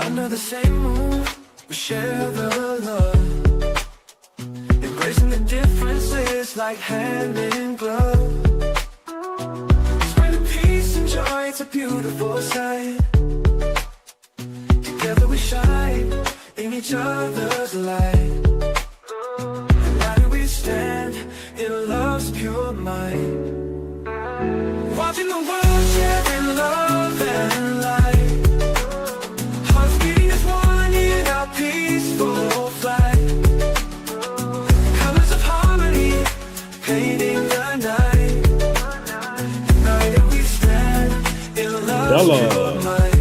Under the same moon, we share the love, embracing the differences like hand in glove. Spreading peace and joy, it's a beautiful sight. Together we shine in each other's light. And now do we stand in love's pure might, watching the world share in love and light. Hearts beating as one in our peaceful flight. Colors of harmony painting the night. Night and we stand in love's pure might.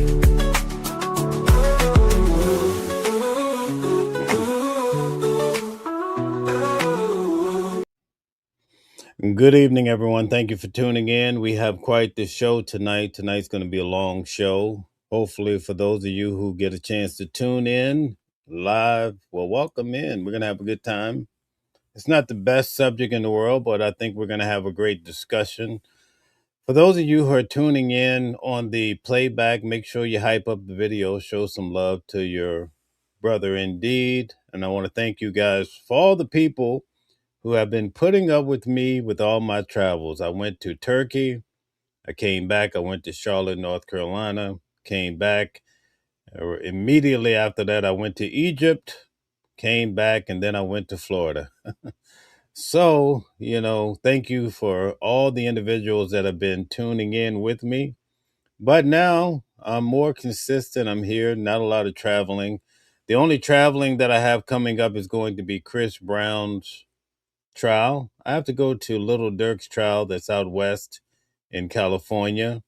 Good evening, everyone. Thank you for tuning in. We have quite the show tonight. Tonight's going to be a long show. Hopefully, for those of you who get a chance to tune in live, well, welcome in. We're going to have a good time. It's not the best subject in the world, but I think we're going to have a great discussion. For those of you who are tuning in on the playback, make sure you hype up the video, show some love to your brother indeed. And I want to thank you guys for all the people who have been putting up with me with all my travels. I went to Turkey. I came back. I went to Charlotte, North Carolina, came back. Immediately after that, I went to Egypt, came back, and then I went to Florida. So, thank you for all the individuals that have been tuning in with me. But now I'm more consistent. I'm here, not a lot of traveling. The only traveling that I have coming up is going to be Chris Brown's trial. I have to go to Little Dirk's trial that's out west in California.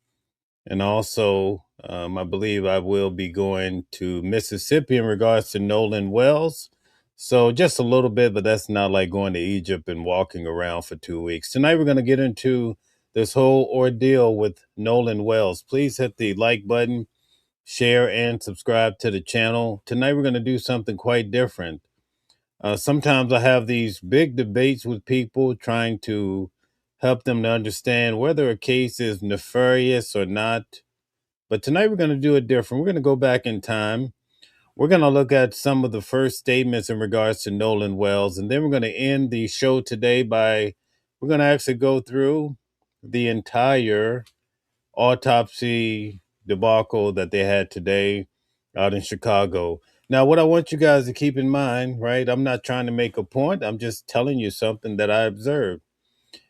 And also, I believe I will be going to Mississippi in regards to Nolan Wells. So just a little bit, but that's not like going to Egypt and walking around for 2 weeks. Tonight, we're going to get into this whole ordeal with Nolan Wells. Please hit the like button, share, and subscribe to the channel. Tonight, we're going to do something quite different. Sometimes I have these big debates with people trying to help them to understand whether a case is nefarious or not. But tonight we're going to do it different. We're going to go back in time. We're going to look at some of the first statements in regards to Nolan Wells. And then we're going to end the show today we're going to actually go through the entire autopsy debacle that they had today out in Chicago. Now, what I want you guys to keep in mind, right? I'm not trying to make a point. I'm just telling you something that I observed.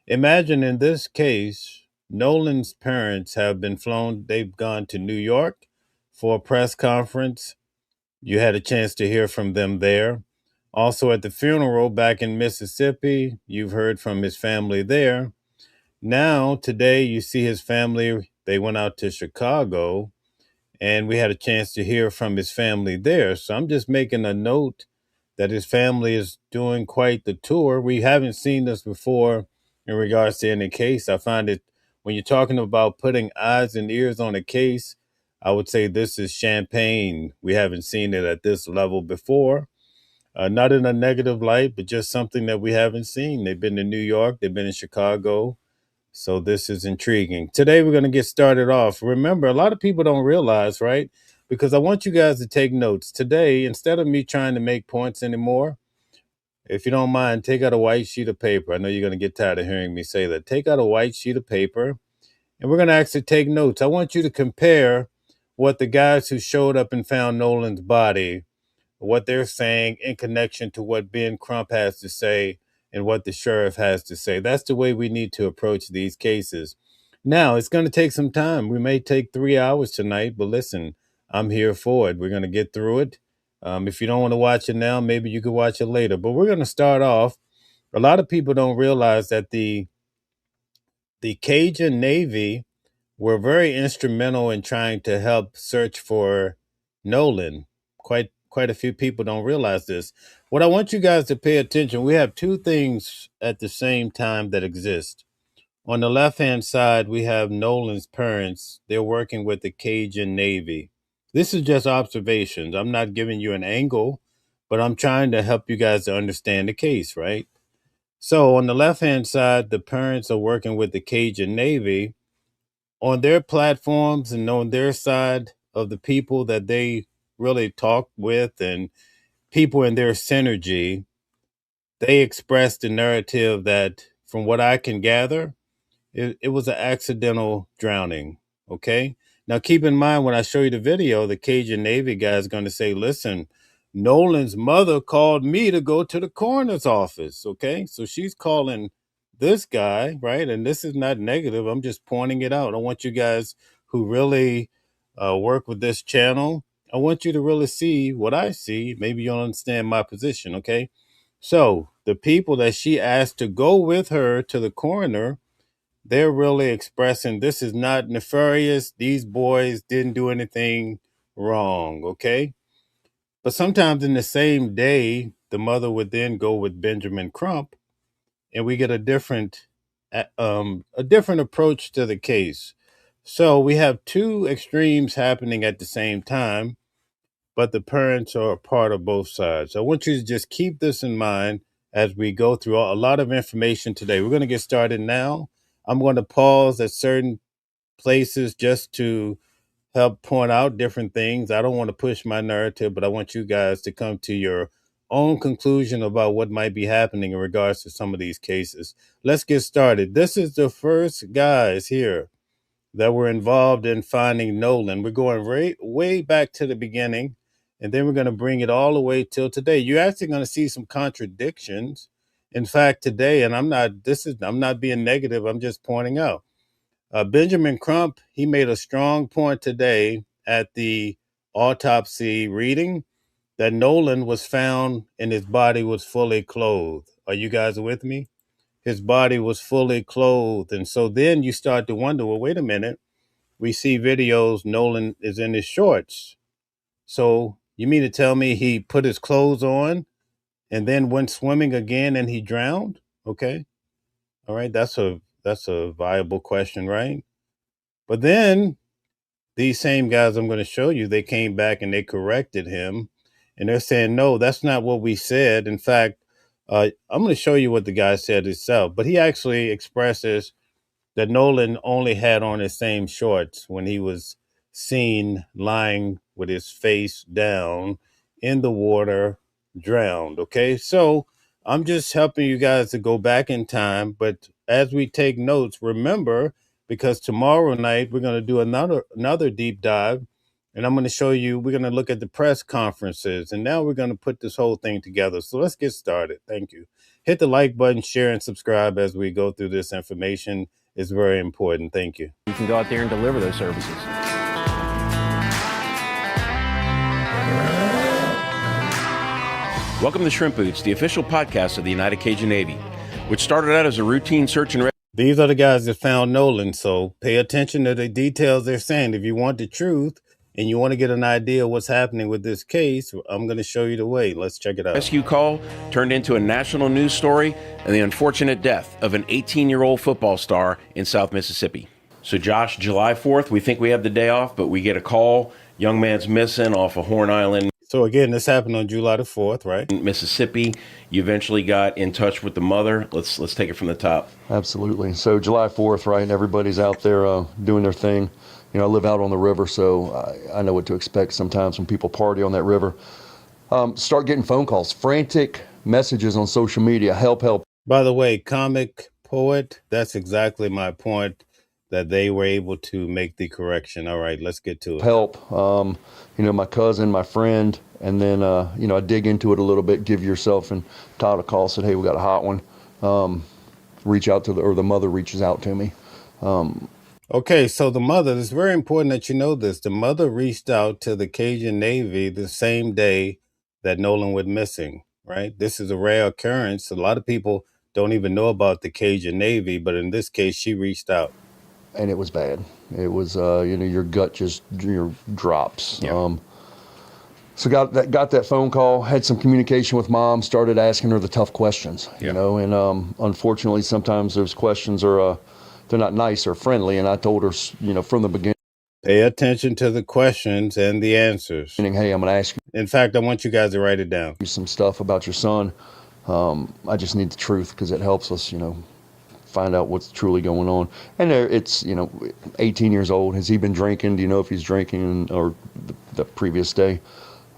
Imagine in this case, Nolan's parents have been flown. They've gone to New York for a press conference. You had a chance to hear from them there. Also at the funeral back in Mississippi, you've heard from his family there. Now, today, you see his family. They went out to Chicago, and we had a chance to hear from his family there. So I'm just making a note that his family is doing quite the tour. We haven't seen this before in regards to any case. I find it when you're talking about putting eyes and ears on a case, I would say this is champagne. We haven't seen it at this level before. Not in a negative light, but just something that we haven't seen. They've been to New York. They've been in Chicago. So this is intriguing. Today, we're going to get started off. Remember, a lot of people don't realize, right? Because I want you guys to take notes. Today, instead of me trying to make points anymore, if you don't mind, take out a white sheet of paper. I know you're going to get tired of hearing me say that. Take out a white sheet of paper, and we're going to actually take notes. I want you to compare what the guys who showed up and found Nolan's body, what they're saying in connection to what Ben Crump has to say and what the sheriff has to say. That's the way we need to approach these cases. Now, it's going to take some time. We may take 3 hours tonight, but listen, I'm here for it. We're going to get through it. If you don't want to watch it now, maybe you could watch it later. But we're going to start off. A lot of people don't realize that the Cajun Navy were very instrumental in trying to help search for Nolan. Quite a few people don't realize this. What I want you guys to pay attention, we have two things at the same time that exist. On the left-hand side, we have Nolan's parents. They're working with the Cajun Navy. This is just observations. I'm not giving you an angle, but I'm trying to help you guys to understand the case, right? So on the left-hand side, the parents are working with the Cajun Navy. On their platforms and on their side of the people that they really talked with and people in their synergy, they expressed the narrative that, from what I can gather, it was an accidental drowning. Okay. Now, keep in mind when I show you the video, the Cajun Navy guy is going to say, listen, Nolan's mother called me to go to the coroner's office. Okay. So she's calling this guy, right? And this is not negative. I'm just pointing it out. I want you guys who really work with this channel, I want you to really see what I see. Maybe you'll understand my position. Okay. So the people that she asked to go with her to the coroner, they're really expressing this is not nefarious. These boys didn't do anything wrong, okay? But sometimes in the same day, the mother would then go with Benjamin Crump, and we get a different approach to the case. So we have two extremes happening at the same time, but the parents are a part of both sides. I want you to just keep this in mind as we go through a lot of information today. We're going to get started now. I'm going to pause at certain places just to help point out different things. I don't want to push my narrative, but I want you guys to come to your own conclusion about what might be happening in regards to some of these cases. Let's get started. This is the first guys here that were involved in finding Nolan. We're going way back to the beginning, and then we're going to bring it all the way till today. You're actually going to see some contradictions. In fact, today, and I'm not being negative, I'm just pointing out. Benjamin Crump, he made a strong point today at the autopsy reading that Nolan was found and his body was fully clothed. Are you guys with me? His body was fully clothed. And so then you start to wonder, well, wait a minute. We see videos, Nolan is in his shorts. So you mean to tell me he put his clothes on and then went swimming again and he drowned? Okay. All right. That's a viable question, right? But then these same guys I'm going to show you, they came back and they corrected him. And they're saying, no, that's not what we said. In fact, I'm going to show you what the guy said himself. But he actually expresses that Nolan only had on his same shorts when he was seen lying with his face down in the water, drowned. Okay, so I'm just helping you guys to go back in time. But as we take notes, remember, because tomorrow night we're going to do another deep dive, and I'm going to show you, we're going to look at the press conferences, and now we're going to put this whole thing together. So let's get started. Thank you. Hit the like button, share, and subscribe as we go through this information. It's very important. Thank you. You can go out there and deliver those services. Welcome to Shrimp Boots, the official podcast of the United Cajun Navy, which started out as a routine search and rescue. These are the guys that found Nolan, so pay attention to the details they're saying. If you want the truth and you want to get an idea of what's happening with this case, I'm going to show you the way. Let's check it out. Rescue call turned into a national news story and the unfortunate death of an 18-year-old football star in South Mississippi. So Josh, July 4th, we think we have the day off, but we get a call. Young man's missing off of Horn Island. So again, this happened on July the 4th, right? In Mississippi. You eventually got in touch with the mother. Let's take it from the top. Absolutely. So July 4th, right? Everybody's out there doing their thing. You know, I live out on the river, so I know what to expect sometimes when people party on that river. Start getting phone calls, frantic messages on social media, help, help. By the way, comic poet, that's exactly my point, that they were able to make the correction. All right, let's get to it. Help, you know, my cousin, my friend, and then, you know, I dig into it a little bit, give yourself and Todd a call, said, hey, we got a hot one. Reach out to the mother reaches out to me. Okay, so the mother, it's very important that you know this. The mother reached out to the Cajun Navy the same day that Nolan went missing, right? This is a rare occurrence. A lot of people don't even know about the Cajun Navy, but in this case, she reached out. And it was bad. It was, you know, your gut just drops. Yeah. So got that phone call, had some communication with mom, started asking her the tough questions, you know, and unfortunately, sometimes those questions are, they're not nice or friendly. And I told her, you know, from the beginning, pay attention to the questions and the answers. hey, I'm going to ask you. In fact, I want you guys to write it down. Some stuff about your son. I just need the truth because it helps us, you know, find out what's truly going on. And it's, you know, 18 years old. Has he been drinking? Do you know if he's drinking or the previous day?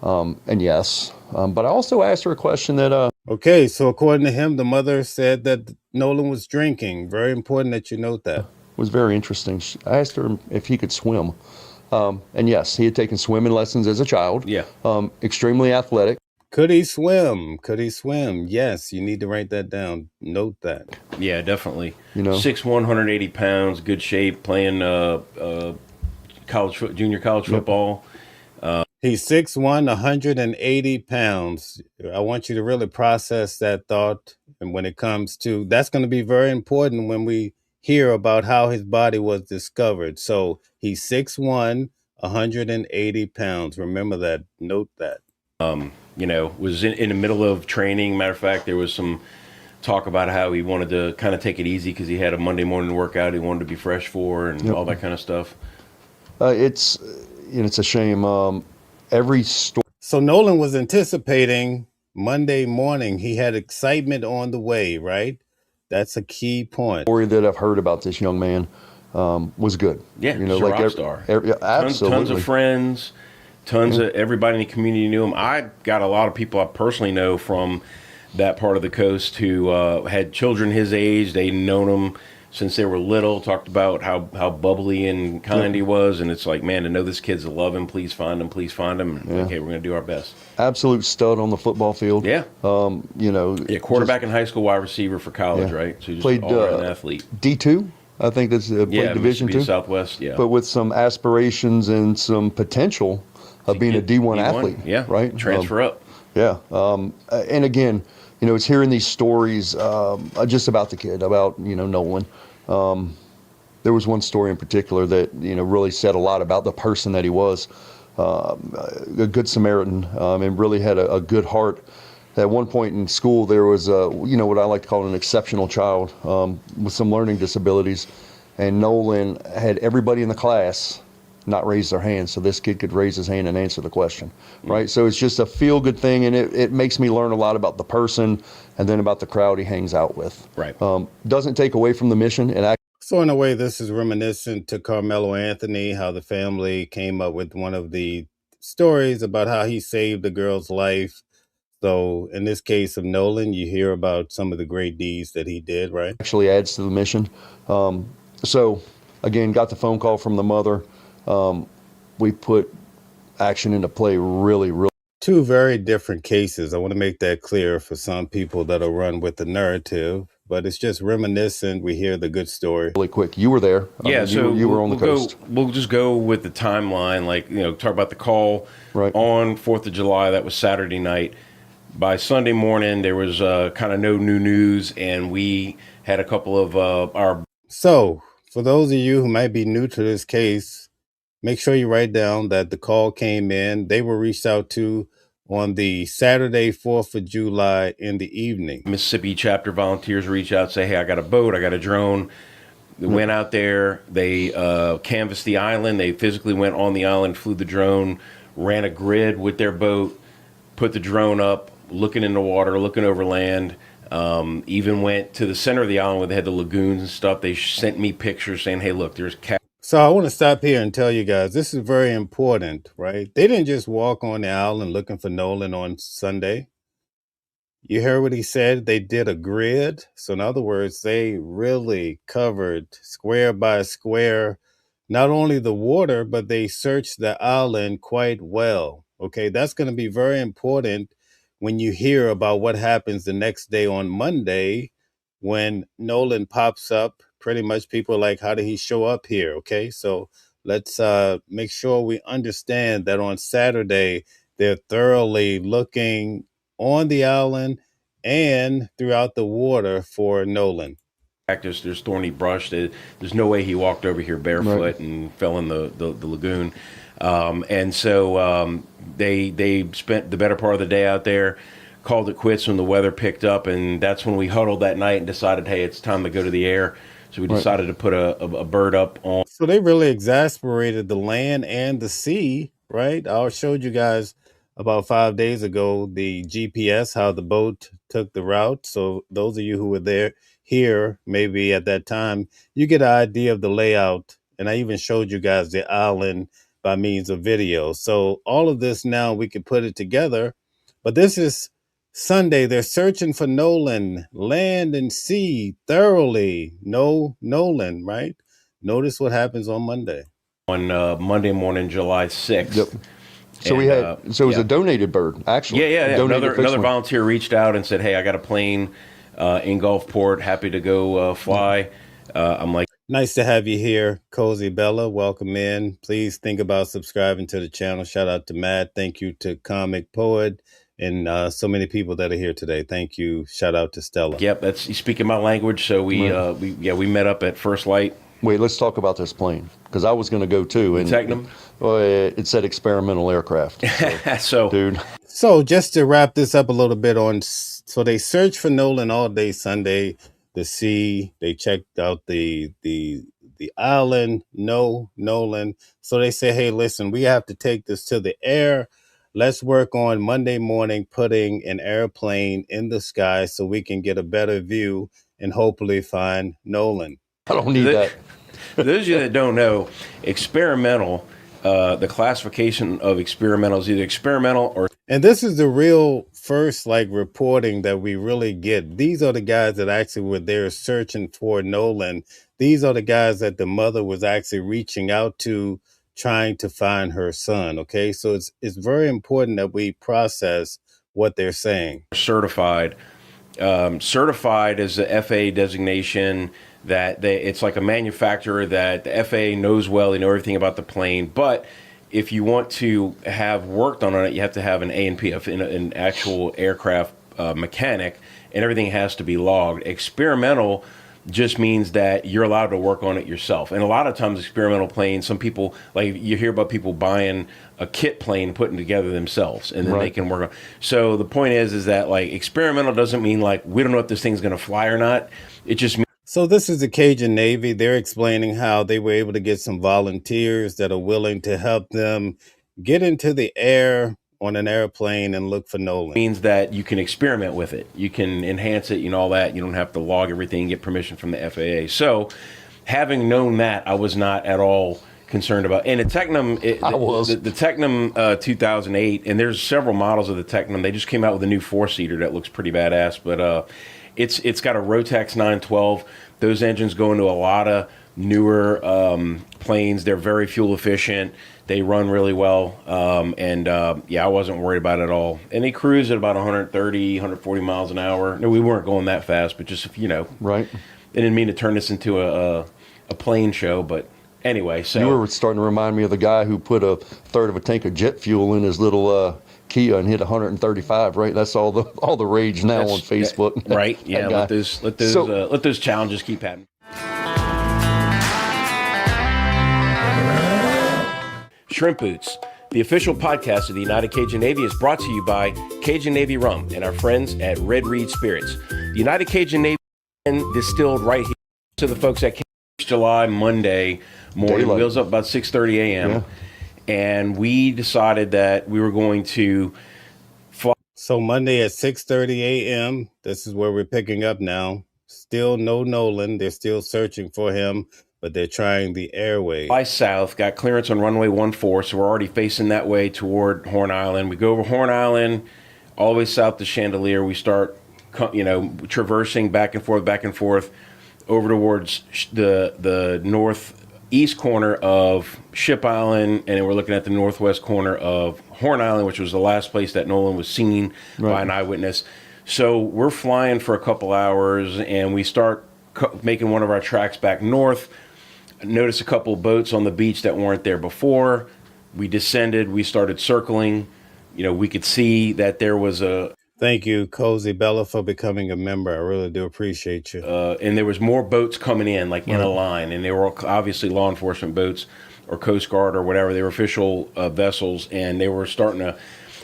And yes, but I also asked her a question that Okay, so according to him, the mother said that Nolan was drinking. Very important that you note that. was very interesting. I asked her if he could swim. And yes, he had taken swimming lessons as a child. Yeah. Extremely athletic. Could he swim? Could he swim? Yes, you need to write that down. Note that. Yeah, definitely. You know, 6'1", 180 pounds, good shape, playing junior college football. He's 6'1", 180 pounds. I want you to really process that thought. And when it comes to, that's going to be very important when we hear about how his body was discovered. So he's 6'1", 180 pounds. Remember that. Note that. Was in the middle of training. Matter of fact, there was some talk about how he wanted to kind of take it easy because he had a Monday morning workout he wanted to be fresh for and all that kind of stuff. It's a shame. Every story. So Nolan was anticipating Monday morning. He had excitement on the way, right? That's a key point. Story that I've heard about this young man was good. Yeah, he's a rock star. Absolutely. Tons of friends, tons of everybody in the community knew him. I got a lot of people I personally know from that part of the coast who had children his age. They'd known him since they were little, talked about how bubbly and kind he was. And it's like, man, to know this kid's a love him, please find him. And okay, we're going to do our best. Absolute stud on the football field. Yeah. Quarterback just, in high school, wide receiver for college, right? So he just played all-around athlete. D2, I think that's played Division II. Southwest, yeah. But with some aspirations and some potential of being a D1 athlete. Yeah, right? Transfer up. Yeah. And again, it's hearing these stories just about the kid, about, Nolan. There was one story in particular that, really said a lot about the person that he was. A good Samaritan, and really had a good heart. At one point in school, there was, what I like to call an exceptional child with some learning disabilities. And Nolan had everybody in the class not raise their hand, so this kid could raise his hand and answer the question, right? So it's just a feel-good thing, and it makes me learn a lot about the person and then about the crowd he hangs out with. Right. Doesn't take away from the mission. So in a way, this is reminiscent to Carmelo Anthony, how the family came up with one of the stories about how he saved the girl's life. So in this case of Nolan, you hear about some of the great deeds that he did, right? Actually adds to the mission. So again, got the phone call from the mother. We put action into play really. Two very different cases. I want to make that clear for some people that'll run with the narrative, but it's just reminiscent. We hear the good story. Really quick. You were there. Yeah, so you were on the coast. We'll just go with the timeline, talk about the call on 4th of July. That was Saturday night. By Sunday morning, there was kind of no new news, and we had a couple of our... So, for those of you who might be new to this case, make sure you write down that the call came in. They were reached out to on the Saturday, 4th of July in the evening. Mississippi chapter volunteers reach out, say, hey, I got a boat, I got a drone. They went out there, they canvassed the island, they physically went on the island, flew the drone, ran a grid with their boat, put the drone up, looking in the water, looking over land. Even went to the center of the island where they had the lagoons and stuff. They sent me pictures saying, hey, look, there's cat. So I want to stop here and tell you guys, this is very important, right? They didn't just walk on the island looking for Nolan on Sunday. You heard what he said? They did a grid. So in other words, they really covered square by square, not only the water, but they searched the island quite well. Okay, that's going to be very important when you hear about what happens the next day on Monday when Nolan pops up. Pretty much people are like, how did he show up here? Okay, so let's make sure we understand that on Saturday, they're thoroughly looking on the island and throughout the water for Nolan. There's thorny brush. There's no way he walked over here barefoot and fell in the lagoon. And so they spent the better part of the day out there, called it quits when the weather picked up, and that's when we huddled that night and decided, hey, it's time to go to the air. So we decided to put a bird up on. So they really exasperated the land and the sea, right? I showed you guys about 5 days ago the GPS, how the boat took the route. So those of you who were here, maybe at that time, you get an idea of the layout. And I even showed you guys the island by means of video. So all of this now we can put it together. But this is Sunday. They're searching for Nolan, land and sea thoroughly. No Nolan, right? Notice what happens on Monday. On Monday morning, July 6th. Yep. So And, we had, so it was a donated bird, actually. Yeah. Donated fixed Another wing. volunteer reached out and said, "Hey, I got a plane in Gulfport. Happy to go fly." I'm like, Nice to have you here, Cozy Bella. Welcome in. Please think about subscribing to the channel. Shout out to Matt. Thank you to Comic Poet and so many people that are here today. Thank you. Shout out to Stella. "Yep, that's you speaking my language." So we met up at First Light. Wait, let's talk about this plane, because I was going to go too. And Technum? it said experimental aircraft. So, So, dude. So just to wrap this up a little bit so they searched for Nolan all day Sunday. The sea, they checked out the island, no Nolan. So they said, hey, listen, we have to take this to the air. Let's work on Monday morning putting an airplane in the sky so we can get a better view and hopefully find Nolan. I don't need that. for those of you that don't know, experimental, the classification of experimental is either experimental or... And this is the real first reporting that we really get. These are the guys that actually were there searching for Nolan. These are the guys that the mother was actually reaching out to, trying to find her son. Okay, so it's very important that we process what they're saying. certified. Certified is the FAA designation that it's like a manufacturer that the FAA knows well. They know everything about the plane. But if you want to have worked on it, you have to have an A&P, an actual aircraft mechanic, and everything has to be logged. Experimental just means that you're allowed to work on it yourself. And a lot of times experimental planes, some people, like you hear about people buying a kit plane, putting together themselves, and then they can work on. So the point is that experimental doesn't mean we don't know if this thing's going to fly or not. It just means. So this is the Cajun Navy. They're explaining how they were able to get some volunteers that are willing to help them get into the air on an airplane and look for Nolan. Means that you can experiment with it. You can enhance it, all that. You don't have to log everything and get permission from the FAA. So having known that, I was not at all concerned about. And the Technum, the Technum 2008, and there's several models of the Technum. They just came out with a new 4-seater that looks pretty badass, but it's got a Rotax 912. Those engines go into a lot of newer planes. They're very fuel efficient. They run really well. I wasn't worried about it at all. And they cruise at about 130, 140 miles an hour. No, we weren't going that fast, but just, Right. I didn't mean to turn this into a plane show, but anyway. So You were starting to remind me of the guy who put a third of a tank of jet fuel in his little Kia and hit 135. Right, that's all the rage now on Facebook. Right? Yeah. Let those challenges keep happening. Shrimp Boots, the official podcast of the United Cajun Navy, is brought to you by Cajun Navy Rum and our friends at Red Reed Spirits. The United Cajun Navy distilled right here to the folks at July Monday morning. Daylight. Wheels up about 6:30 a.m. Yeah. And we decided that we were going to fly. So Monday at 6:30 a.m., this is where we're picking up now. Still no Nolan. They're still searching for him, but they're trying the airway. Fly south, got clearance on runway 14, so we're already facing that way toward Horn Island. We go over Horn Island, all the way south to Chandelier. We start, traversing back and forth, over towards the northeast corner of Ship Island, and then we're looking at the northwest corner of Horn Island, which was the last place that Nolan was seen by an eyewitness. So we're flying for a couple hours, and we start making one of our tracks back north. Noticed a couple of boats on the beach that weren't there before. We descended. We started circling. We could see that there was a... Thank you, Cozy Bella, for becoming a member. I really do appreciate you. And there was more boats coming in, in a line. And they were obviously law enforcement boats or Coast Guard or whatever. They were official vessels. And they were starting to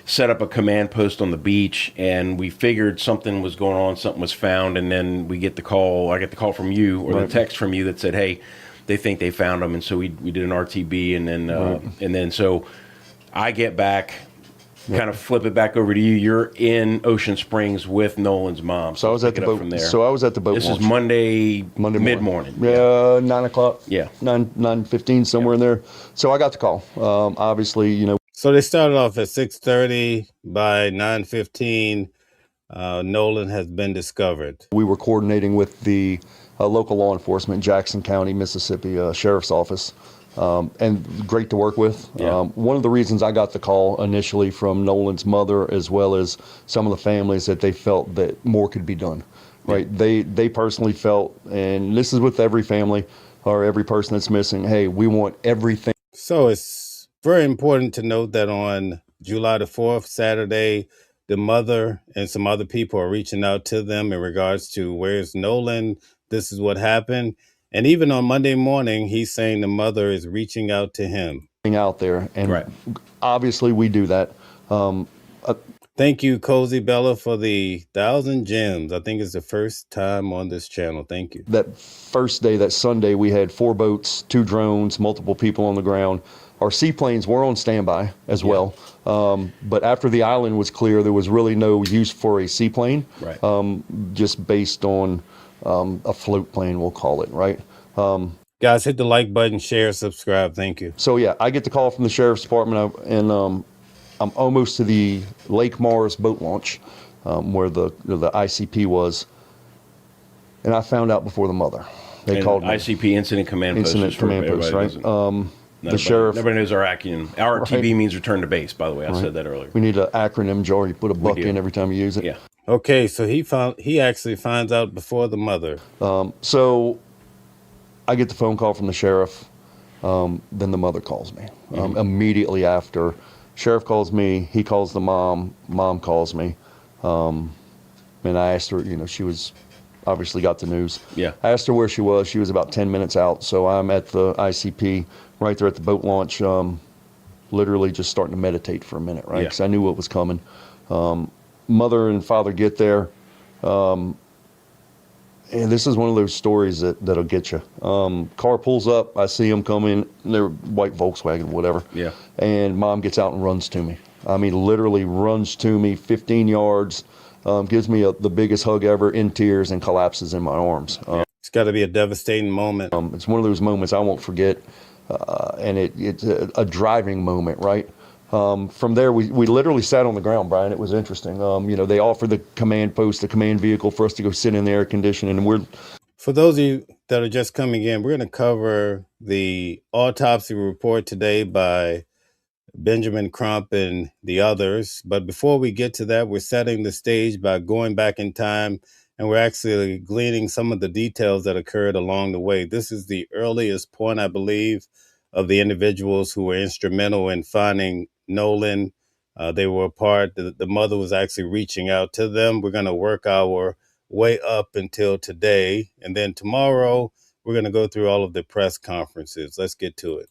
set up a command post on the beach. And we figured something was going on, something was found. And then we get the call. I get the call from you or the text from you that said, hey, they think they found them. And so we did an RTB. And then so I get back kind of flip it back over to you. You're in Ocean Springs with Nolan's mom. So I was at the pick it up boat. from there. So I was at the boat This launch. is Monday Monday mid-morning. Yeah, 9 o'clock. Yeah. 9:15, somewhere in there. So I got the call. Obviously, you know, So they started off at 6:30. By 9:15, Nolan has been discovered. we were coordinating with the local law enforcement, Jackson County, Mississippi Sheriff's Office, and great to work with. Yeah. One of the reasons I got the call initially from Nolan's mother, as well as some of the families, that they felt that more could be done. Right? They personally felt, and this is with every family or every person that's missing, hey, we want everything. So it's very important to note that on July the 4th, Saturday, the mother and some other people are reaching out to them in regards to where's Nolan? This is what happened. And even on Monday morning, he's saying the mother is reaching out to him. Out there, and Right. obviously we do that. Thank you, Cozy Bella, for the 1,000 gems. I think it's the first time on this channel. Thank you. That first day, that Sunday, we had 4 boats, 2 drones, multiple people on the ground. Our seaplanes were on standby as well. But after the island was clear, there was really no use for a seaplane, Right. just based on a float plane, we'll call it, right? Guys, hit the like button, share, subscribe. Thank you. So yeah, I get the call from the Sheriff's Department, and I'm almost to the Lake Mars boat launch, where the ICP was, and I found out before the mother. They And called me. ICP, Incident Command Post. Incident just for Command Post, everybody right? that doesn't- The sheriff. Everybody knows our acronym. RTB means return to base, by the way. I said that earlier. We need an acronym, Jar. You put a buck do. in every time you use it. Yeah. Okay, so he actually finds out before the mother. So I get the phone call from the sheriff. Then the mother calls me immediately after. Sheriff calls me. He calls the mom. Mom calls me. And I asked her, you know, she was obviously got the news. Yeah. I asked her where she was. She was about 10 minutes out. So I'm at the ICP right there at the boat launch, literally just starting to meditate for a minute, right? Yeah. Because I knew what was coming. Mother and father get there. And this is one of those stories that'll get you. Car pulls up. I see them coming. They're white Volkswagen, whatever. Yeah. And mom gets out and runs to me. I mean, literally runs to me 15 yards, gives me the biggest hug ever, in tears, and collapses in my arms. It's got to be a devastating moment. It's one of those moments I won't forget. And it's a driving moment, right? From there, we literally sat on the ground, Brian. It was interesting. You know, they offered the command post, the command vehicle for us to go sit in the air conditioning, and we're... For those of you that are just coming in, we're going to cover the autopsy report today by Benjamin Crump and the others. But before we get to that, we're setting the stage by going back in time, and we're actually gleaning some of the details that occurred along the way. This is the earliest point, I believe, of the individuals who were instrumental in finding Nolan. They were a part, the mother was actually reaching out to them. We're going to work our way up until today. And then tomorrow, we're going to go through all of the press conferences. Let's get to it.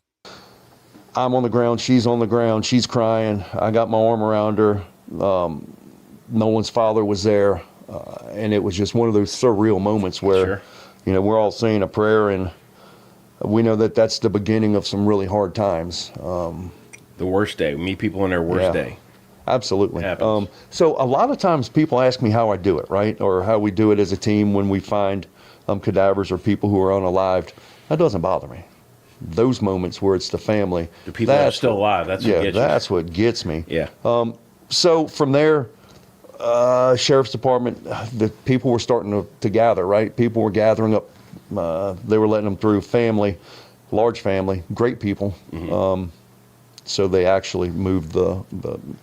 I'm on the ground. She's on the ground. She's crying. I got my arm around her. Nolan's father was there. And it was just one of those surreal moments where, Sure. you know, we're all saying a prayer, and we know that that's the beginning of some really hard times. The worst day. Meet people on their worst Yeah. day. Absolutely. Happens. So a lot of times people ask me how I do it, right? Or how we do it as a team when we find cadavers or people who are unalived. That doesn't bother me. Those moments where it's the family. The people that are still alive. That's what gets you. that's what gets me. Yeah. So from there, Sheriff's Department, the people were starting to gather, right? People were gathering up. They were letting them through. Family, large family, great people. So they actually moved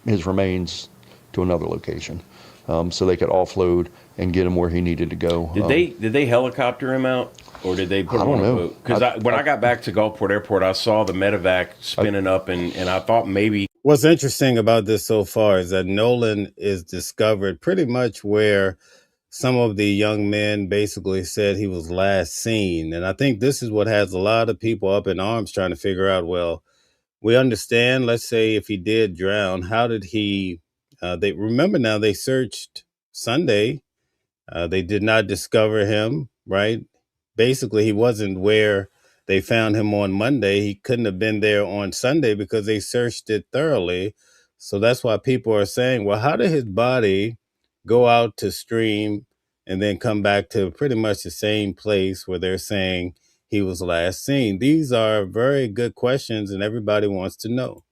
his remains to another location, so they could offload and get him where he needed to go. Did they helicopter him out, or did they put him on a boat? Because when I got back to Gulfport Airport, I saw the medevac spinning up, and I thought maybe... What's interesting about this so far is that Nolan is discovered pretty much where some of the young men basically said he was last seen. And I think this is what has a lot of people up in arms trying to figure out, well, we understand, let's say if he did drown, how did he, they remember now they searched Sunday. They did not discover him, right? Basically, he wasn't where they found him on Monday. He couldn't have been there on Sunday because they searched it thoroughly. So that's why people are saying, well, how did his body go out to stream and then come back to pretty much the same place where they're saying he was last seen? These are very good questions, and everybody wants to know.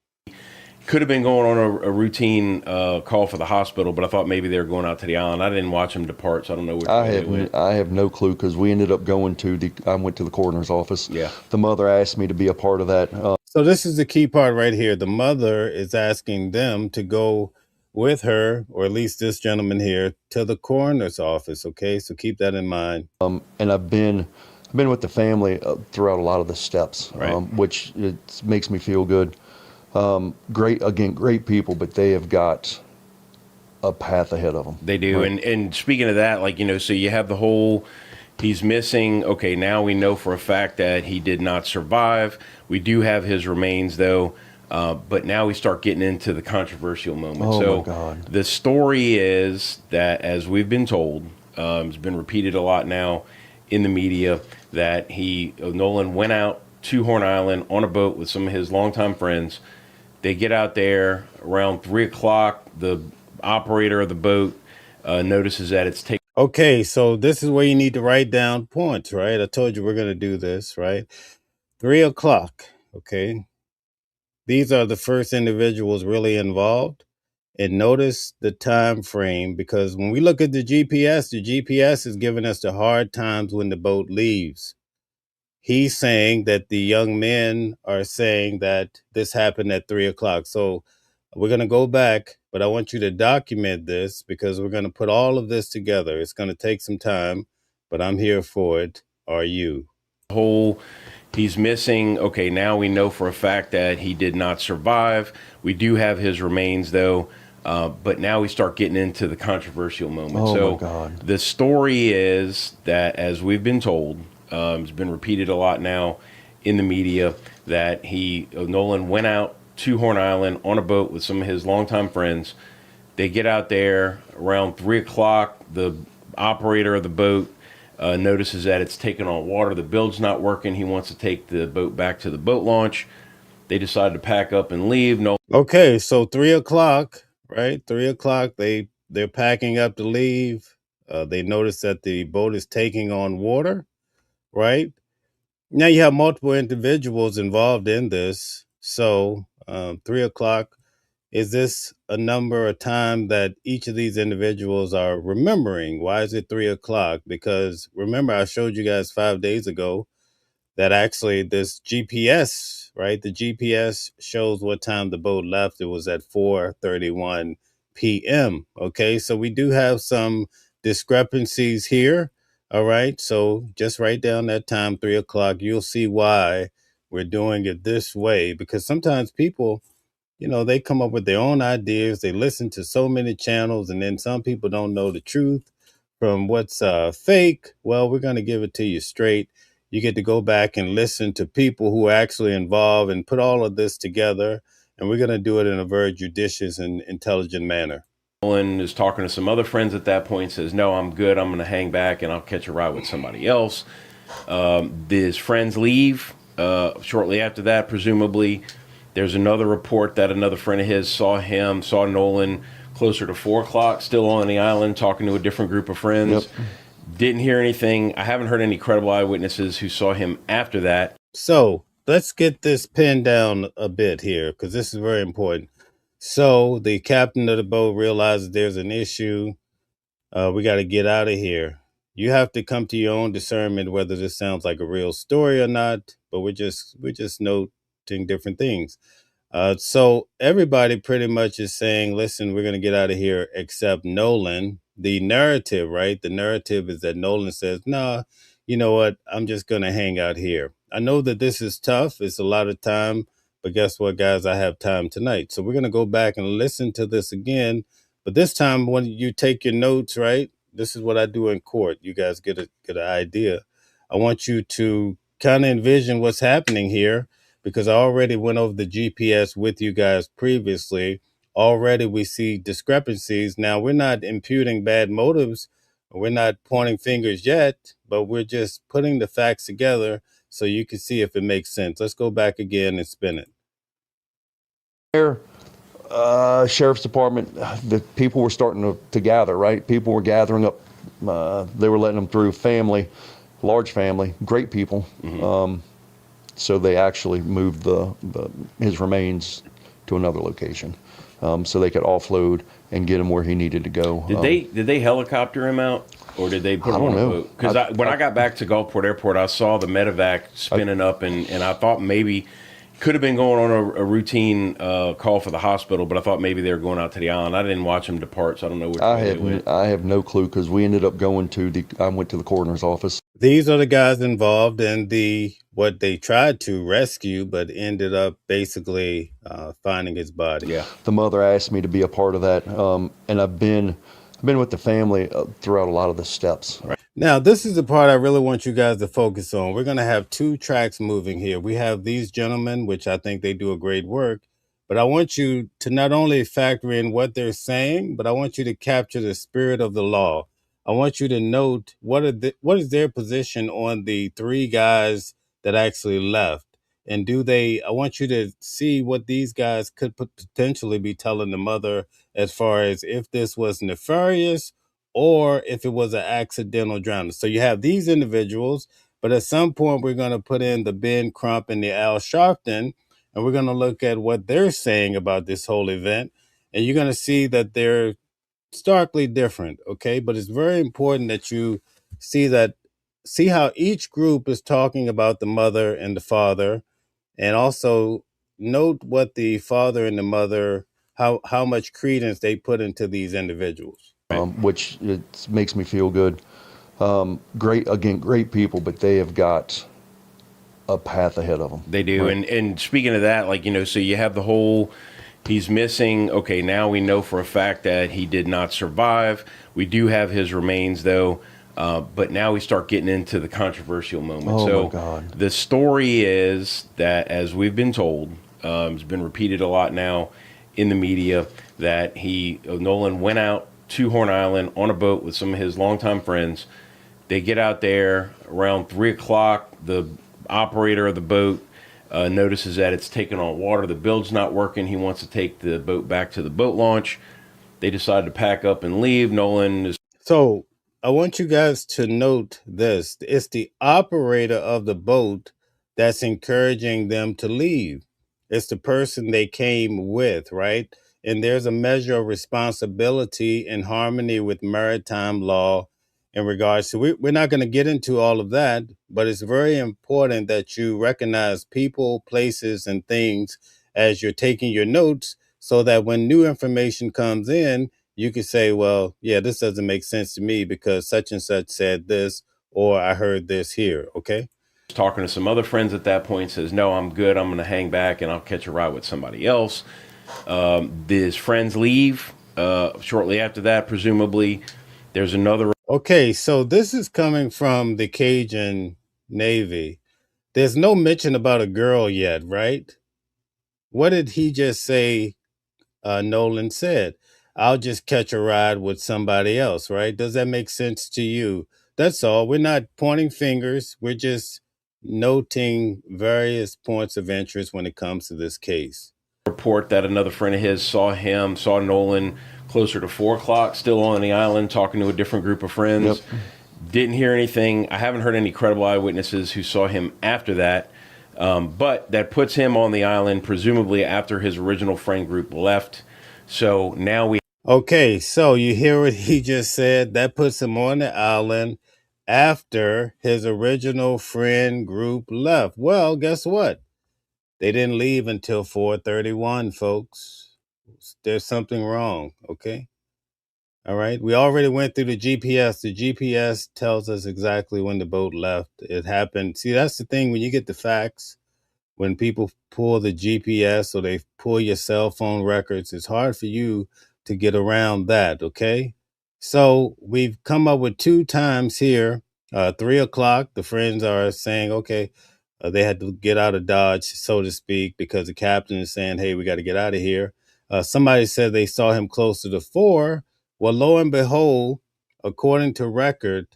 Could have been going on a routine call for the hospital, but I thought maybe they were going out to the island. I didn't watch them depart, so I don't know which way they went. I have no clue, because we ended up going to I went to the coroner's office. Yeah. The mother asked me to be a part of that. So this is the key part right here. The mother is asking them to go with her, or at least this gentleman here, to the coroner's office. Okay, so keep that in mind. And I've been with the family throughout a lot of the steps, Right. which it makes me feel good. Great people, but they have got a path ahead of them. They do. Right. And speaking of that, like, so you have the whole, he's missing. Okay, now we know for a fact that he did not survive. We do have his remains, though. But now we start getting into the controversial moment. Oh, my God. The story is that, as we've been told, it's been repeated a lot now in the media, that Nolan went out to Horn Island on a boat with some of his longtime friends. They get out there around 3 o'clock. The operator of the boat notices that it's taking. Okay, so this is where you need to write down points, right? I told you we're going to do this, right? 3 o'clock, okay? These are the first individuals really involved. And notice the time frame, because when we look at the GPS is giving us the hard times when the boat leaves. He's saying that the young men are saying that this happened at 3 o'clock. So we're going to go back, but I want you to document this, because we're going to put all of this together. It's going to take some time, but I'm here for it. Are you? He's missing. Okay, now we know for a fact that he did not survive. We do have his remains, though. But now we start getting into the controversial moment. Oh, my God. The story is that, as we've been told, it's been repeated a lot now in the media, that Nolan went out to Horn Island on a boat with some of his longtime friends. They get out there around 3 o'clock. The operator of the boat notices that it's taking on water. The bilge's not working. He wants to take the boat back to the boat launch. They decide to pack up and leave. Okay, so 3 o'clock, right? 3 o'clock, they're packing up to leave. They notice that the boat is taking on water, right? Now you have multiple individuals involved in this. So 3 o'clock, is this a number, a time that each of these individuals are remembering? Why is it 3 o'clock? Because remember, I showed you guys 5 days ago that actually this GPS, right? The GPS shows what time the boat left. It was at 4:31 p.m. Okay, so we do have some discrepancies here. All right, so just write down that time, 3 o'clock. You'll see why we're doing it this way, because sometimes people, they come up with their own ideas. They listen to so many channels, and then some people don't know the truth from what's fake. Well, we're going to give it to you straight. You get to go back and listen to people who are actually involved and put all of this together. And we're going to do it in a very judicious and intelligent manner. Nolan is talking to some other friends at that point, says, no, I'm good. I'm going to hang back and I'll catch a ride with somebody else. His friends leave shortly after that, presumably. There's another report that another friend of his saw Nolan closer to 4 o'clock, still on the island, talking to a different group of friends. Yep. Didn't hear anything. I haven't heard any credible eyewitnesses who saw him after that. So let's get this pinned down a bit here, because this is very important. So the captain of the boat realizes there's an issue. We got to get out of here. You have to come to your own discernment whether this sounds like a real story or not, but we're just noting different things. So everybody pretty much is saying, listen, we're going to get out of here except Nolan. The narrative, right? The narrative is that Nolan says, nah, you know what? I'm just going to hang out here. I know that this is tough. It's a lot of time. But guess what, guys? I have time tonight. So we're going to go back and listen to this again. But this time, when you take your notes, right? This is what I do in court. You guys get an idea. I want you to kind of envision what's happening here, because I already went over the GPS with you guys previously. Already we see discrepancies. Now, we're not imputing bad motives. We're not pointing fingers yet, but we're just putting the facts together so you can see if it makes sense. Let's go back again and spin it. There, Sheriff's Department, the people were starting to gather, right? People were gathering up. They were letting them through. Family, large family, great people. So they actually moved his remains to another location, so they could offload and get him where he needed to go. Did they helicopter him out, or did they put him I on don't a know. boat? Because when I got back to Gulfport Airport, I saw the medevac spinning up, and I thought maybe could have been going on a routine call for the hospital, but I thought maybe they were going out to the island. I didn't watch them depart, so I don't know which way they went. I have no clue, because we ended up going to I went to the coroner's office. These are the guys involved in what they tried to rescue, but ended up basically finding his body. Yeah. The mother asked me to be a part of that, and I've been with the family throughout a lot of the steps. Right. Now, this is the part I really want you guys to focus on. We're going to have two tracks moving here. We have these gentlemen, which I think they do a great work, but I want you to not only factor in what they're saying, but I want you to capture the spirit of the law. I want you to note what is their position on the three guys that actually left. And I want you to see what these guys could potentially be telling the mother as far as if this was nefarious or if it was an accidental drowning. So you have these individuals, but at some point we're going to put in the Ben Crump and the Al Sharpton, and we're going to look at what they're saying about this whole event. And you're going to see that they're starkly different, okay? But it's very important that you see how each group is talking about the mother and the father, and also note what the father and the mother, how much credence they put into these individuals. Which it makes me feel good. Great people, but they have got a path ahead of them. They do. Right. And speaking of that, so you have the whole, he's missing. Okay, now we know for a fact that he did not survive. We do have his remains, though. But now we start getting into the controversial moment. Oh, my God. The story is that, as we've been told, it's been repeated a lot now in the media, that Nolan went out to Horn Island on a boat with some of his longtime friends. They get out there around 3 o'clock. The operator of the boat notices that it's taking on water. The bilge's not working. He wants to take the boat back to the boat launch. They decide to pack up and leave. So I want you guys to note this. It's the operator of the boat that's encouraging them to leave. It's the person they came with, right? And there's a measure of responsibility in harmony with maritime law in regards to, we're not going to get into all of that, but it's very important that you recognize people, places, and things as you're taking your notes, so that when new information comes in, you can say, well, yeah, this doesn't make sense to me because such and such said this, or I heard this here, okay? Talking to some other friends at that point, says, no, I'm good. I'm going to hang back and I'll catch a ride with somebody else. His friends leave. Shortly after that, presumably, there's another. Okay, so this is coming from the Cajun Navy. There's no mention about a girl yet, right? What did he just say? Nolan said, I'll just catch a ride with somebody else, right? Does that make sense to you? That's all. We're not pointing fingers. We're just noting various points of interest when it comes to this case. Report that another friend of his saw Nolan closer to 4 o'clock, still on the island, talking to a different group of friends. Yep. Didn't hear anything. I haven't heard any credible eyewitnesses who saw him after that. But that puts him on the island, presumably after his original friend group left. So now Okay, so you hear what he just said? That puts him on the island after his original friend group left. Well, guess what? They didn't leave until 4:31, folks. There's something wrong, okay? All right. We already went through the GPS. The GPS tells us exactly when the boat left. It happened. See, that's the thing. When you get the facts, when people pull the GPS or they pull your cell phone records, it's hard for you to get around that, okay? So we've come up with 2 times here. 3 o'clock, the friends are saying, okay, they had to get out of Dodge, so to speak, because the captain is saying, hey, we got to get out of here. Somebody said they saw him closer to 4. Well, lo and behold, according to record,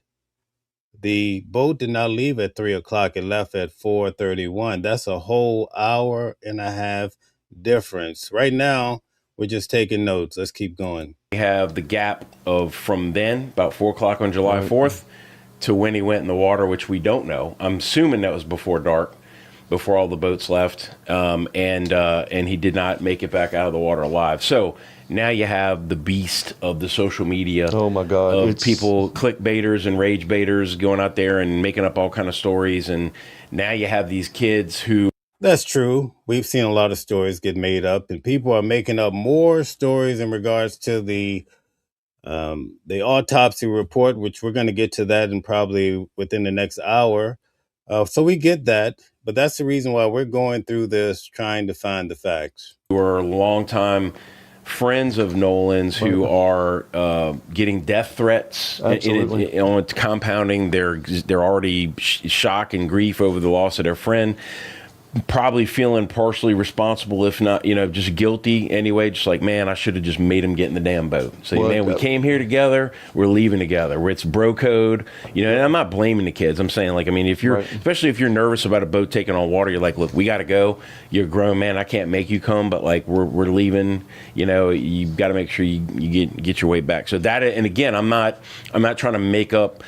the boat did not leave at 3 o'clock. It left at 4:31. That's a whole hour and a half difference. Right now, We're just taking notes. Let's keep going. We have the gap of from then, about 4 o'clock on July 4th, to when he went in the water, which we don't know. I'm assuming that was before dark, before all the boats left, and he did not make it back out of the water alive. So now you have the beast of the social media. Oh my God! Of people, clickbaiters and rage baiters, going out there and making up all kind of stories, and now you have these kids who. That's true. We've seen a lot of stories get made up, and people are making up more stories in regards to the autopsy report, which we're going to get to that in probably within the next hour. So we get that, but that's the reason why we're going through this, trying to find the facts. Who are longtime friends of Nolan's who are getting death threats. Absolutely. It's compounding their already shock and grief over the loss of their friend. Probably feeling partially responsible, if not, just guilty anyway. Just like, man, I should have just made him get in the damn boat. Say, man, we came here together. We're leaving together. It's bro code. And I'm not blaming the kids. I'm saying, like, I mean, if you're, especially if you're nervous about a boat taking on water, you're like, look, we got to go. You're a grown man. I can't make you come, but like, we're leaving. You got to make sure you get your way back. So that, and again, I'm not trying to make up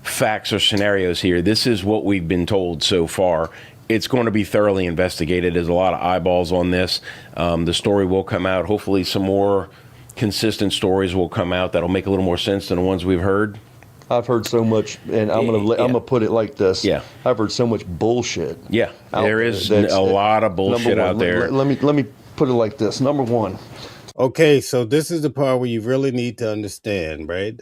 facts or scenarios here. This is what we've been told so far. It's going to be thoroughly investigated. There's a lot of eyeballs on this. The story will come out. Hopefully some more consistent stories will come out that'll make a little more sense than the ones we've heard. I've heard so much, and I'm gonna put it like this. Yeah. I've heard so much bullshit. Yeah, there is a lot of bullshit out there. Let me put it like this. Number one. Okay, so this is the part where you really need to understand, right?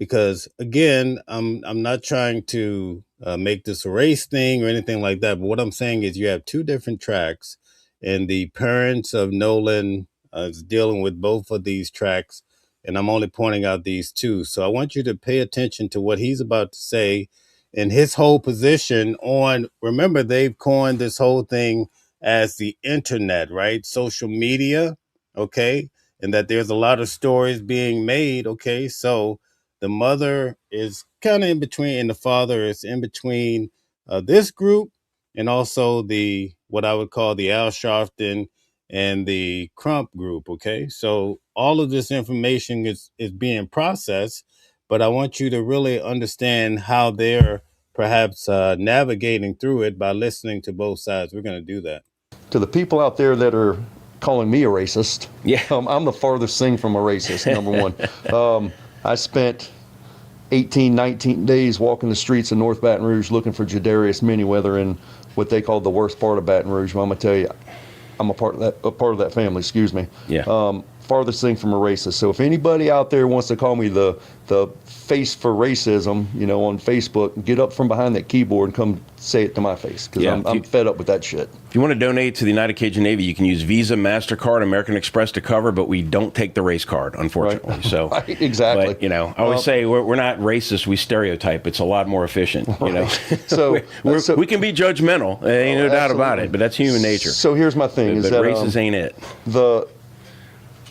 Because again, I'm not trying to make this a race thing or anything like that. But what I'm saying is you have two different tracks, and the parents of Nolan is dealing with both of these tracks, and I'm only pointing out these two. So I want you to pay attention to what he's about to say and his whole position on, remember, they've coined this whole thing as the internet, right? Social media, okay? And that there's a lot of stories being made, okay? So the mother is kind of in between, and the father is in between this group and also the what I would call the Al Sharpton and the Crump group. Okay, so all of this information is being processed, but I want you to really understand how they're perhaps navigating through it by listening to both sides. We're going to do that. To the people out there that are calling me a racist, I'm the farthest thing from a racist. Number one. I spent 18, 19 days walking the streets of North Baton Rouge looking for Jadarius Manyweather in what they call the worst part of Baton Rouge. Well, I'm gonna tell you, I'm a part of that family. Excuse me. Yeah. Farthest thing from a racist. So if anybody out there wants to call me the face for racism, on Facebook, get up from behind that keyboard and come say it to my face, because I'm fed up with that shit. If you want to donate to the United Cajun Navy, you can use Visa, MasterCard, American Express to cover, but we don't take the race card, unfortunately. Right. So right, exactly. But, I always say we're not racist. We stereotype. It's a lot more efficient. So, we can be judgmental. There ain't no doubt about it. But that's human nature. So here's my thing: but races ain't it.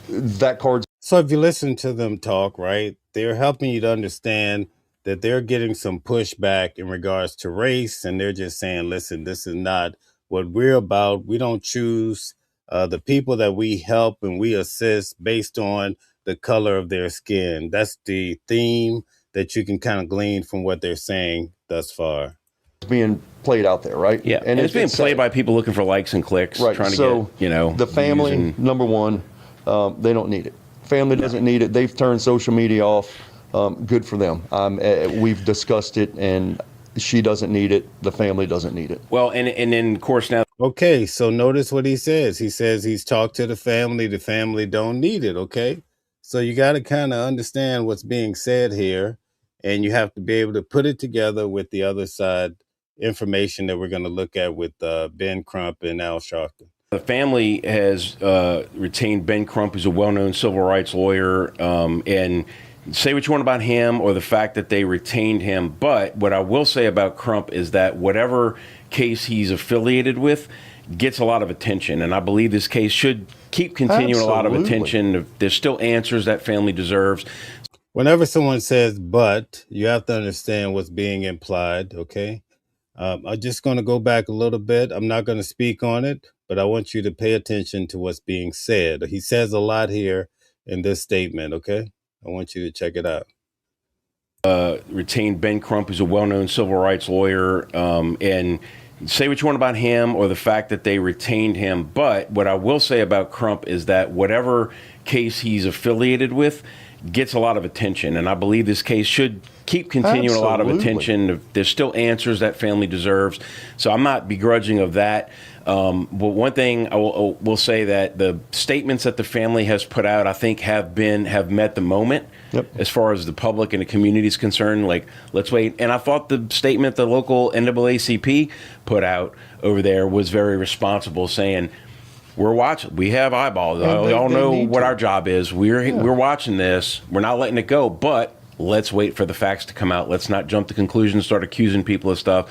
That card's. So if you listen to them talk, right, they're helping you to understand that they're getting some pushback in regards to race, and they're just saying, listen, this is not what we're about. We don't choose the people that we help and we assist based on the color of their skin. That's the theme that you can kind of glean from what they're saying thus far. Being played out there, right? Yeah, and it's being played by people looking for likes and clicks, right. Trying to get, the family, number one, they don't need it. Family doesn't need it. They've turned social media off. Good for them. We've discussed it, and she doesn't need it. The family doesn't need it. Well, and then, of course, now. Okay, so notice what he says. He says he's talked to the family. The family don't need it, okay? So you got to kind of understand what's being said here, and you have to be able to put it together with the other side information that we're going to look at with Ben Crump and Al Sharpton. The family has retained Ben Crump, who's a well-known civil rights lawyer, and say what you want about him or the fact that they retained him. But what I will say about Crump is that whatever case he's affiliated with gets a lot of attention. And I believe this case should keep continuing a lot of attention. There's still answers that family deserves. Whenever someone says but, you have to understand what's being implied, okay? I'm just going to go back a little bit. I'm not going to speak on it, but I want you to pay attention to what's being said. He says a lot here in this statement, okay? I want you to check it out. Retained Ben Crump, who's a well-known civil rights lawyer, and say what you want about him or the fact that they retained him. But what I will say about Crump is that whatever case he's affiliated with gets a lot of attention. And I believe this case should keep continuing a lot of attention. There's still answers that family deserves. So I'm not begrudging of that. But one thing I will say that the statements that the family has put out, I think have met the moment. Yep. As far as the public and the community is concerned. Like, let's wait. And I thought the statement the local NAACP put out over there was very responsible, saying, we're watching. We have eyeballs. We all know what our job is. We're watching this. We're not letting it go. But let's wait for the facts to come out. Let's not jump to conclusions, start accusing people of stuff.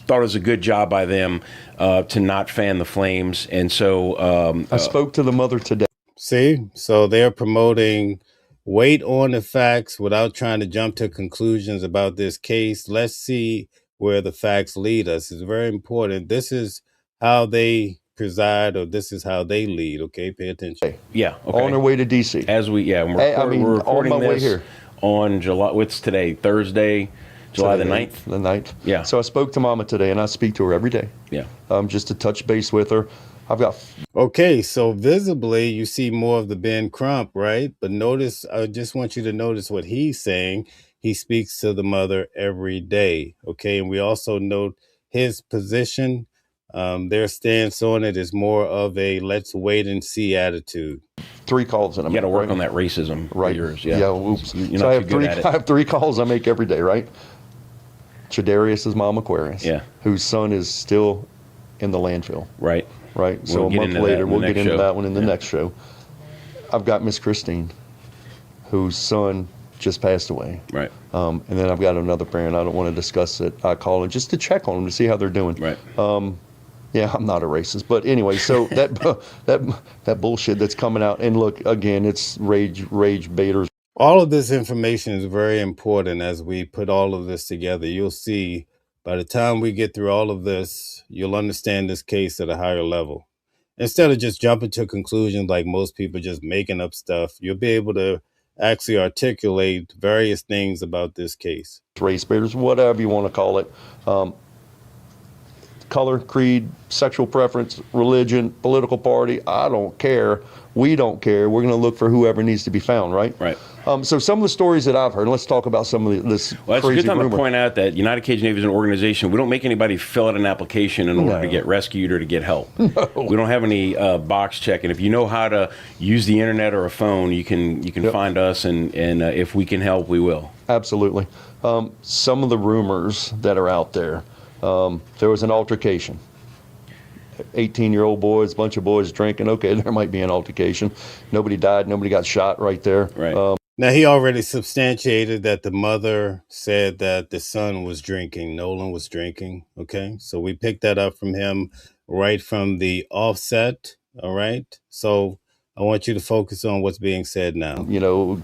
Thought it was a good job by them to not fan the flames. And so I spoke to the mother today. See? So they're promoting wait on the facts without trying to jump to conclusions about this case. Let's see where the facts lead us. It's very important. This is how they preside, or this is how they lead. Okay, pay attention. Yeah, okay. On our way to DC. We're recording this here on July. What's today? Thursday, July the 9th. The 9th. Yeah. So I spoke to Mama today, and I speak to her every day. Yeah. Just to touch base with her. Okay, so visibly you see more of the Ben Crump, right? But notice, I just want you to notice what he's saying. He speaks to the mother every day, okay? And we also note his position. Their stance on it is more of a let's wait and see attitude. 3 calls in a minute. You got to work on that racism. Right. Yours, yeah. Oops. So I have 3 calls I make every day, right? Chadarius's mom, Aquarius. Yeah. Whose son is still in the landfill. Right. Right. So a month later, we'll get into that one in the next show. I've got Miss Christine, whose son just passed away. Right. And then I've got another parent. I don't want to discuss it. I call them just to check on them to see how they're doing. Right. Yeah, I'm not a racist, but anyway, so that bullshit that's coming out, and look, again, it's rage baiters. All of this information is very important as we put all of this together. You'll see by the time we get through all of this, you'll understand this case at a higher level. Instead of just jumping to conclusions like most people just making up stuff, you'll be able to actually articulate various things about this case. Race baiters, whatever you want to call it. Color, creed, sexual preference, religion, political party, I don't care. We don't care. We're going to look for whoever needs to be found, right? Right. So some of the stories that I've heard, and let's talk about some of this well, it's crazy a good time rumor. to point out that United Cage Navy is an organization. We don't make anybody fill out an application in order to get rescued or to get help. No. We don't have any box checking. If you know how to use the internet or a phone, you can find us, and if we can help, we will. Absolutely. Some of the rumors that are out there, there was an altercation. 18-year-old boys, bunch of boys drinking. Okay, there might be an altercation. Nobody died. Nobody got shot right there. Right. Now, he already substantiated that the mother said that the son was drinking. Nolan was drinking. Okay, so we picked that up from him right from the offset. All right. So I want you to focus on what's being said now. You know,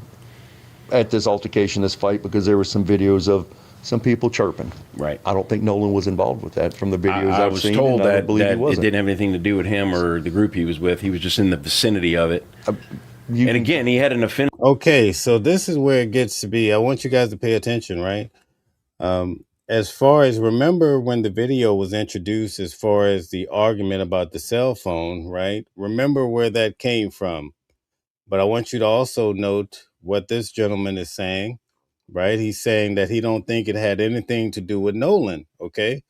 at this altercation, this fight, because there were some videos of some people chirping. Right. I don't think Nolan was involved with that from the videos I've seen. I was told that it didn't have anything to do with him or the group he was with. He was just in the vicinity of it. And again, he had an affinity. Okay, so this is where it gets to be. I want you guys to pay attention, right? As far as, remember when the video was introduced, as far as the argument about the cell phone, right? Remember where that came from. But I want you to also note what this gentleman is saying, right? He's saying that he don't think it had anything to do with Nolan, okay?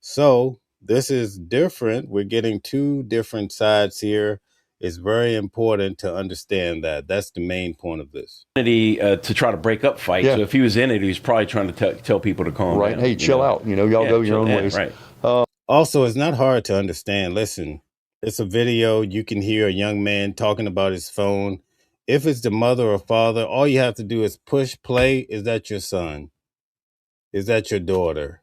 So this is different. We're getting 2 different sides here. It's very important to understand that. That's the main point of this. To try to break up fights. Yeah. So if he was in it, he was probably trying to tell people to calm down. Hey, chill out. You know, y'all go your own ways. Right. Also, it's not hard to understand. Listen, it's a video. You can hear a young man talking about his phone. If it's the mother or father, all you have to do is push play. Is that your son? Is that your daughter?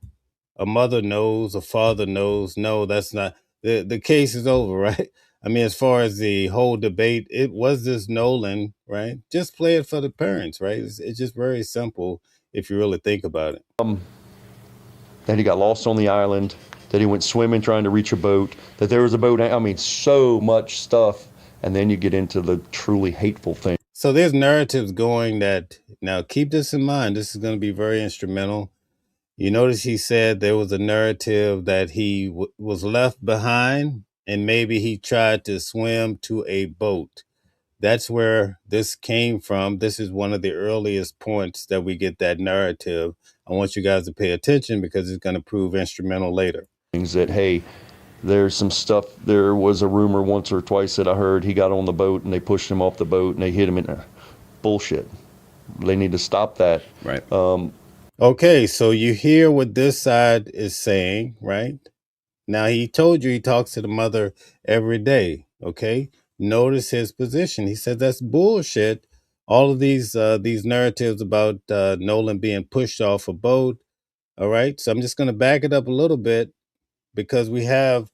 A mother knows, a father knows. No, that's not. The case is over, right? I mean, as far as the whole debate, it was this Nolan, right? Just play it for the parents, right? It's just very simple if you really think about it. That he got lost on the island, that he went swimming trying to reach a boat, that there was a boat. I mean, so much stuff. And then you get into the truly hateful thing. So there's narratives going that, now keep this in mind, this is going to be very instrumental. You notice he said there was a narrative that he was left behind and maybe he tried to swim to a boat. That's where this came from. This is one of the earliest points that we get that narrative. I want you guys to pay attention because it's going to prove instrumental later. Things that, hey, there's some stuff. There was a rumor once or twice that I heard he got on the boat and they pushed him off the boat and they hit him in there. Bullshit. They need to stop that. Right. Okay, so you hear what this side is saying, right? Now, he told you he talks to the mother every day, okay? Notice his position. He said that's bullshit. All of these narratives about Nolan being pushed off a boat, all right? So I'm just going to back it up a little bit because we have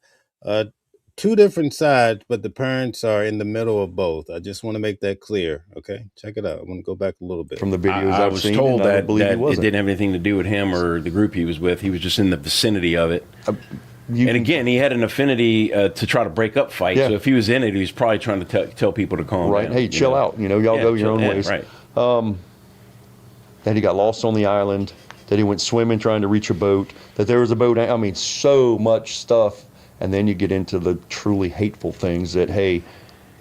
two different sides, but the parents are in the middle of both. I just want to make that clear, okay? Check it out. I'm going to go back a little bit. From the videos I I've was seen, told and I that, believe that he it wasn't. didn't have anything to do with him or the group he was with. He was just in the vicinity of it. And again, he had an affinity to try to break up fights. Yeah. So if he was in it, he was probably trying to tell people to calm Right. down. Hey, chill out. You know, y'all go your own ways. Right. That he got lost on the island, that he went swimming trying to reach a boat, that there was a boat. I mean, so much stuff. And then you get into the truly hateful things that, hey,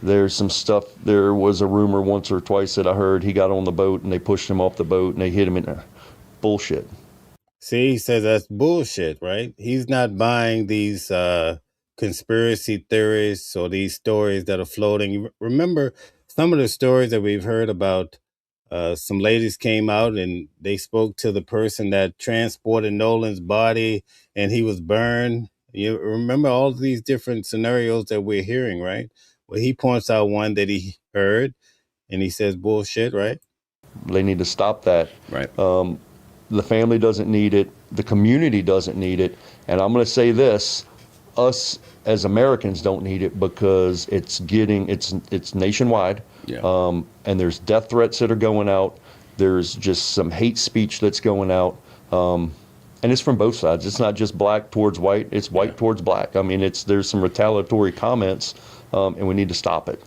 there's some stuff. There was a rumor once or twice that I heard he got on the boat and they pushed him off the boat and they hit him in there. Bullshit. See, he says that's bullshit, right? He's not buying these conspiracy theories or these stories that are floating. Remember some of the stories that we've heard about some ladies came out and they spoke to the person that transported Nolan's body and he was burned. You remember all of these different scenarios that we're hearing, right? Well, he points out one that he heard and he says bullshit, right? They need to stop that. Right. The family doesn't need it. The community doesn't need it. And I'm going to say this, us as Americans don't need it because it's nationwide. Yeah. And there's death threats that are going out. There's just some hate speech that's going out. And it's from both sides. It's not just black towards white. It's white towards black. I mean, there's some retaliatory comments, and we need to stop it,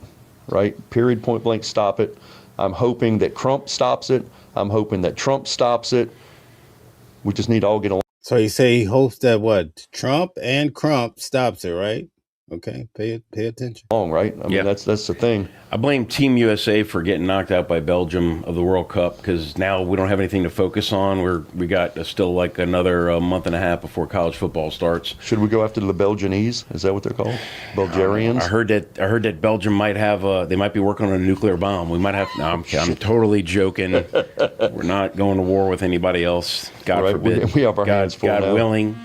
right? Period, point blank, stop it. I'm hoping that Crump stops it. I'm hoping that Trump stops it. We just need to all get along. So you say he hopes that what? Trump and Crump stops it, right? Okay, pay attention. Right? I mean, that's the thing. I blame Team USA for getting knocked out by Belgium of the World Cup because now we don't have anything to focus on. We got still like another month and a half before college football starts. Should we go after the Belgianese? Is that what they're called? Belgarians? I heard that Belgium might have they might be working on a nuclear bomb. We might have. No, I'm totally joking. We're not going to war with anybody else. God forbid. We have our hands full God now. willing.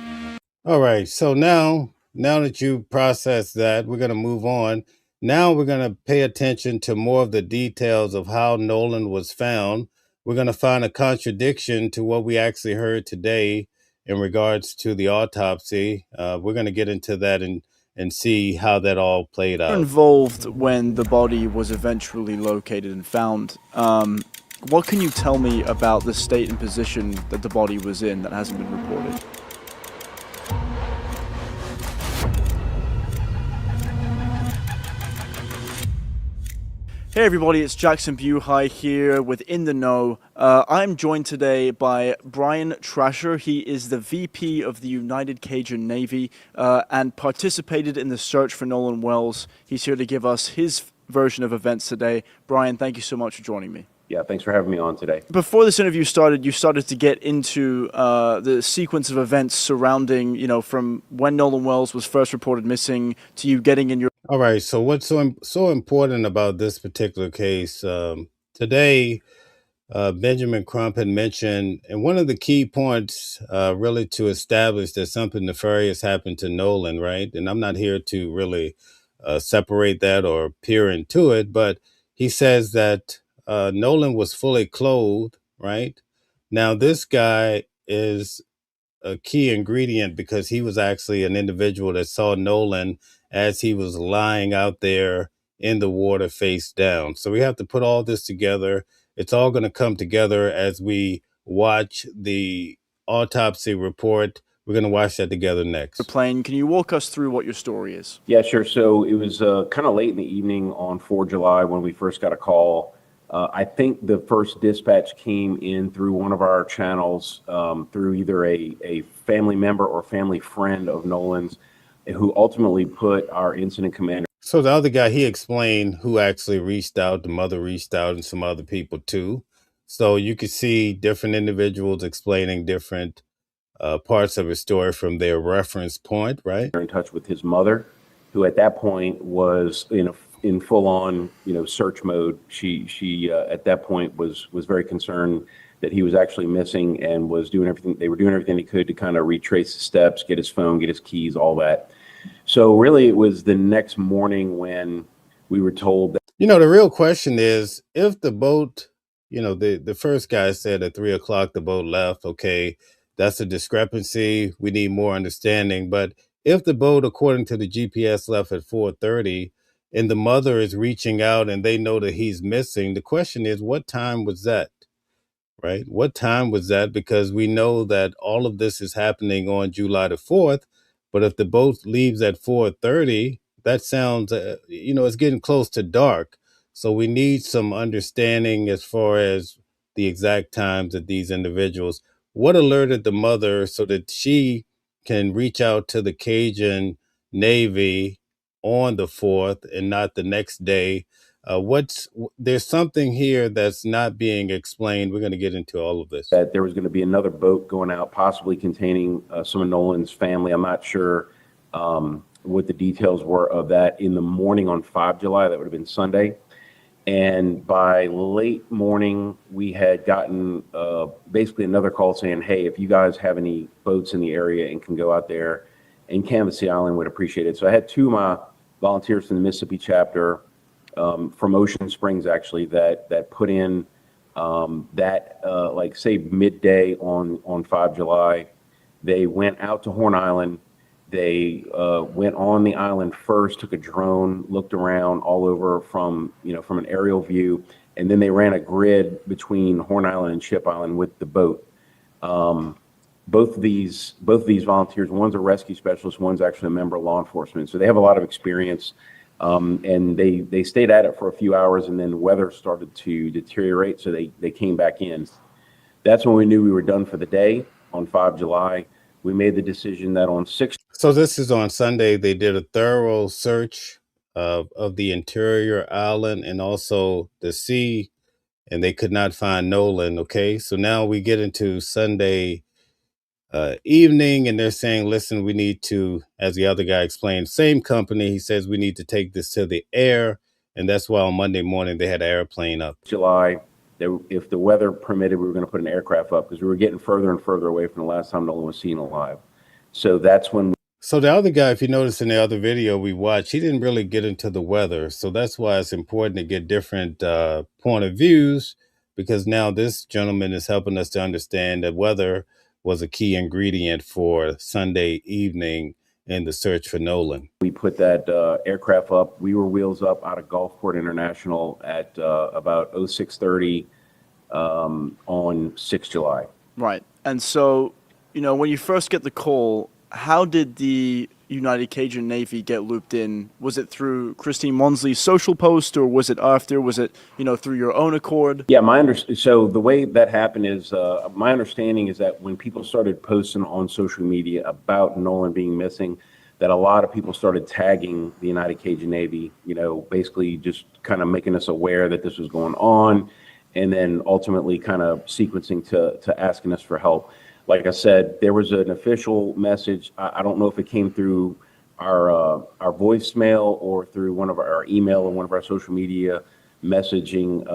All right, so now that you process that, we're going to move on. Now we're going to pay attention to more of the details of how Nolan was found. We're going to find a contradiction to what we actually heard today in regards to the autopsy. We're going to get into that and see how that all played out. Involved when the body was eventually located and found. What can you tell me about the state and position that the body was in that hasn't been reported? Hey everybody, it's Jackson Buhai here with In the Know. I'm joined today by Brian Trasher. He is the VP of the United Cajun Navy and participated in the search for Nolan Wells. He's here to give us his version of events today. Brian, thank you so much for joining me. Yeah, thanks for having me on today. Before this interview started, you started to get into the sequence of events surrounding, from when Nolan Wells was first reported missing to you getting in your... All right, so what's so important about this particular case? Today, Benjamin Crump had mentioned, and one of the key points really to establish that something nefarious happened to Nolan, right? And I'm not here to really separate that or peer into it, but he says that Nolan was fully clothed, right? Now, this guy is a key ingredient because he was actually an individual that saw Nolan as he was lying out there in the water face down. So we have to put all this together. It's all going to come together as we watch the autopsy report We're going to watch that together The next. plane. Can you walk us through what your story is? Yeah, sure. So it was kind of late in the evening on 4 July when we first got a call. I think the first dispatch came in through one of our channels, through either a family member or family friend of Nolan's, who ultimately put our incident commander. So the other guy, he explained who actually reached out. The mother reached out and some other people too. So you could see different individuals explaining different parts of his story from their reference point, right? In touch with his mother, who at that point was in full on search mode. She at that point was very concerned that he was actually missing and was doing everything. They were doing everything they could to kind of retrace the steps, get his phone, get his keys, all that. So really, it was the next morning when we were told that. The real question is if the boat, the first guy said at 3 o'clock the boat left. Okay, that's a discrepancy. We need more understanding. But if the boat, according to the GPS, left at 4:30, and the mother is reaching out and they know that he's missing, the question is, what time was that? Right? What time was that? Because we know that all of this is happening on July the 4th. But if the boat leaves at 4:30, that sounds, it's getting close to dark. So we need some understanding as far as the exact times that these individuals, what alerted the mother so that she can reach out to the Cajun Navy on the 4th and not the next day. There's something here that's not being explained. We're going to get into all of this. That there was going to be another boat going out, possibly containing some of Nolan's family. I'm not sure what the details were of that in the morning on 5 July. That would have been Sunday. And by late morning, we had gotten basically another call saying, hey, if you guys have any boats in the area and can go out there and canvass the island, would appreciate it. So I had two of my volunteers from the Mississippi chapter from Ocean Springs, actually, that put in like say midday on 5 July. They went out to Horn Island. They went on the island first, took a drone, looked around all over from an aerial view, and then they ran a grid between Horn Island and Ship Island with the boat. Both of these volunteers, one's a rescue specialist, one's actually a member of law enforcement, so they have a lot of experience. And they stayed at it for a few hours, and then the weather started to deteriorate, so they came back in. That's when we knew we were done for the day on 5 July. We made the decision that on 6. So this is on Sunday. They did a thorough search of the interior island and also the sea, and they could not find Nolan. Okay, so now we get into Sunday evening, and they're saying, listen, we need to, as the other guy explained, same company, he says we need to take this to the air, and that's why on Monday morning they had an airplane up. July, if the weather permitted, we were going to put an aircraft up because we were getting further and further away from the last time Nolan was seen alive. So that's when. So the other guy, if you notice in the other video we watched, he didn't really get into the weather. So that's why it's important to get different point of views, because now this gentleman is helping us to understand that weather was a key ingredient for Sunday evening in the search for Nolan. We put that aircraft up. We were wheels up out of Gulfport International at about 06:30 on 6 July. Right. And so, when you first get the call, how did the United Cajun Navy get looped in? Was it through Christine Monsley's social post, or was it after? Was it, through your own accord? Yeah, so the way that happened is, my understanding is that when people started posting on social media about Nolan being missing, that a lot of people started tagging the United Cajun Navy, basically just kind of making us aware that this was going on, and then ultimately kind of sequencing to asking us for help. Like I said, there was an official message. I don't know if it came through our voicemail or through one of our email or one of our social media messaging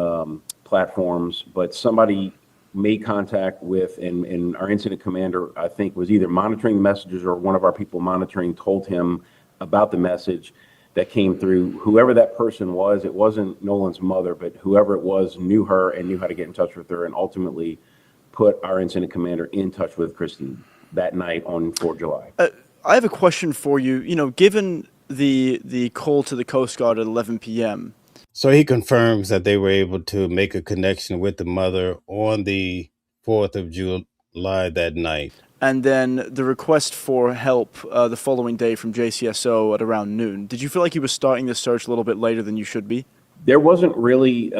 platforms, but somebody made contact with, and our incident commander, I think, was either monitoring the messages or one of our people monitoring told him about the message that came through. Whoever that person was, it wasn't Nolan's mother, but whoever it was knew her and knew how to get in touch with her, and ultimately put our incident commander in touch with Christine that night on 4 July. I have a question for you. Given the call to the Coast Guard at 11 p.m. So he confirms that they were able to make a connection with the mother on the 4th of July that night. and then the request for help the following day from JCSO at around noon. Did you feel like you were starting this search a little bit later than you should be? There wasn't really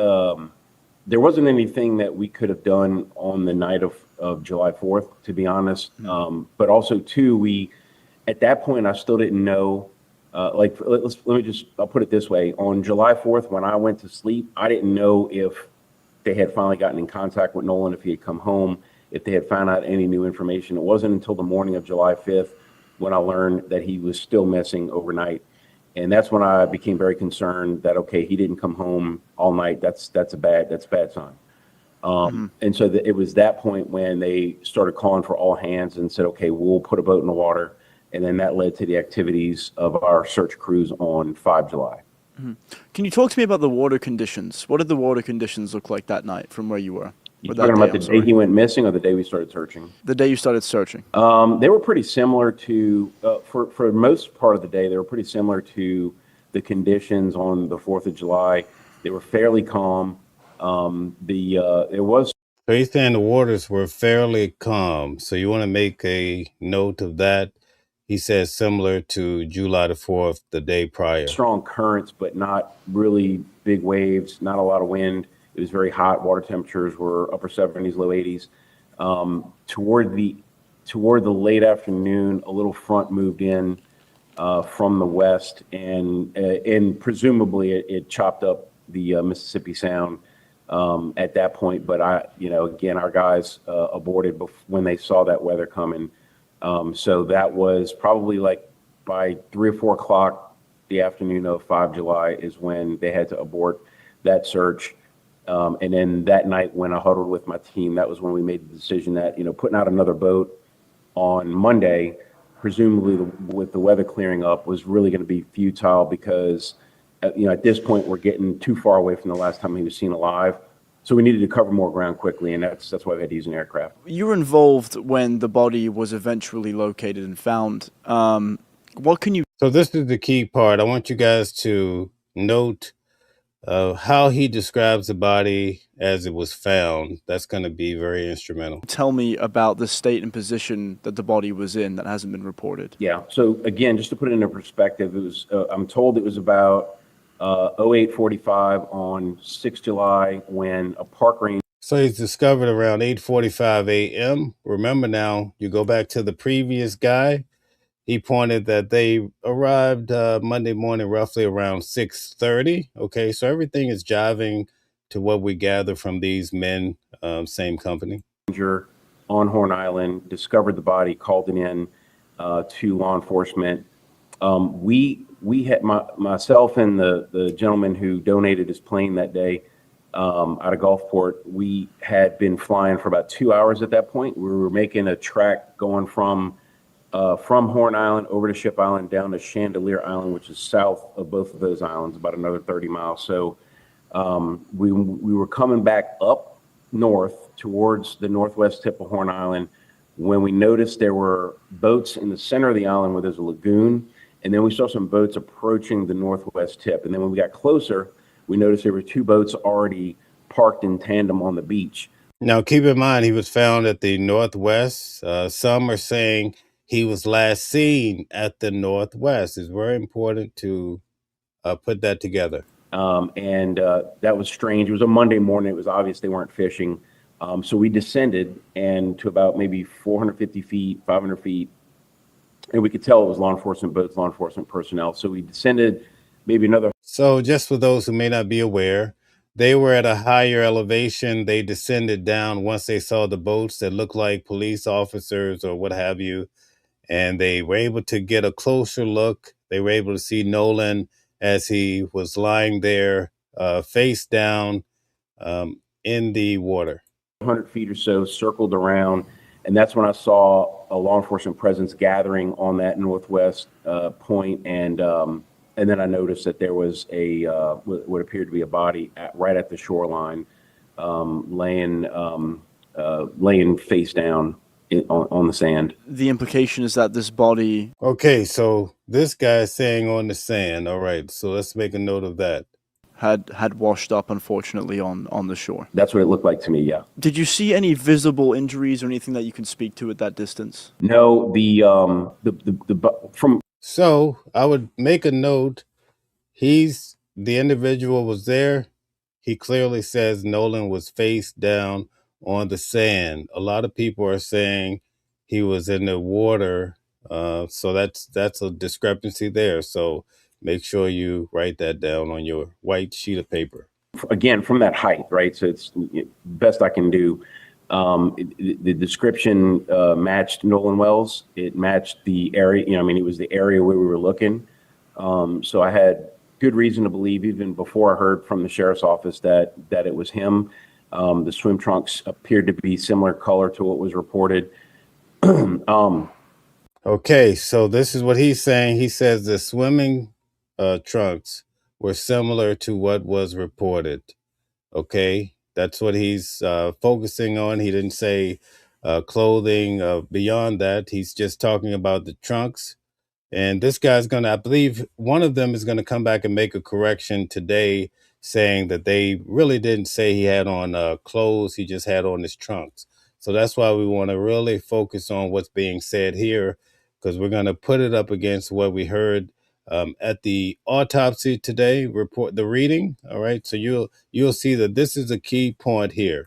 there wasn't anything that we could have done on the night of July 4th, to be honest. But also, too, we at that point I still didn't know. I'll put it this way: on July 4th, when I went to sleep, I didn't know if they had finally gotten in contact with Nolan, if he had come home, if they had found out any new information. It wasn't until the morning of July 5th when I learned that he was still missing overnight. And that's when I became very concerned that, okay, he didn't come home all night. That's a bad sign. And so it was that point when they started calling for all hands and said, okay, we'll put a boat in the water. And then that led to the activities of our search crews on 5 July. Can you talk to me about the water conditions? What did the water conditions look like that night from where you were? You're talking about the day he went missing or the day we started searching? The day you started searching. They were pretty similar to, for most part of the day, they were pretty similar to the conditions on the 4th of July. They were fairly calm. It was. So he's saying the waters were fairly calm. So you want to make a note of that. He says similar to July the 4th, the day prior. Strong currents, but not really big waves, not a lot of wind. It was very hot. Water temperatures were upper 70s, low 80s. Toward the late afternoon, a little front moved in from the west, and presumably it chopped up the Mississippi Sound at that point. But again, our guys aborted when they saw that weather coming. So that was probably like by 3 or 4 o'clock the afternoon of 5 July is when they had to abort that search. And then that night when I huddled with my team, that was when we made the decision that, putting out another boat on Monday, presumably with the weather clearing up, was really going to be futile because, at this point we're getting too far away from the last time he was seen alive. So we needed to cover more ground quickly, and that's why we had to use an aircraft. You were involved when the body was eventually located and found. What can you... So this is the key part. I want you guys to note how he describes the body as it was found. That's going to be very instrumental. Tell me about the state and position that the body was in that hasn't been reported. Yeah. So again, just to put it into perspective, it was. I'm told it was about 08:45 on 6 July when a park ranger. So he's discovered around 8:45 a.m. Remember now, you go back to the previous guy. He pointed that they arrived Monday morning roughly around 6:30. Okay, so everything is jiving to what we gather from these men, same company. On Horn Island discovered the body, called it in to law enforcement. We had myself and the gentleman who donated his plane that day out of Gulfport. We had been flying for about 2 hours at that point. We were making a track going from Horn Island over to Ship Island down to Chandelier Island, which is south of both of those islands, about another 30 miles. So we were coming back up north towards the northwest tip of Horn Island when we noticed there were boats in the center of the island where there's a lagoon. And then we saw some boats approaching the northwest tip. And then when we got closer, we noticed there were 2 boats already parked in tandem on the beach. Now, keep in mind, he was found at the northwest. Some are saying he was last seen at the northwest. It's very important to put that together. And that was strange. It was a Monday morning. It was obvious they weren't fishing. So we descended and to about maybe 450 feet, 500 feet. And we could tell it was law enforcement boats, law enforcement personnel. So we descended maybe another. So just for those who may not be aware, they were at a higher elevation. They descended down once they saw the boats that looked like police officers or what have you. And they were able to get a closer look. They were able to see Nolan as he was lying there face down in the water. 100 feet or so, circled around. And that's when I saw a law enforcement presence gathering on that northwest point. And then I noticed that there was what appeared to be a body right at the shoreline, laying face down on the sand. The implication is that this body... Okay, so this guy is saying on the sand. All right, so let's make a note of that. had washed up, unfortunately, on the shore. That's what it looked like to me. Yeah. Did you see any visible injuries or anything that you can speak to at that distance? No, from So I would make a note. The individual was there. He clearly says Nolan was face down on the sand. A lot of people are saying he was in the water. So that's a discrepancy there. So make sure you write that down on your white sheet of paper. again from that height, right? So it's best I can do. The description matched Nolan Wells. It matched the area. It was the area where we were looking. So I had good reason to believe, even before I heard from the sheriff's office, that it was him. The swim trunks appeared to be similar color to what was reported. Okay, so this is what he's saying. He says the swimming trunks were similar to what was reported. Okay, that's what he's focusing on. He didn't say clothing beyond that. He's just talking about the trunks. And this guy's going to, I believe one of them is going to come back and make a correction today, saying that they really didn't say he had on clothes. He just had on his trunks. So that's why we want to really focus on what's being said here, because we're going to put it up against what we heard at the autopsy today, report the reading. All right. So you'll see that this is a key point here.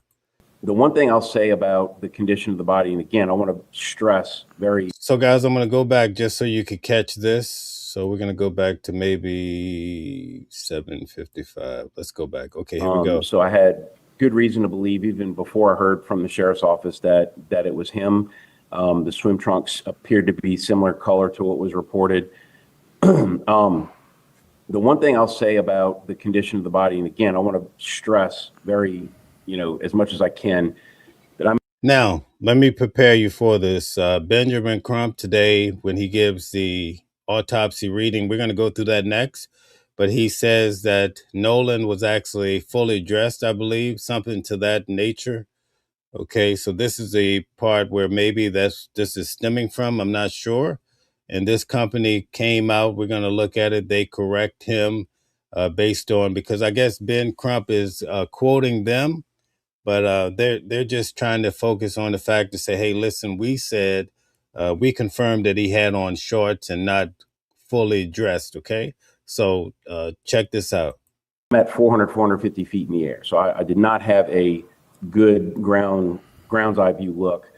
The one thing I'll say about the condition of the body, and again, I want to stress very. So guys, I'm going to go back just so you could catch this. So we're going to go back to maybe 7:55. Let's go back. Okay, here we go. So I had good reason to believe, even before I heard from the sheriff's office, that it was him. The swim trunks appeared to be similar color to what was reported. The one thing I'll say about the condition of the body, and again, I want to stress very, as much as I can, that I'm. Now, let me prepare you for this. Benjamin Crump today, when he gives the autopsy reading, we're going to go through that next. But he says that Nolan was actually fully dressed, I believe, something to that nature. Okay, so this is the part where maybe this is stemming from. I'm not sure. And this company came out. We're going to look at it. They correct him based on, because I guess Ben Crump is quoting them. But they're just trying to focus on the fact to say, hey, listen, we said we confirmed that he had on shorts and not fully dressed. OK, so check this out. I'm at 450 feet in the air. So I did not have a good ground's eye view look.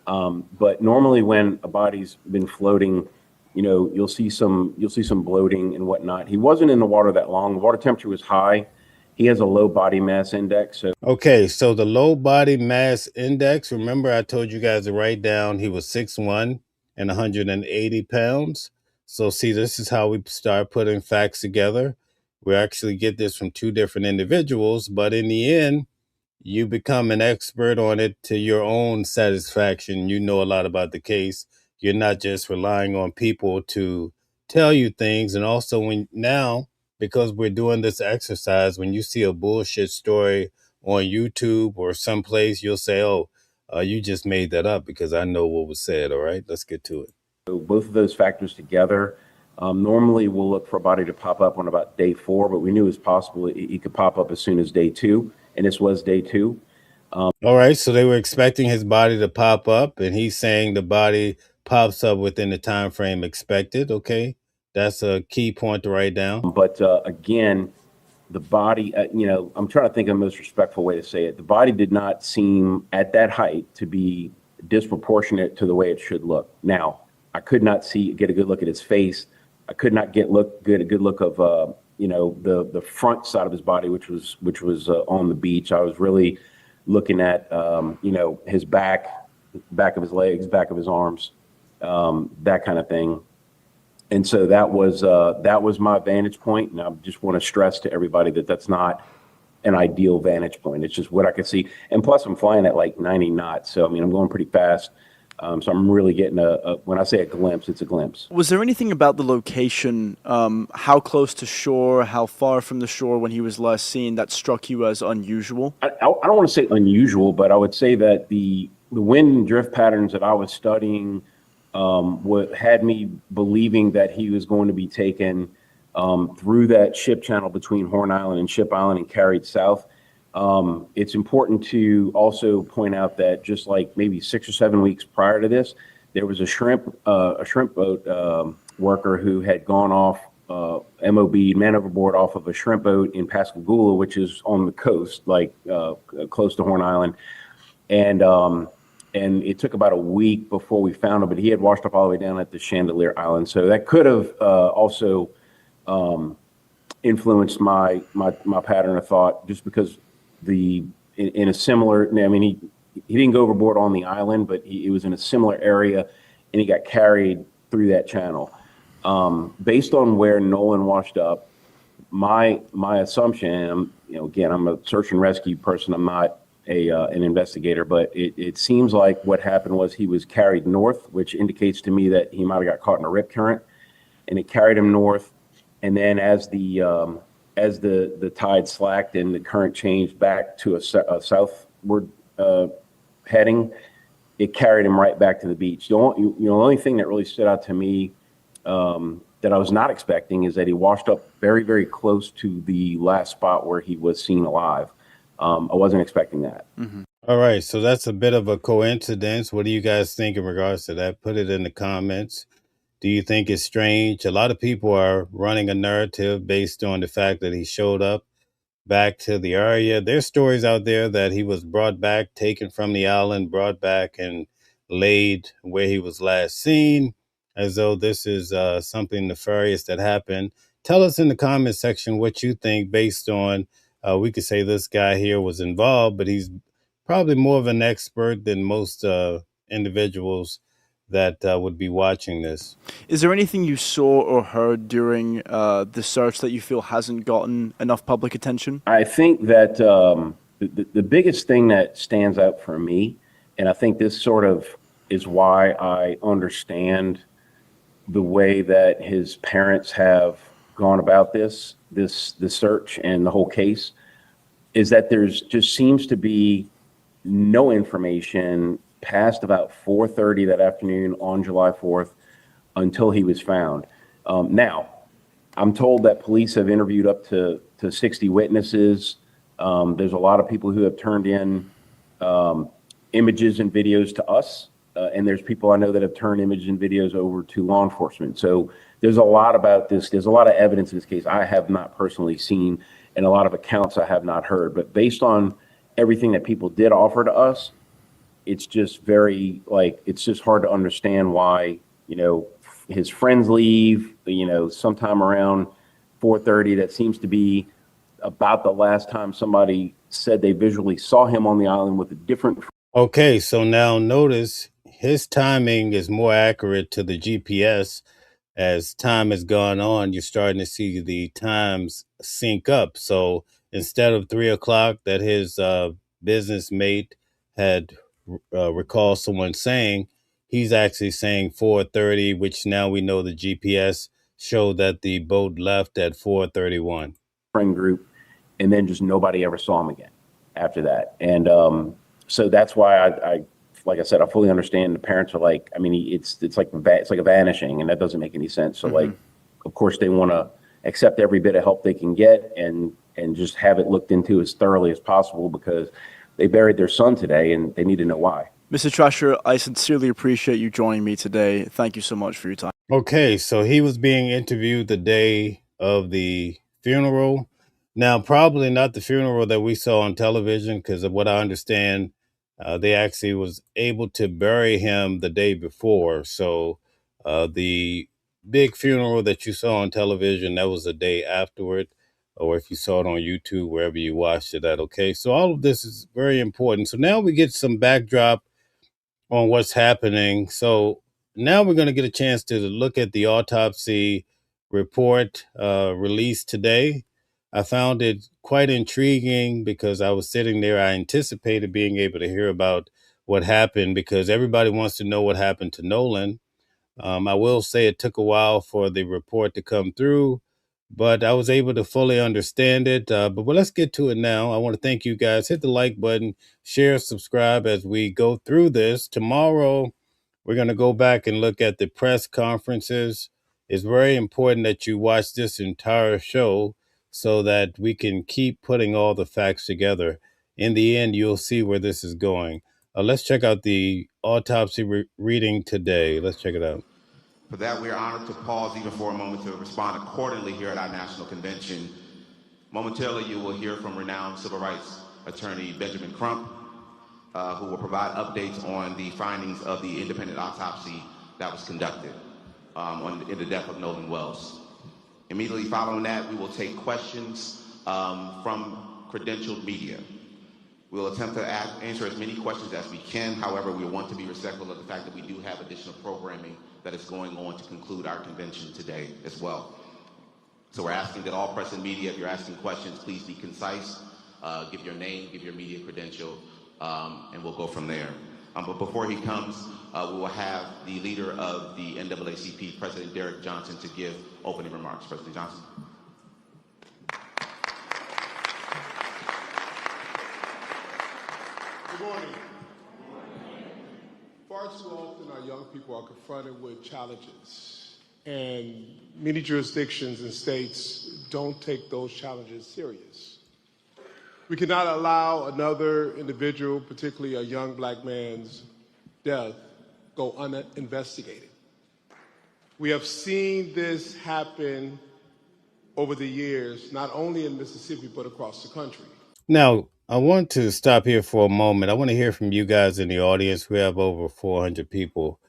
But normally when a body's been floating, you'll see some bloating and whatnot. He wasn't in the water that long. The water temperature was high. He has a low body mass index. Okay, so the low body mass index, remember I told you guys to write down he was 6'1" and 180 pounds. So see, this is how we start putting facts together. We actually get this from two different individuals, but in the end, you become an expert on it to your own satisfaction. You know a lot about the case. You're not just relying on people to tell you things. And also because we're doing this exercise, when you see a bullshit story on YouTube or someplace, you'll say, oh, you just made that up, because I know what was said. All right, let's get to it. So both of those factors together, normally we'll look for a body to pop up on about day 4, but we knew it was possible it could pop up as soon as day 2, and this was day 2. All right, so they were expecting his body to pop up, and he's saying the body pops up within the time frame expected. Okay, that's a key point to write down. But again, the body, I'm trying to think of the most respectful way to say it. The body did not seem at that height to be disproportionate to the way it should look. Now, I could not get a good look at his face. I could not get a good look of the front side of his body, which was on the beach. I was really looking at his back of his legs, back of his arms, that kind of thing. And so that was my vantage point, and I just want to stress to everybody that that's not an ideal vantage point. It's just what I could see, and plus I'm flying at like 90 knots, so I'm going pretty fast. So I'm really getting when I say a glimpse, it's a glimpse. Was there anything about the location, how close to shore, how far from the shore when he was last seen, that struck you as unusual? I don't want to say unusual, but I would say that the wind and drift patterns that I was studying what had me believing that he was going to be taken through that ship channel between Horn Island and Ship Island and carried south. It's important to also point out that just like maybe 6 or 7 weeks prior to this, there was a shrimp boat worker who had gone off MOB, man overboard, off of a shrimp boat in Pascagoula, which is on the coast, like close to Horn Island, and it took about a week before we found him, but he had washed up all the way down at the Chandelier Island, so that could have also influenced my pattern of thought, just because in a similar, I mean, he didn't go overboard on the island, but it was in a similar area, and he got carried through that channel. Based on where Nolan washed up, my assumption, and again, I'm a search and rescue person, I'm not an investigator, but it seems like what happened was he was carried north, which indicates to me that he might have got caught in a rip current, and it carried him north. And then as the tide slacked and the current changed back to a southward heading, it carried him right back to the beach. The only thing that really stood out to me that I was not expecting is that he washed up very, very close to the last spot where he was seen alive. I wasn't expecting that. Mm-hmm. All right, so that's a bit of a coincidence. What do you guys think in regards to that? Put it in the comments. Do you think it's strange? A lot of people are running a narrative based on the fact that he showed up back to the area. There's stories out there that he was brought back, taken from the island, brought back and laid where he was last seen, as though this is something nefarious that happened. Tell us in the comment section what you think based on, we could say this guy here was involved, but he's probably more of an expert than most individuals that would be watching this. Is there anything you saw or heard during the search that you feel hasn't gotten enough public attention? I think that the biggest thing that stands out for me, and I think this sort of is why I understand the way that his parents have gone about this search and the whole case, is that there's just seems to be no information past about 4:30 that afternoon on July 4th until he was found. Now, I'm told that police have interviewed up to 60 witnesses. There's a lot of people who have turned in images and videos to us, and there's people I know that have turned images and videos over to law enforcement. So there's a lot about this. There's a lot of evidence in this case I have not personally seen, and a lot of accounts I have not heard. But based on everything that people did offer to us, it's just it's just hard to understand why, his friends leave, sometime around 4:30. That seems to be about the last time somebody said they visually saw him on the island with a different. Okay, so now notice his timing is more accurate to the GPS. As time has gone on, you're starting to see the times sync up. So instead of 3 o'clock that his business mate had recall someone saying, he's actually saying 4:30, which now we know the GPS showed that the boat left at 4:31. Friend group, and then just nobody ever saw him again after that. And so that's why I like I said, I fully understand. The parents are like, I mean, it's like a vanishing, and that doesn't make any sense. So like, of course, they want to accept every bit of help they can get and just have it looked into as thoroughly as possible, because they buried their son today, and they need to know why. Mr. Trasher, I sincerely appreciate you joining me today. Thank you so much for your time. Okay, so he was being interviewed the day of the funeral. Now, probably not the funeral that we saw on television, because of what I understand, they actually was able to bury him the day before. So the big funeral that you saw on television, that was the day afterward, or if you saw it on YouTube, wherever you watched it at. Okay, so all of this is very important. So now we get some backdrop on what's happening. So now we're going to get a chance to look at the autopsy report released today. I found it quite intriguing because I was sitting there. I anticipated being able to hear about what happened, because everybody wants to know what happened to Nolan. I will say it took a while for the report to come through, but I was able to fully understand it. But let's get to it now. I want to thank you guys. Hit the like button, share, subscribe as we go through this. Tomorrow, we're going to go back and look at the press conferences It's very important that you watch this entire show so that we can keep putting all the facts together. In the end, you'll see where this is going. Let's check out the autopsy reading today. Let's check it out. For that, we are honored to pause even for a moment to respond accordingly here at our national convention. Momentarily, you will hear from renowned civil rights attorney Benjamin Crump, who will provide updates on the findings of the independent autopsy that was conducted in the death of Nolan Wells. Immediately following that, we will take questions from credentialed media. We will attempt to answer as many questions as we can. However, we want to be respectful of the fact that we do have additional programming that is going on to conclude our convention today as well. So we're asking that all press and media, if you're asking questions, please be concise, give your name, give your media credential, and we'll go from there. But before he comes, we will have the leader of the NAACP, President Derek Johnson, to give opening remarks. President Johnson. Good morning. Far too often our young people are confronted with challenges, and many jurisdictions and states don't take those challenges serious. We cannot allow another individual, particularly a young black man's death, go uninvestigated. We have seen this happen over the years, not only in Mississippi, but across the country. Now, I want to stop here for a moment. I want to hear from you guys in the audience. We have over 400 people.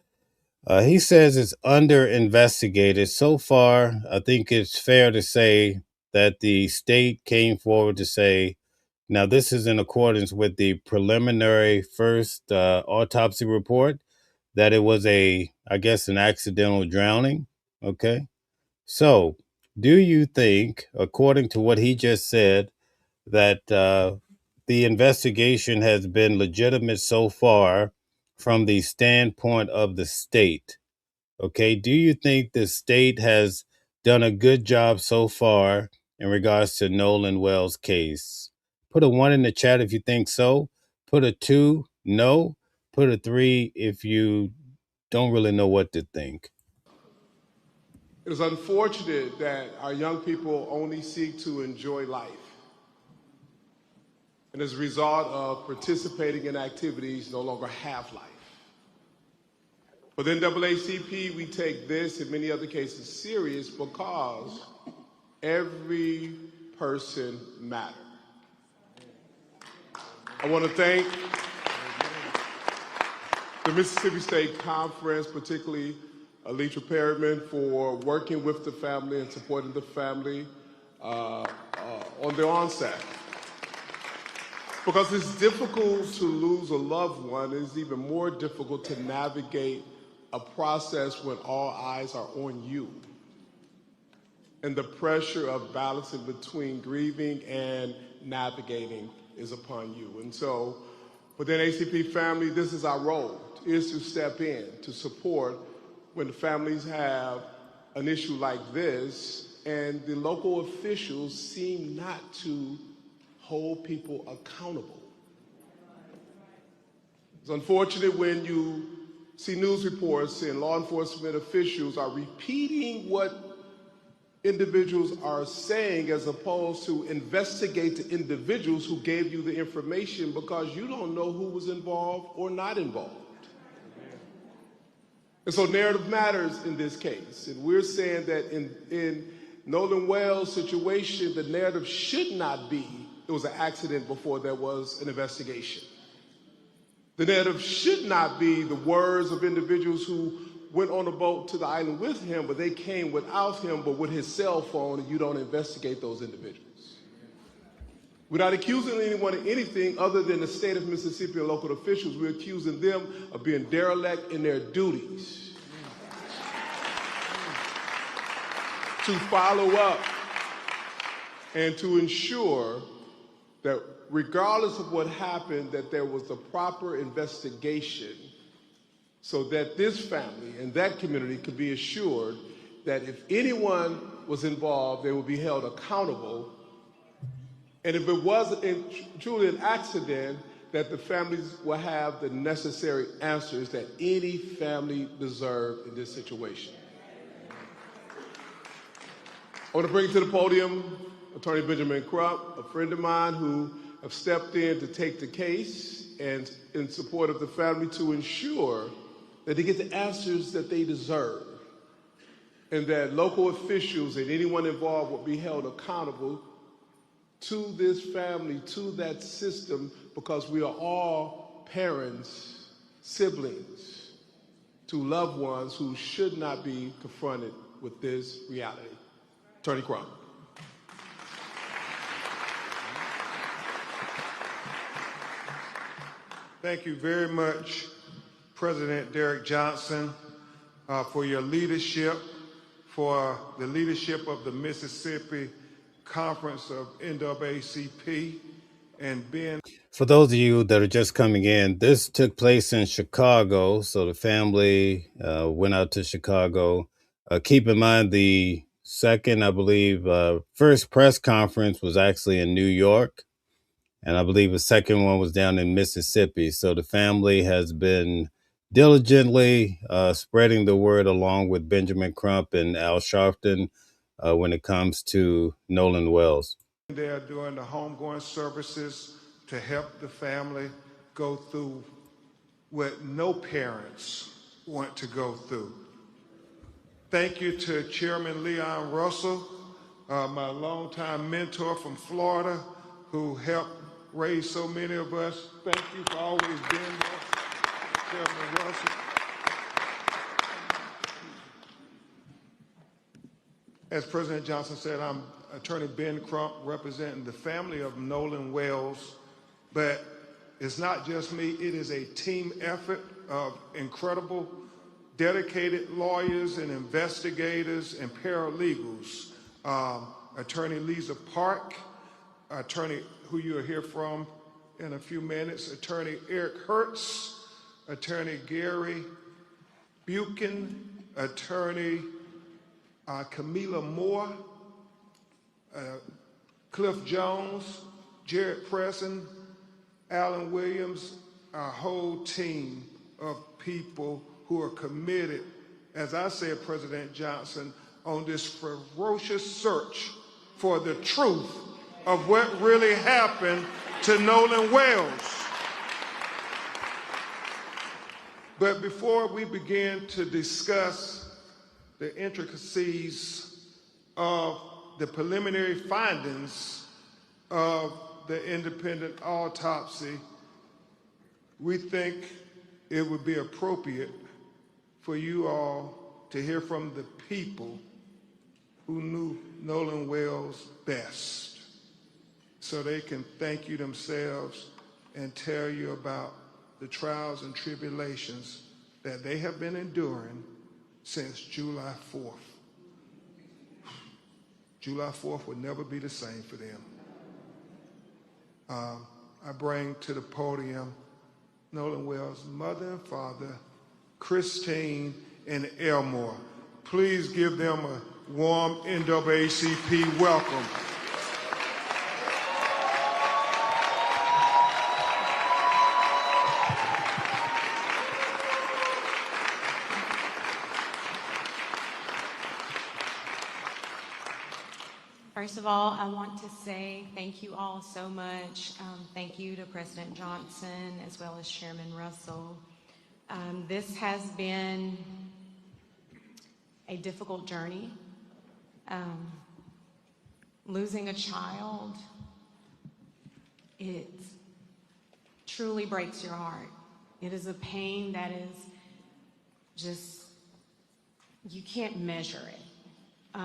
He says it's under investigated. So far, I think it's fair to say that the state came forward to say, now this is in accordance with the preliminary first autopsy report, that it was an accidental drowning. Okay. So do you think, according to what he just said, that the investigation has been legitimate so far from the standpoint of the state? Okay, do you think the state has done a good job so far in regards to Nolan Wells' case? Put a 1 in the chat if you think so. Put a 2, no. Put a 3 if you don't really know what to think. It is unfortunate that our young people only seek to enjoy life, and as a result of participating in activities no longer have life. For the NAACP, we take this and many other cases serious because every person matters. I want to thank the Mississippi State Conference, particularly Alitra Perryman, for working with the family and supporting the family on the onset. Because it's difficult to lose a loved one, it's even more difficult to navigate a process when all eyes are on you. And the pressure of balancing between grieving and navigating is upon you. And so, for the NAACP family, this is our role, is to step in, to support when the families have an issue like this, and the local officials seem not to hold people accountable. It's unfortunate when you see news reports and law enforcement officials are repeating what individuals are saying as opposed to investigate the individuals who gave you the information, because you don't know who was involved or not involved. And so narrative matters in this case. And we're saying that in Nolan Wells' situation, the narrative should not be it was an accident before there was an investigation. The narrative should not be the words of individuals who went on a boat to the island with him, but they came without him, but with his cell phone, and you don't investigate those individuals. We're not accusing anyone of anything other than the state of Mississippi and local officials. We're accusing them of being derelict in their duties to follow up and to ensure that regardless of what happened, that there was a proper investigation so that this family and that community could be assured that if anyone was involved, they would be held accountable. And if it was truly an accident, that the families will have the necessary answers that any family deserves in this situation. I want to bring to the podium Attorney Benjamin Crump, a friend of mine who have stepped in to take the case and in support of the family to ensure that they get the answers that they deserve and that local officials and anyone involved will be held accountable to this family, to that system, because we are all parents, siblings, to loved ones who should not be confronted with this reality. Attorney Crump. Thank you very much, President Derrick Johnson, for your leadership, for the leadership of the Mississippi Conference of NAACP, and being... For those of you that are just coming in, this took place in Chicago, so the family went out to Chicago. Keep in mind the second, I believe, first press conference was actually in New York, and I believe the second one was down in Mississippi. So the family has been diligently spreading the word along with Benjamin Crump and Al Sharpton when it comes to Nolan Wells. They're doing the homegoing services to help the family go through what no parents want to go through. Thank you to Chairman Leon Russell, my longtime mentor from Florida, who helped raise so many of us. Thank you for always being there, Chairman Russell. As President Johnson said, I'm Attorney Ben Crump, representing the family of Nolan Wells. But it's not just me, it is a team effort of incredible, dedicated lawyers and investigators and paralegals. Attorney Lisa Park, attorney who you'll hear from in a few minutes, Attorney Eric Hertz, Attorney Gary Buchan, Attorney Camila Moore, Cliff Jones, Jared Presson, Alan Williams, our whole team of people who are committed, as I said, President Johnson, on this ferocious search for the truth of what really happened to Nolan Wells. But before we begin to discuss the intricacies of the preliminary findings of the independent autopsy, we think it would be appropriate for you all to hear from the people who knew Nolan Wells best, so they can thank you themselves and tell you about the trials and tribulations that they have been enduring since July 4th. July 4th will never be the same for them. I bring to the podium Nolan Wells' mother and father, Christine and Elmore. Please give them a warm NAACP welcome. First of all, I want to say thank you all so much. Thank you to President Johnson as well as Chairman Russell. This has been a difficult journey. Losing a child, it truly breaks your heart. It is a pain that is just, you can't measure it.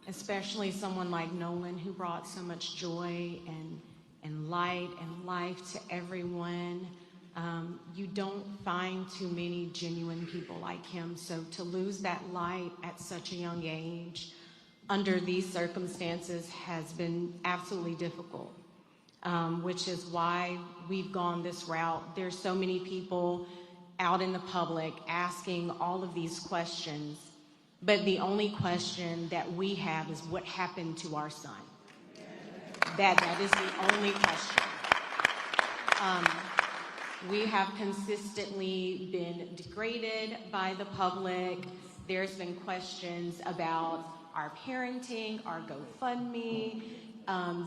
Especially someone like Nolan, who brought so much joy and light and life to everyone. You don't find too many genuine people like him. So to lose that light at such a young age under these circumstances has been absolutely difficult, which is why we've gone this route. There's so many people out in the public asking all of these questions, but the only question that we have is what happened to our son. That is the only question. We have consistently been degraded by the public. There's been questions about our parenting, our GoFundMe,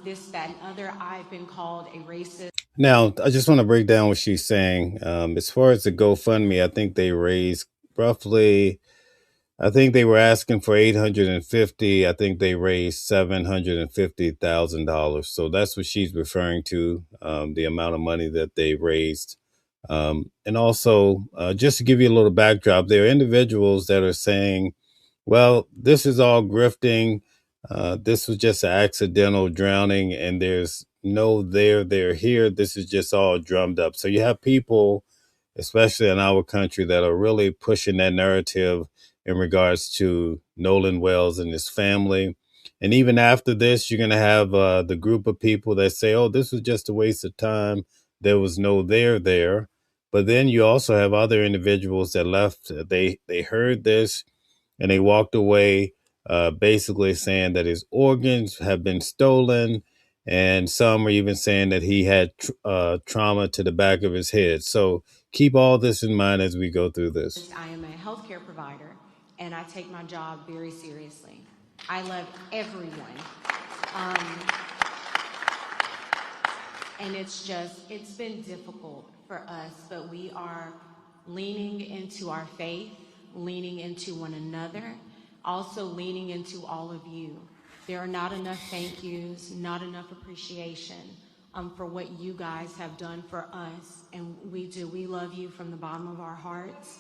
this, that, and other. I've been called a racist. Now, I just want to break down what she's saying. As far as the GoFundMe, I think they raised roughly, I think they were asking for 850. I think they raised $750,000. So that's what she's referring to, the amount of money that they raised. And also, just to give you a little backdrop, there are individuals that are saying, well, this is all grifting. This was just an accidental drowning, and there's no they're here. This is just all drummed up. So you have people, especially in our country, that are really pushing that narrative in regards to Nolan Wells and his family. And even after this, you're going to have the group of people that say, oh, this was just a waste of time. There was no there. But then you also have other individuals that left. They heard this and they walked away basically saying that his organs have been stolen. And some are even saying that he had trauma to the back of his head. So keep all this in mind as we go through this. I am a healthcare provider, and I take my job very seriously. I love everyone. And it's been difficult for us, but we are leaning into our faith, leaning into one another, also leaning into all of you. There are not enough thank yous, not enough appreciation for what you guys have done for us, and we do. We love you from the bottom of our hearts.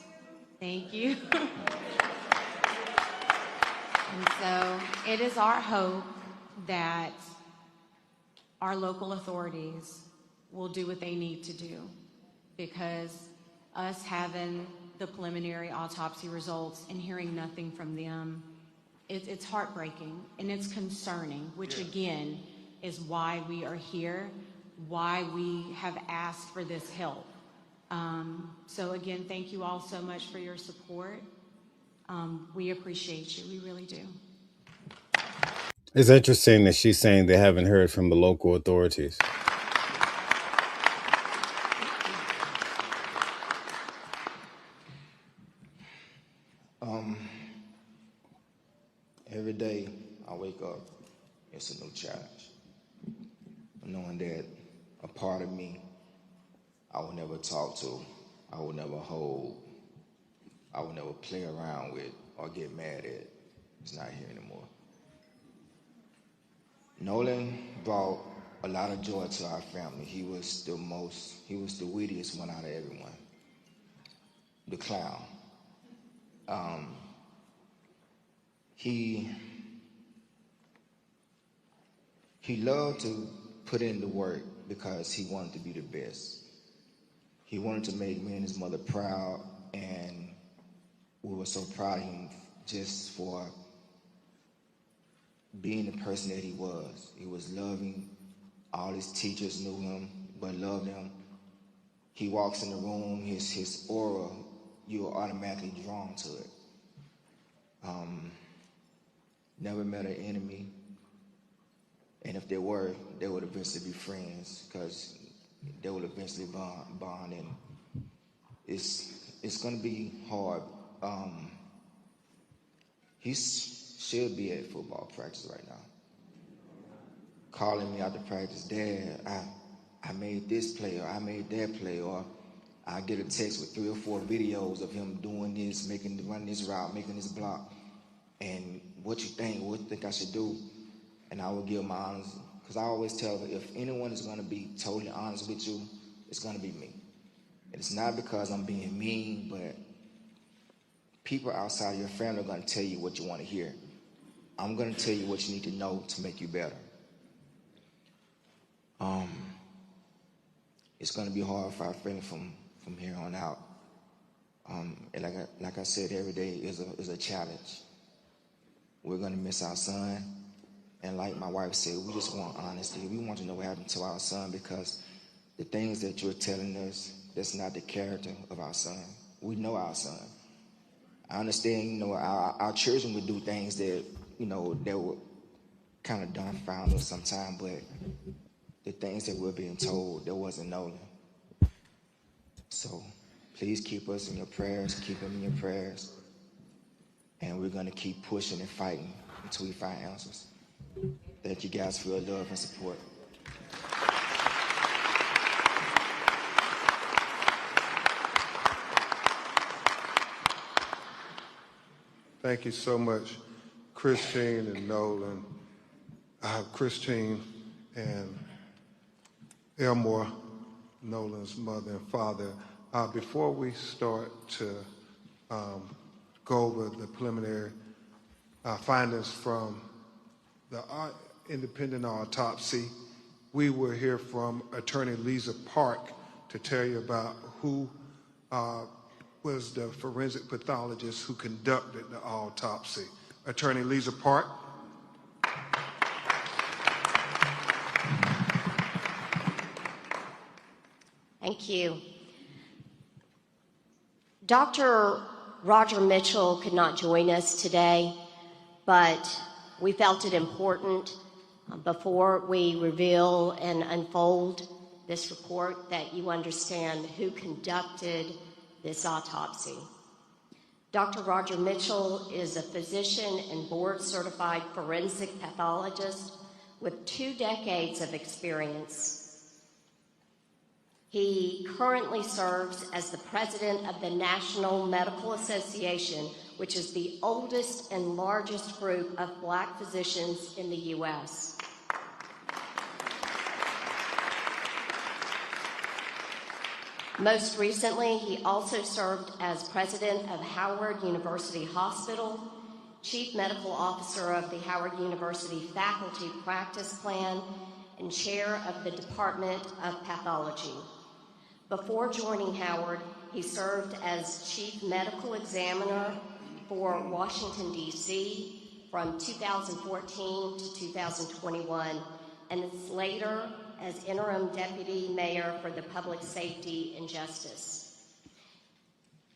Thank you. And so it is our hope that our local authorities will do what they need to do, because us having the preliminary autopsy results and hearing nothing from them, it's heartbreaking and it's concerning, which again is why we are here, why we have asked for this help. So again, thank you all so much for your support. We appreciate you, we really do. It's interesting that she's saying they haven't heard from the local authorities. Every day I wake up, it's a new challenge. Knowing that a part of me I will never talk to, I will never hold, I will never play around with or get mad at, it's not here anymore. Nolan brought a lot of joy to our family. He was the wittiest one out of everyone. The clown. He loved to put in the work because he wanted to be the best. He wanted to make me and his mother proud, and we were so proud of him just for being the person that he was. He was loving. All his teachers knew him, but loved him. He walks in the room, his aura, you are automatically drawn to it. Never met an enemy. And if they were, they would eventually be friends, because they would eventually bond, and it's gonna be hard. He should be at football practice right now, calling me after practice, Dad, I made this play, or I made that play, or I get a text with 3 or 4 videos of him doing this, running this route, making this block, and what you think I should do? And I will give my honest, because I always tell her, if anyone is going to be totally honest with you, it's going to be me. And it's not because I'm being mean, but people outside of your family are going to tell you what you want to hear. I'm going to tell you what you need to know to make you better. It's going to be hard for our family from here on out. And like I said, every day is a challenge. We're going to miss our son. And like my wife said, we just want honesty. We want to know what happened to our son, because the things that you're telling us, that's not the character of our son. We know our son. I understand, our children would do things that, that would kind of dumbfound us sometimes, but the things that we're being told, that wasn't Nolan. So please keep us in your prayers, keep him in your prayers, and we're going to keep pushing and fighting until we find answers. Thank you guys for your love and support. Thank you so much, Christine and Nolan. Christine and Elmore, Nolan's mother and father. Before we start to go over the preliminary findings from the independent autopsy, we will hear from Attorney Lisa Park to tell you about who was the forensic pathologist who conducted the autopsy. Attorney Lisa Park. Thank you. Dr. Roger Mitchell could not join us today, but we felt it important before we reveal and unfold this report that you understand who conducted this autopsy. Dr. Roger Mitchell is a physician and board-certified forensic pathologist with 2 decades of experience. He currently serves as the president of the National Medical Association, which is the oldest and largest group of Black physicians in the U.S. Most recently, he also served as president of Howard University Hospital, chief medical officer of the Howard University Faculty Practice Plan, and chair of the Department of Pathology. Before joining Howard, he served as chief medical examiner for Washington, D.C. from 2014 to 2021, and later as interim deputy mayor for the Public Safety and Justice.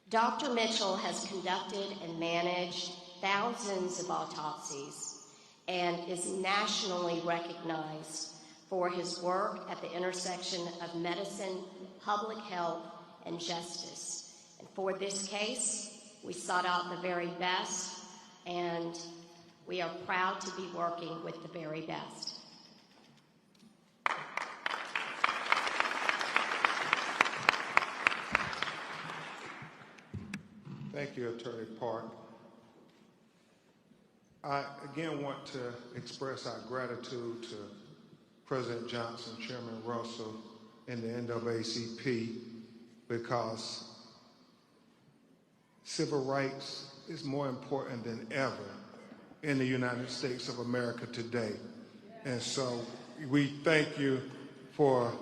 Dr. Mitchell has conducted and managed thousands of autopsies and is nationally recognized for his work at the intersection of medicine, public health, and justice. And for this case, we sought out the very best, and we are proud to be working with the very best. Thank you, Attorney Park. I again want to express our gratitude to President Johnson, Chairman Russell, and the NAACP, because civil rights is more important than ever in the United States of America today. And so we thank you for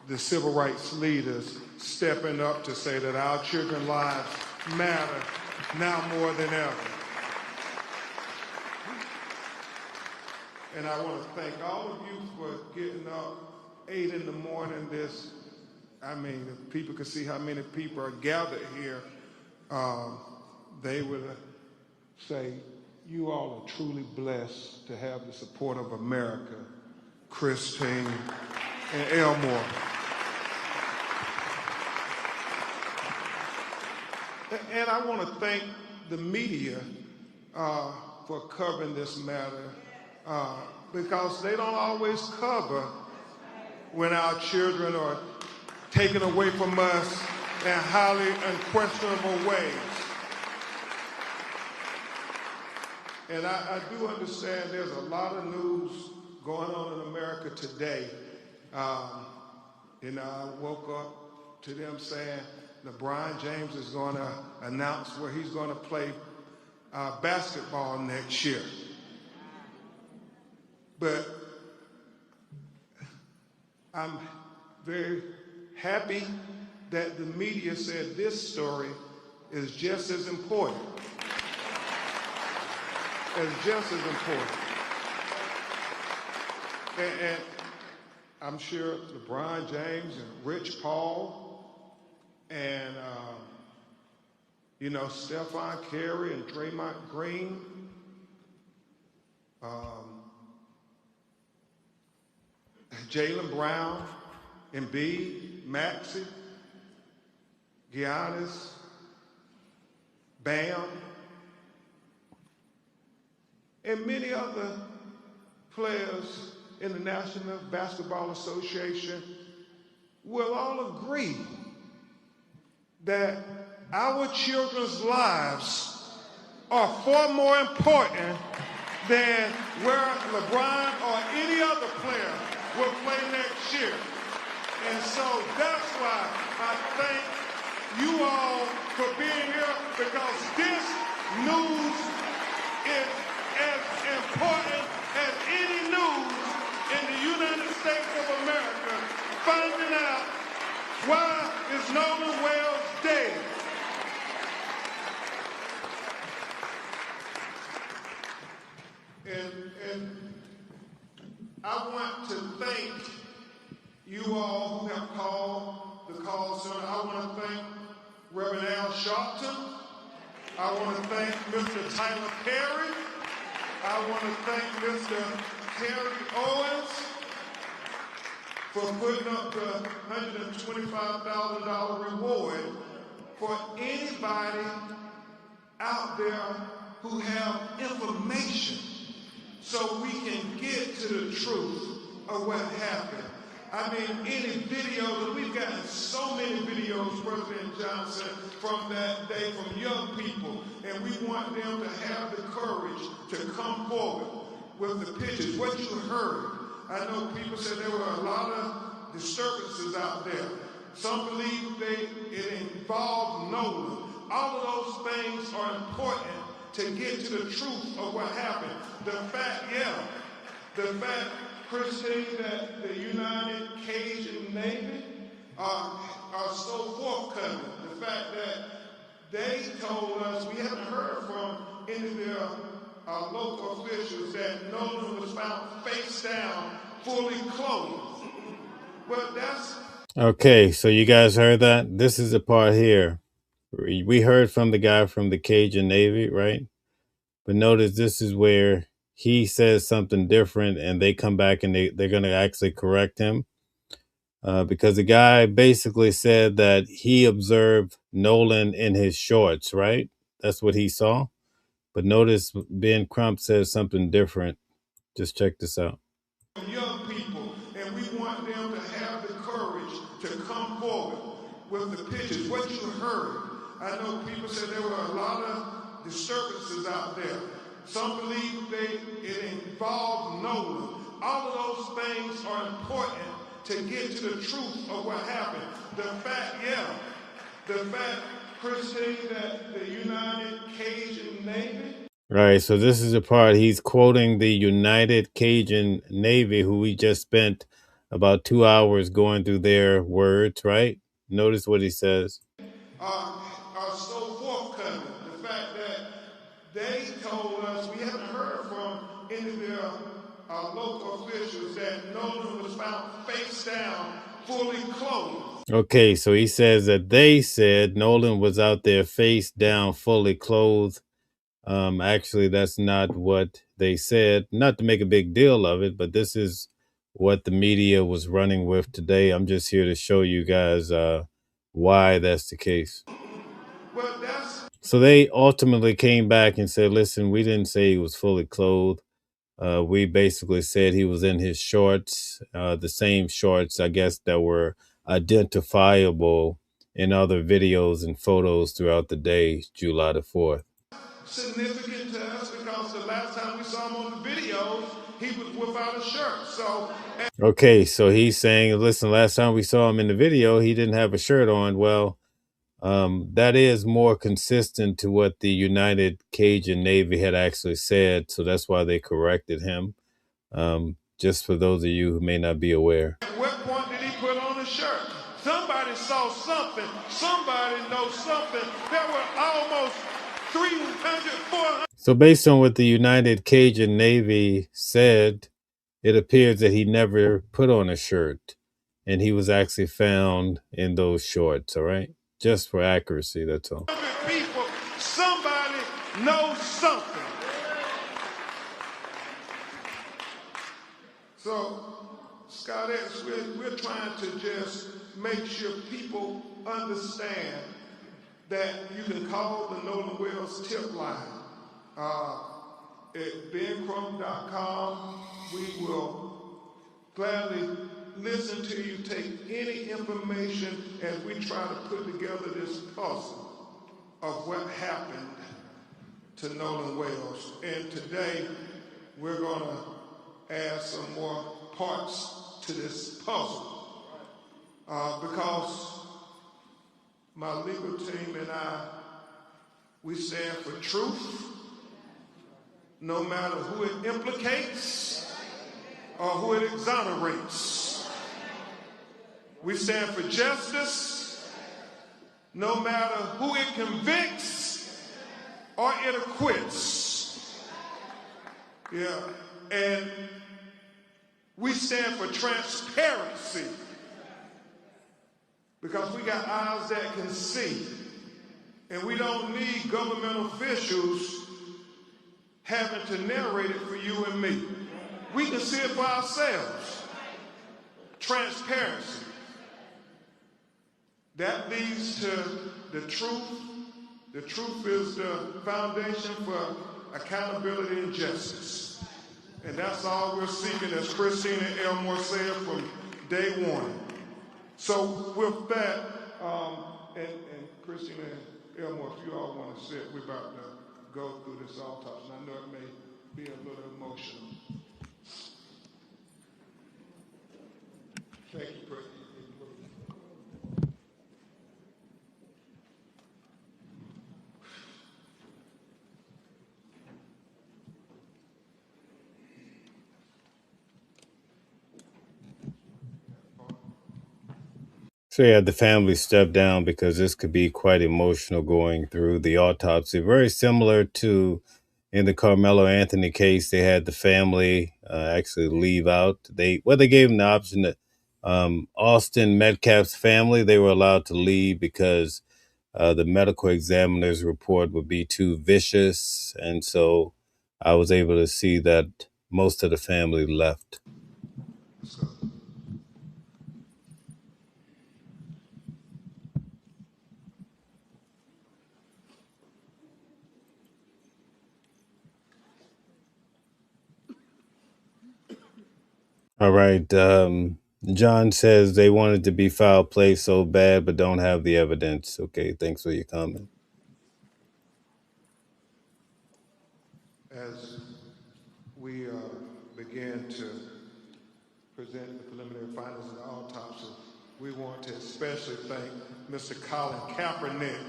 the civil rights leaders stepping up to say that our children's lives matter now more than ever. And I want to thank all of you for getting up 8 in the morning. If people could see how many people are gathered here, they would say, you all are truly blessed to have the support of America, Christine and Elmore. And I want to thank the media for covering this matter, because they don't always cover when our children are taken away from us in highly unquestionable ways. And I do understand there's a lot of news going on in America today. I woke up to them saying LeBron James is going to announce where he's going to play basketball next year. But I'm very happy that the media said this story is just as important. And I'm sure LeBron James and Rich Paul and Stephon Curry and Draymond Green, Jaylen Brown, Embiid, Maxey, Giannis, Bam, and many other players in the National Basketball Association will all agree that our children's lives are far more important than where LeBron or any other player will play next year. And so that's why I thank you all for being here, because this news is as important as any news in the United States of America, finding out why is Nolan Wells dead. And I want to thank you all who have called the call center. I want to thank Reverend Al Sharpton. I want to thank Mr. Tyler Perry. I want to thank Mr. Terry Owens for putting up the $125,000 reward for anybody out there who have information so we can get to the truth of what happened. I mean, any videos, and we've gotten so many videos, President Johnson, from that day from young people, and we want them to have the courage to come forward with the pictures. What you heard, I know people said there were a lot of disturbances out there. Some believe it involved Nolan. All of those things are important to get to the truth of what happened. The fact, Christine, that the United Cajun Navy are so forthcoming. The fact that they told us, we haven't heard from any of their local officials, that Nolan was found face down, fully clothed. But that's... Okay, so you guys heard that? This is the part here. We heard from the guy from the Cajun Navy, right? But notice this is where he says something different, and they come back and they're going to actually correct him. Because the guy basically said that he observed Nolan in his shorts, right? That's what he saw. But notice Ben Crump says something different. Just check this out. Young people, and we want them to have the courage to come forward with the pictures. What you heard, I know people said there were a lot of disturbances out there. Some believe it involved Nolan. All of those things are important to get to the truth of what happened. The fact, Christine, that the United Cajun Navy... Right, so this is the part he's quoting the United Cajun Navy, who we just spent about 2 hours going through their words, right? Notice what he says. Are so forthcoming. The fact that they told us, we haven't heard from any of their local officials, that Nolan was found face down, fully clothed. Okay, so he says that they said Nolan was out there face down, fully clothed. Actually, that's not what they said. Not to make a big deal of it, but this is what the media was running with today. I'm just here to show you guys why that's the case. So they ultimately came back and said, listen, we didn't say he was fully clothed. We basically said he was in his shorts, the same shorts, I guess, that were identifiable in other videos and photos throughout the day, July the 4th. Significant to us because the last time we saw him on the videos, he was without a shirt. Okay, so he's saying, listen, last time we saw him in the video, he didn't have a shirt on. Well, that is more consistent to what the United Cajun Navy had actually said. So that's why they corrected him. Just for those of you who may not be aware. At what point did he put on a shirt? Somebody saw something. Somebody knows something. There were almost 300, 400. So based on what the United Cajun Navy said, it appears that he never put on a shirt, and he was actually found in those shorts. All right, just for accuracy, that's all. People, somebody knows something. So, Scott X, we're trying to just make sure people understand that you can call the Nolan Wells tip line. at bencrump.com. We will gladly listen to you, take any information as we try to put together this puzzle of what happened to Nolan Wells. And today, we're going to add some more parts to this puzzle because my legal team and I, we stand for truth, no matter who it implicates or who it exonerates. We stand for justice, no matter who it convicts or it acquits. Yeah, and we stand for transparency because we got eyes that can see, and we don't need government officials having to narrate it for you and me. We can see it for ourselves. Transparency. That leads to the truth. The truth is the foundation for accountability and justice. And that's all we're seeking, as Christina Elmore said from day one. So with that, and Christina Elmore, if you all want to sit, we're about to go through this autopsy. I know it may be a little emotional. Thank you, President. So yeah, the family stepped down because this could be quite emotional going through the autopsy. Very similar to in the Carmelo Anthony case, they had the family actually leave out. They gave them the option that Austin Metcalf's family, they were allowed to leave because the medical examiner's report would be too vicious. And so I was able to see that most of the family left. All right. John says they wanted to be foul play so bad, but don't have the evidence. Okay, thanks for your comment. As we begin to present the preliminary findings of the autopsy, we want to especially thank Mr. Colin Kaepernick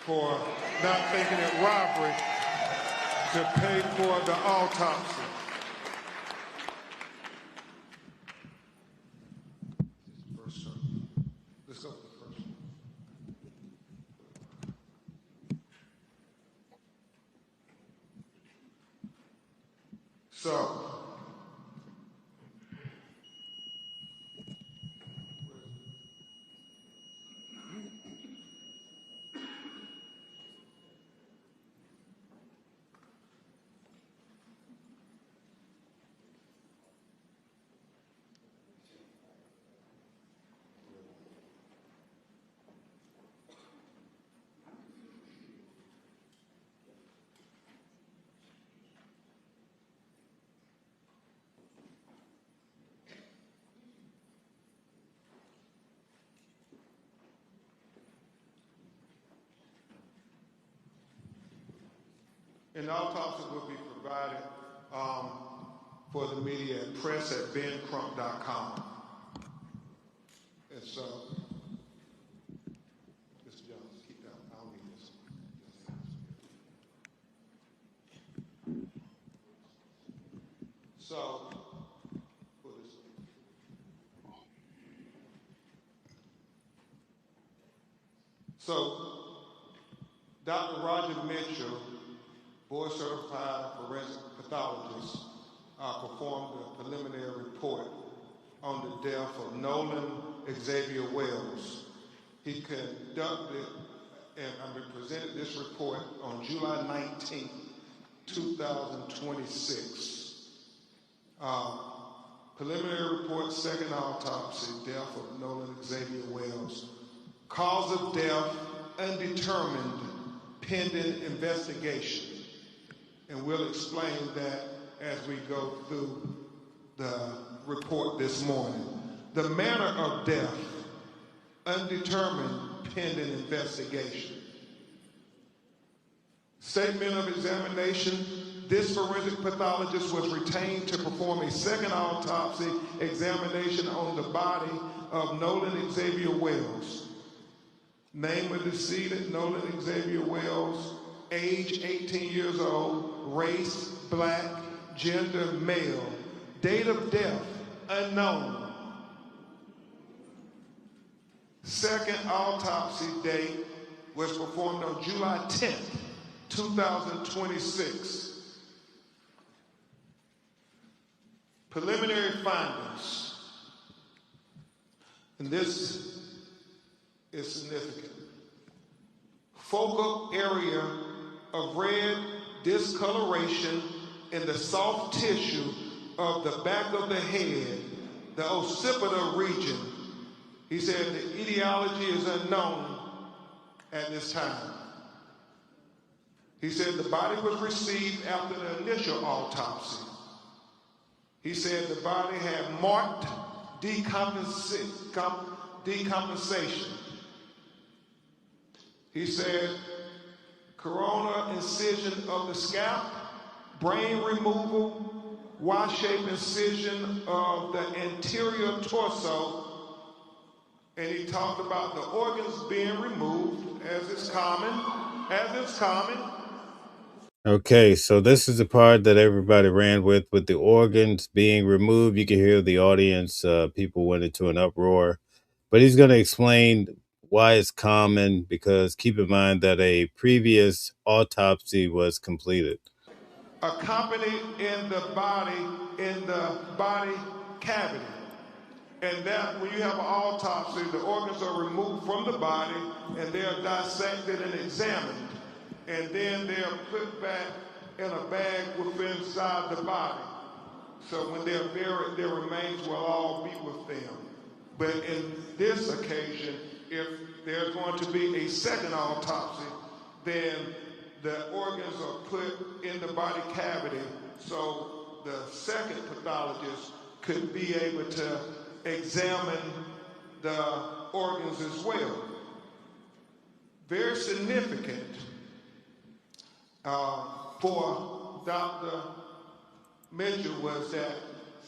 for not thinking it robbery to pay for the autopsy. Let's go to the first one. So, an autopsy will be provided for the media at press@bencrump.com. And so, Mr. Jones, keep that. I'll need this. So, for this. So, Dr. Roger Mitchell, board-certified forensic pathologist, performed a preliminary report on the death of Nolan Xavier Wells. He conducted and presented this report on July 19, 2026. Preliminary report, second autopsy, death of Nolan Xavier Wells. Cause of death, undetermined, pending investigation. And and we'll explain that as we go through the report this morning. The manner of death, undetermined pending investigation. Statement of examination. This forensic pathologist was retained to perform a second autopsy examination on the body of Nolan Xavier Wells. Name of decedent, Nolan Xavier Wells, age 18 years old, race, black, gender, male, date of death, unknown. Second autopsy date was performed on July 10th, 2026. Preliminary findings, and this is significant. Focal area of red discoloration in the soft tissue of the back of the head, the occipital region. He said the etiology is unknown at this time. He said the body was received after the initial autopsy. He said the body had marked decompensation. He said corona incision of the scalp, brain removal, Y-shaped incision of the anterior torso, and he talked about the organs being removed, as is common. Okay, so this is the part that everybody ran with the organs being removed. You can hear the audience, people went into an uproar. But he's going to explain why it's common, because keep in mind that a previous autopsy was completed. Accompanied in the body cavity. And that when you have an autopsy, the organs are removed from the body and they're dissected and examined. And then they're put back in a bag within inside the body. So when they're buried, their remains will all be with them. But in this occasion, if there's going to be a second autopsy, then the organs are put in the body cavity so the second pathologist could be able to examine the organs as well. Very significant for Dr. Mitchell was that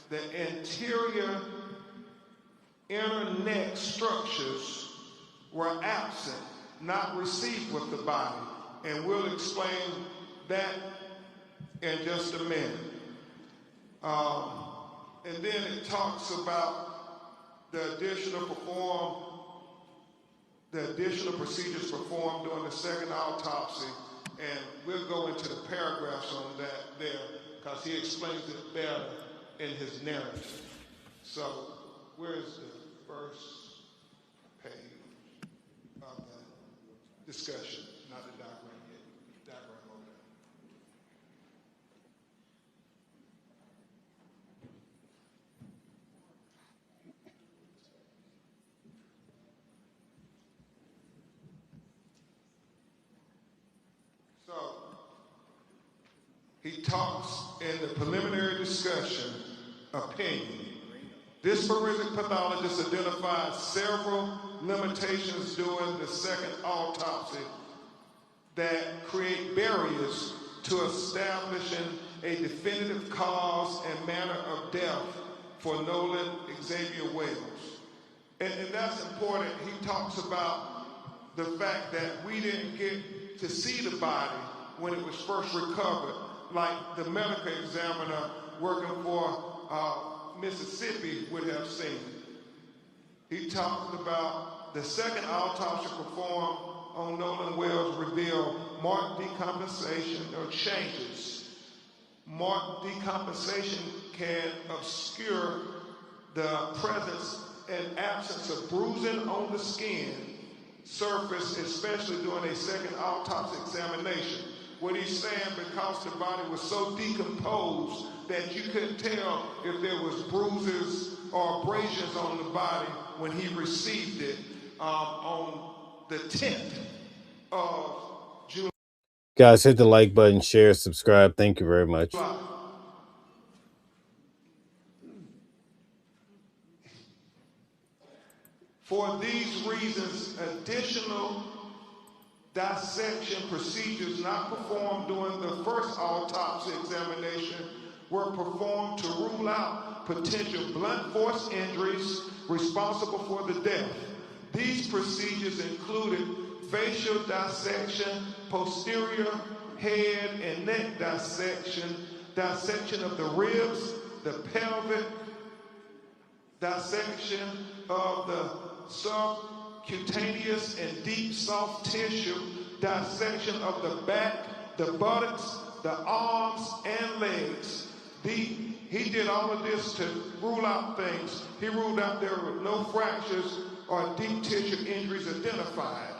the anterior inner neck structures were absent, not received with the body. And we'll explain that in just a minute. And then it talks about the additional procedures performed during the second autopsy. And we'll go into the paragraphs on that there because he explains it better in his narrative. So where's the first page of the discussion? Not the diagram yet. Diagram over there. So he talks in the preliminary discussion opinion. This forensic pathologist identified several limitations during the second autopsy that create barriers to establishing a definitive cause and manner of death for Nolan Xavier Wells. And that's important. He talks about the fact that we didn't get to see the body when it was first recovered, like the medical examiner working for Mississippi would have seen. He talked about the second autopsy performed on Nolan Wells revealed marked decompensation or changes. Marked decompensation can obscure the presence and absence of bruising on the skin surface, especially during a second autopsy examination. What he's saying, because the body was so decomposed that you couldn't tell if there was bruises or abrasions on the body when he received it on the 10th of July. Guys, hit the like button, share, subscribe. Thank you very much. For these reasons, additional dissection procedures not performed during the first autopsy examination were performed to rule out potential blunt force injuries responsible for the death. These procedures included facial dissection, posterior head and neck dissection, dissection of the ribs, the pelvic, dissection of the subcutaneous and deep soft tissue, dissection of the back, the buttocks, the arms, and legs. He did all of this to rule out things. He ruled out there were no fractures or deep tissue injuries identified.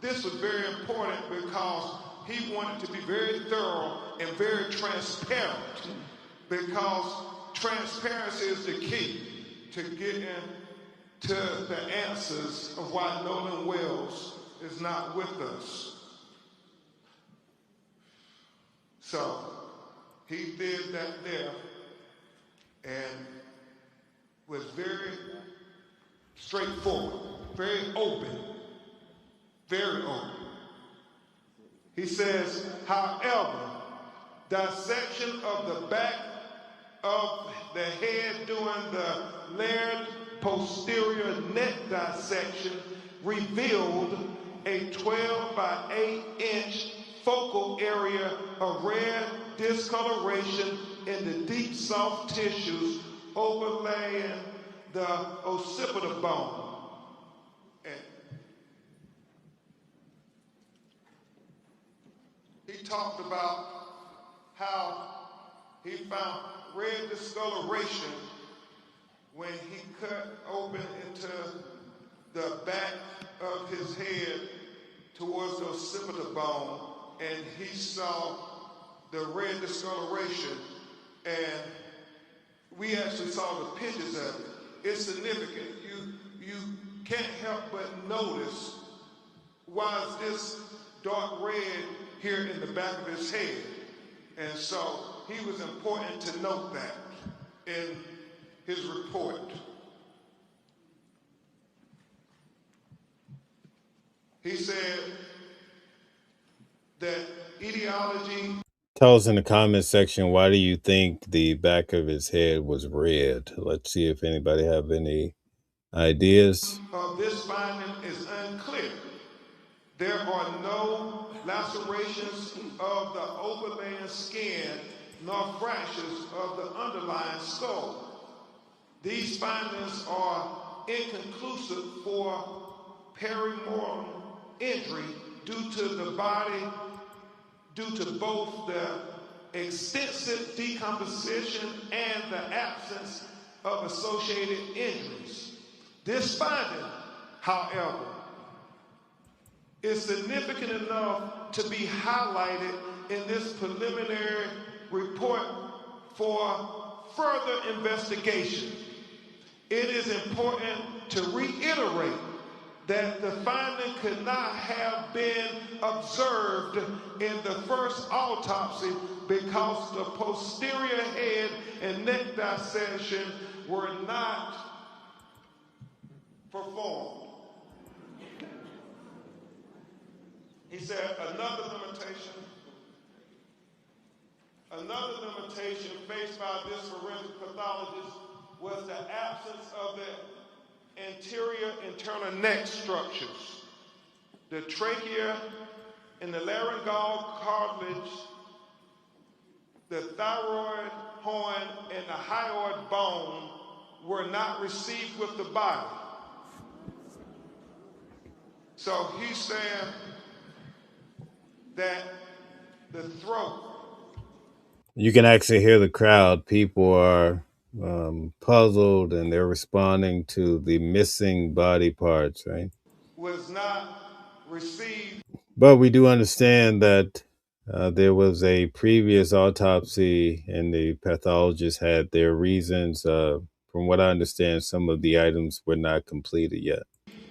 This was very important because he wanted to be very thorough and very transparent, because transparency is the key to getting to the answers of why Nolan Wells is not with us. So he did that there and was very straightforward, very open, very open. He says, however, dissection of the back of the head during the layered posterior neck dissection revealed a 12 by 8-inch focal area of red discoloration in the deep soft tissues overlaying the occipital bone. And he talked about how he found red discoloration when he cut open into the back of his head towards the occipital bone, and he saw the red discoloration, and we actually saw the pictures of it. It's significant. You can't help but notice, why is this dark red here in the back of his head? And so he was important to note that in his report. He said that etiology. Tell us in the comment section, why do you think the back of his head was red? Let's see if anybody have any ideas. Of this finding is unclear. There are no lacerations of the overlaying skin nor fractures of the underlying skull. These findings are inconclusive for perimortem injury due to both the extensive decomposition and the absence of associated injuries. This finding, however, is significant enough to be highlighted in this preliminary report for further investigation. It is important to reiterate that the finding could not have been observed in the first autopsy because the posterior head and neck dissection were not performed. He said another limitation faced by this forensic pathologist was the absence of the anterior internal neck structures. The trachea and the laryngeal cartilage, the thyroid horn, and the hyoid bone were not received with the body. So he's saying that the throat. You can actually hear the crowd. People are puzzled, and they're responding to the missing body parts, right? Was not received. But we do understand that there was a previous autopsy, and the pathologist had their reasons. From what I understand, some of the items were not completed yet.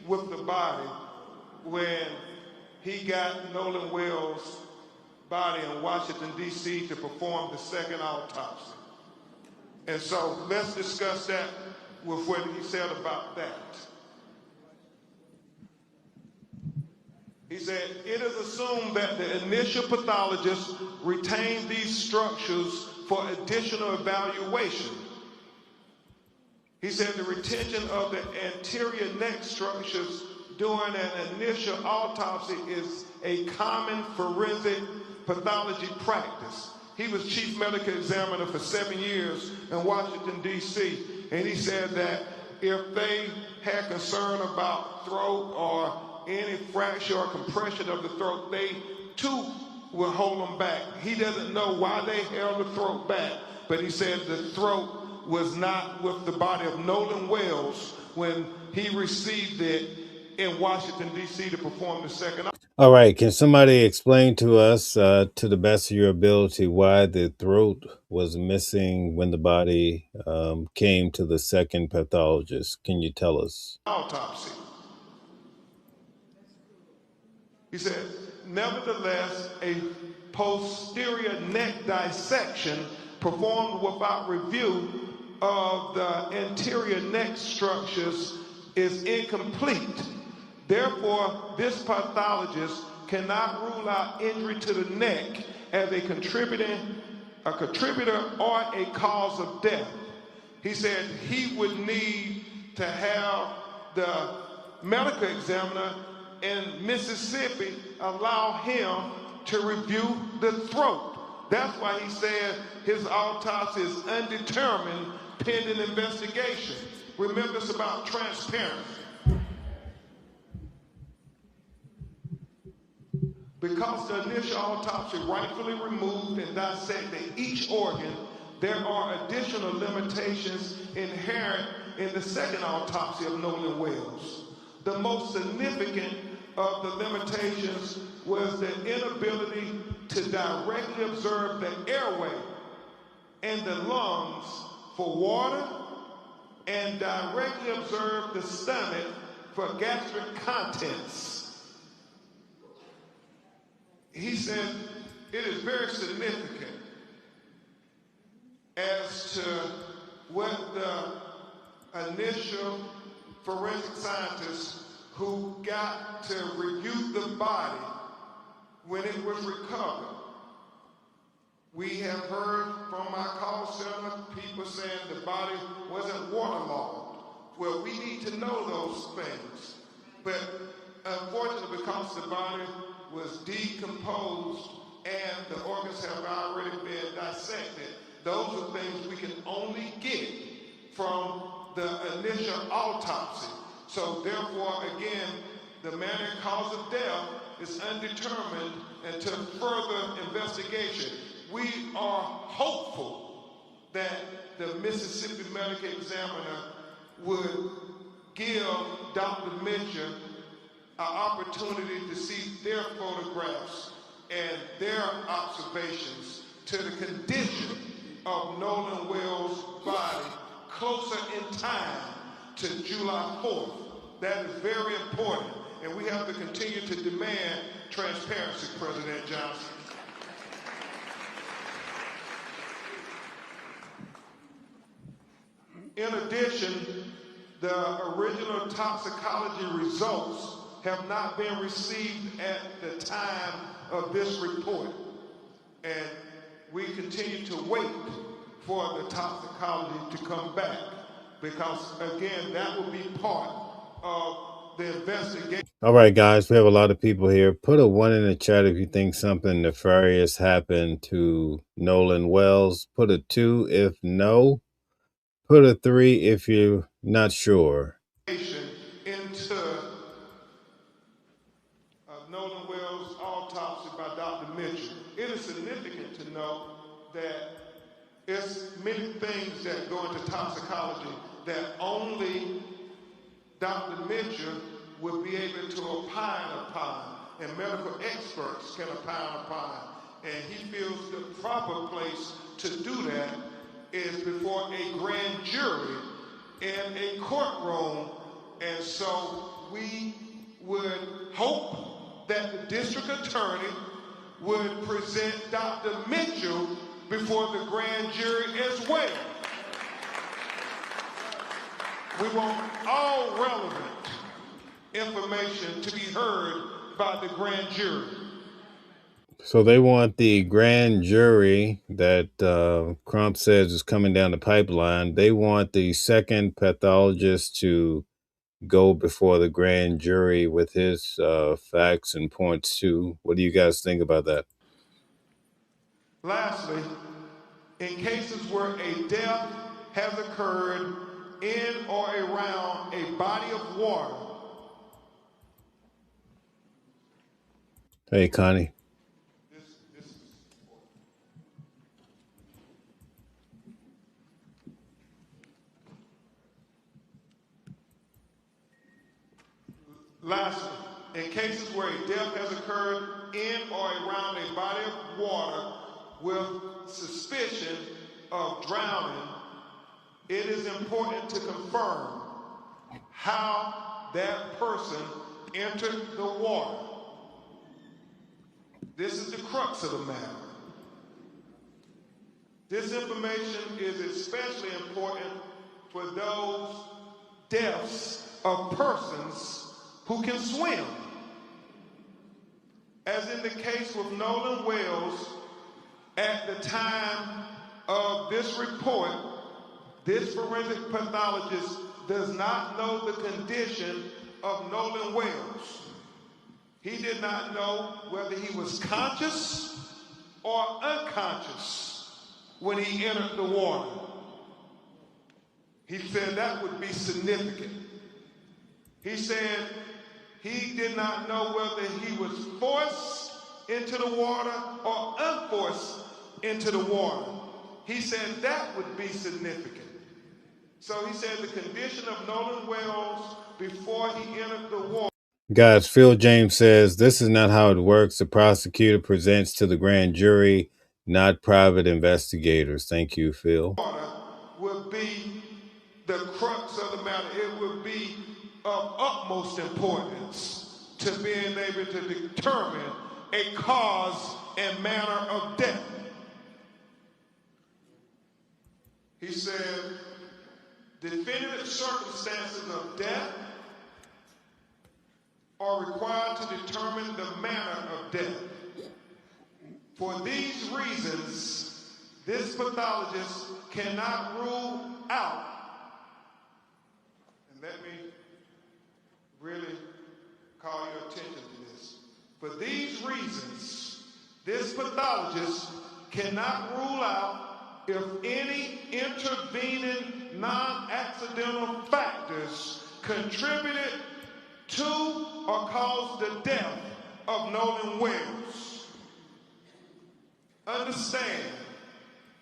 With the body when he got Nolan Wells body in Washington, D.C. to perform the second autopsy. And so let's discuss that with what he said about that. He said, it is assumed that the initial pathologist retained these structures for additional evaluation. He said the retention of the anterior neck structures during an initial autopsy is a common forensic pathology practice. He was chief medical examiner for 7 years in Washington, D.C., and he said that if they had concern about throat or any fracture or compression of the throat, they too will hold them back. He doesn't know why they held the throat back, but he said the throat was not with the body of Nolan Wells when he received it in Washington, D.C. to perform the second. All right. Can somebody explain to us, to the best of your ability, why the throat was missing when the body came to the second pathologist? Can you tell us? Autopsy. He said, nevertheless, a posterior neck dissection performed without review of the anterior neck structures is incomplete. Therefore, this pathologist cannot rule out injury to the neck as a contributor or a cause of death. He said he would need to have the medical examiner in Mississippi allow him to review the throat. That's why he said his autopsy is undetermined pending investigation. Remember, it's about transparency. Because the initial autopsy rightfully removed and dissected each organ, there are additional limitations inherent in the second autopsy of Nolan Wells. The most significant of the limitations was the inability to directly observe the airway and the lungs for water and directly observe the stomach for gastric contents. He said it is very significant as to what the initial forensic scientists who got to review the body when it was recovered. We have heard from our call center people saying the body wasn't waterlogged. Well, we need to know those things. But unfortunately, because the body was decomposed and the organs have already been dissected, those are things we can only get from the initial autopsy. So therefore, again, the manner and cause of death is undetermined until further investigation. We are hopeful that the Mississippi Medical Examiner would give Dr. Mitchell an opportunity to see their photographs and their observations to the condition of Nolan Wells' body closer in time to July 4th. That is very important, and we have to continue to demand transparency, President Johnson. In addition, the original toxicology results have not been received at the time of this report, and we continue to wait for the toxicology to come back, because again, that will be part of the investigation. All right, guys, we have a lot of people here. Put a 1 in the chat if you think something nefarious happened to Nolan Wells. Put a 2 if no. Put a 3 if you're not sure. Into Nolan Wells' autopsy by Dr. Mitchell. It is significant to know that it's many things that go into toxicology that only Dr. Mitchell would be able to opine upon, and medical experts can opine upon. And he feels the proper place to do that is before a grand jury in a courtroom. And so we would hope that the district attorney would present Dr. Mitchell before the grand jury as well. We want all relevant information to be heard by the grand jury. So they want the grand jury that Crump says is coming down the pipeline. They want the second pathologist to go before the grand jury with his facts and points too. What do you guys think about that? Lastly, in cases where a death has occurred in or around a body of water. Hey, Connie. Lastly, in cases where a death has occurred in or around a body of water with suspicion of drowning, it is important to confirm how that person entered the water. This is the crux of the matter. This information is especially important for those deaths of persons who can swim. As in the case with Nolan Wells, at the time of this report, this forensic pathologist does not know the condition of Nolan Wells. He did not know whether he was conscious or unconscious when he entered the water. He said that would be significant. He said he did not know whether he was forced into the water or unforced into the water. He said that would be significant. So he said the condition of Nolan Wells before he entered the water. Guys, Phil James says this is not how it works. The prosecutor presents to the grand jury, not private investigators. Thank you, Phil. Would be the crux of the matter. It would be of utmost importance to being able to determine a cause and manner of death. He said, definitive circumstances of death are required to determine the manner of death. For these reasons, this pathologist cannot rule out, and let me really call your attention to this. For these reasons, this pathologist cannot rule out if any intervening non-accidental factors contributed to or caused the death of Nolan Wells. Understand,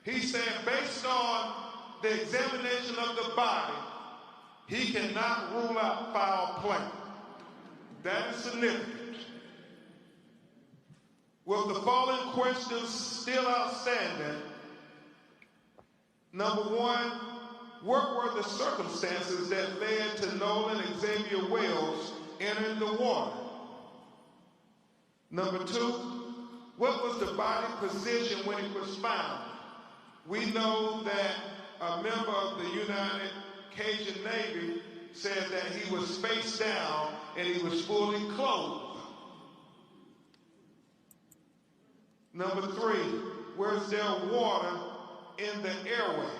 he's saying based on the examination of the body, he cannot rule out foul play. That is significant. With the following questions still outstanding, number one, what were the circumstances that led to Nolan Xavier Wells entering the water? Number two, what was the body position when it was found? We know that a member of the United Cajun Navy said that he was face down and he was fully clothed. Number three, was there water in the airway?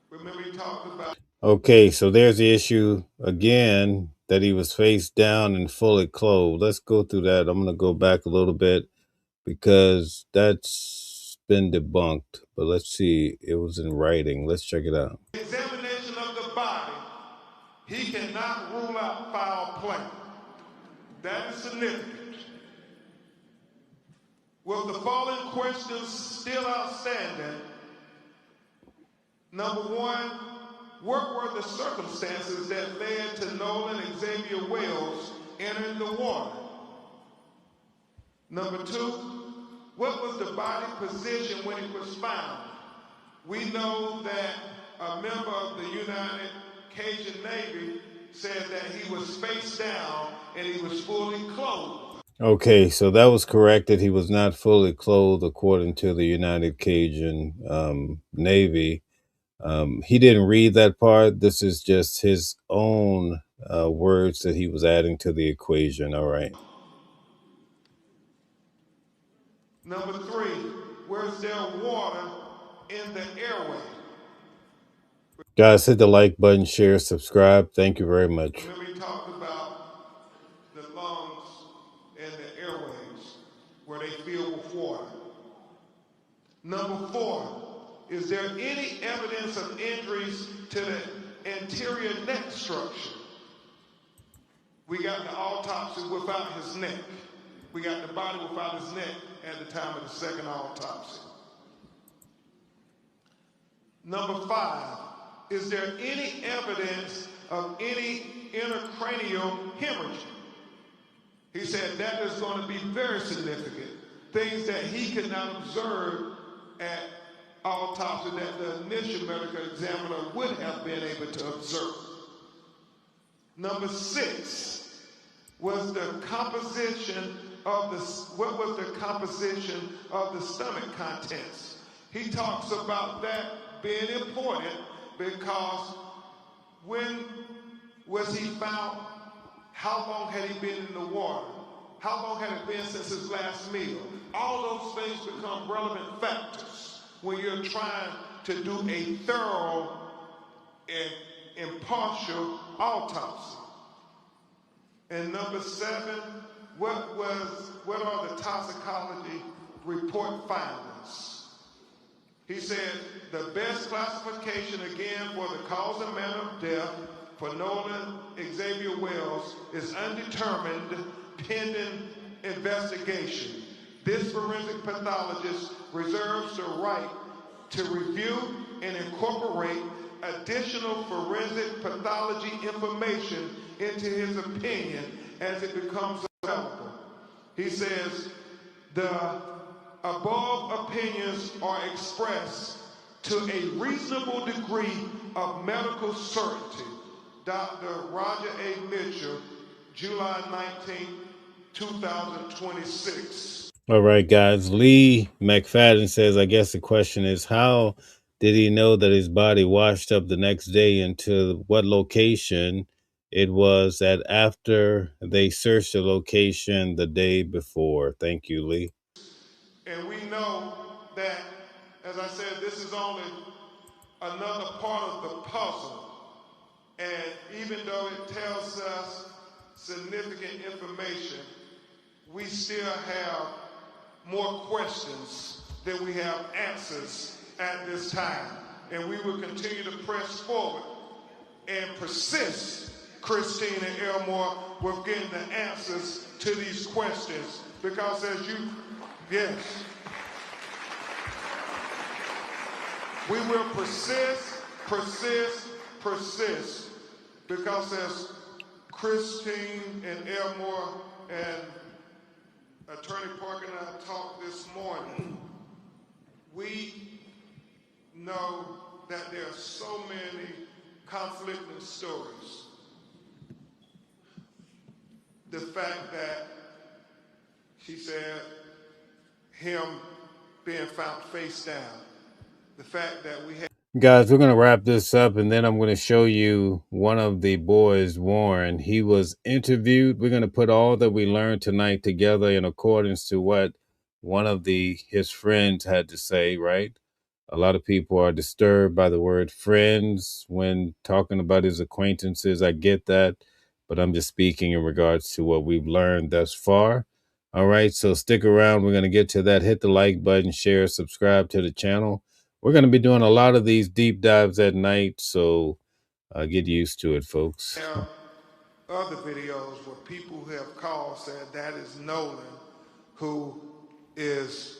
Remember he talked about... Okay, so there's the issue again that he was face down and fully clothed. Let's go through that. I'm going to go back a little bit because that's been debunked. But let's see. It was in writing. Let's check it out. Examination of the body, he cannot rule out foul play. That is significant. With the following questions still outstanding, number one, what were the circumstances that led to Nolan Xavier Wells entering the water? Number two, what was the body position when it was found? We know that a member of the United Cajun Navy said that he was face down and he was fully clothed. Okay, so that was corrected. He was not fully clothed according to the United Cajun Navy. He didn't read that part. This is just his own words that he was adding to the equation. All right. Number 3, where's there water in the airway? Guys, hit the like button, share, subscribe. Thank you very much. Remember he talked about the lungs and the airways where they fill with water. Number 4, is there any evidence of injuries to the anterior neck structure? We got the autopsy without his neck. We got the body without his neck at the time of the second autopsy. Number 5, is there any evidence of any intracranial hemorrhage? He said that is going to be very significant. Things that he could not observe at autopsy that the initial medical examiner would have been able to observe. Number 6 was the composition of what was the composition of the stomach contents. He talks about that being important because when was he found? How long had he been in the water? How long had it been since his last meal? All those things become relevant factors when you're trying to do a thorough and impartial autopsy. And number 7, what are the toxicology report findings? He said the best classification again for the cause and manner of death for Nolan Xavier Wells is undetermined pending investigation. This forensic pathologist reserves the right to review and incorporate additional forensic pathology information into his opinion as it becomes available. He says the above opinions are expressed to a reasonable degree of medical certainty. Dr. Roger A. Mitchell, July 19, 2026. All right, guys. Lee McFadden says, I guess the question is, how did he know that his body washed up the next day into what location it was at after they searched the location the day before? Thank you, Lee. And we know that, as I said, this is only another part of the puzzle. And even though it tells us significant information, we still have more questions than we have answers at this time. And we will continue to press forward and persist, Christine and Elmore, with getting the answers to these questions. Because as you, yes, we will persist, because as Christine and Elmore and Attorney Parker and I talked this morning, we know that there are so many conflicting stories. The fact that she said him being found face down, the fact that we had. Guys, we're going to wrap this up, and then I'm going to show you one of the boys, Warren. He was interviewed. We're going to put all that we learned tonight together in accordance to what one of his friends had to say, right? A lot of people are disturbed by the word friends when talking about his acquaintances. I get that, but I'm just speaking in regards to what we've learned thus far. All right, so stick around. We're going to get to that. Hit the like button, share, subscribe to the channel. We're going to be doing a lot of these deep dives at night, so get used to it, folks. There are other videos where people who have called said that is Nolan, who is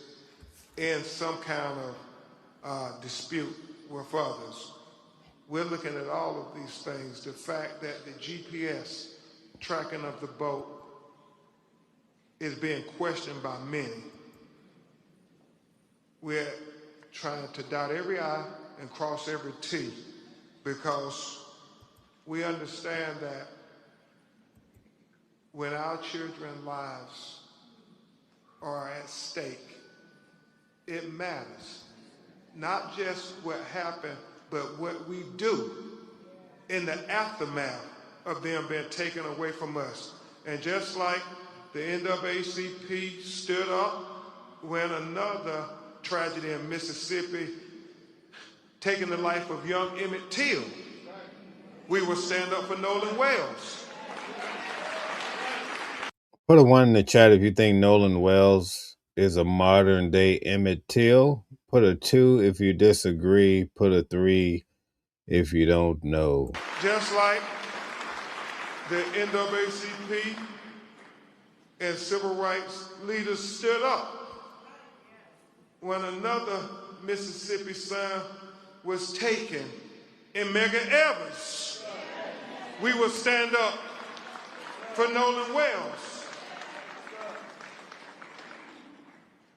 in some kind of dispute with others. We're looking at all of these things. The fact that the GPS tracking of the boat is being questioned by many. We're trying to dot every I and cross every T, because we understand that when our children's lives are at stake. It matters. Not just what happened, but what we do in the aftermath of them being taken away from us. And just like the NAACP stood up when another tragedy in Mississippi, taking the life of young Emmett Till, we will stand up for Nolan Wells. Put a 1 in the chat if you think Nolan Wells is a modern day Emmett Till. Put a 2 if you disagree. Put a 3 if you don't know. Just like the NAACP and civil rights leaders stood up when another Mississippi son was taken in Medgar Evers. We will stand up for Nolan Wells.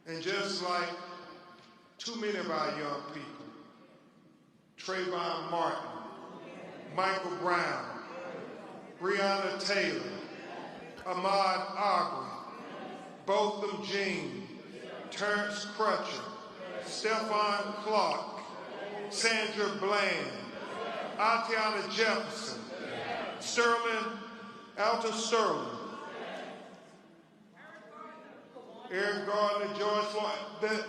And just like too many of our young people, Trayvon Martin, Michael Brown, Breonna Taylor, Ahmaud Arbery, Botham Jean, Terrence Crutcher, Stephon Clark, Sandra Bland, Atiana Jefferson, Alton Sterling, Eric Gardner, George Floyd,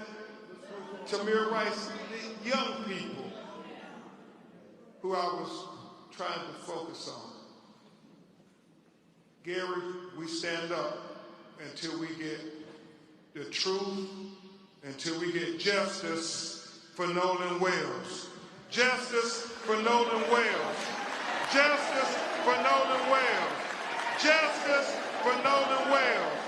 Tamir Rice, the young people who I was trying to focus on. Gary, we stand up until we get the truth, until we get justice for Nolan Wells. Justice for Nolan Wells. Justice for Nolan Wells. Justice for Nolan Wells.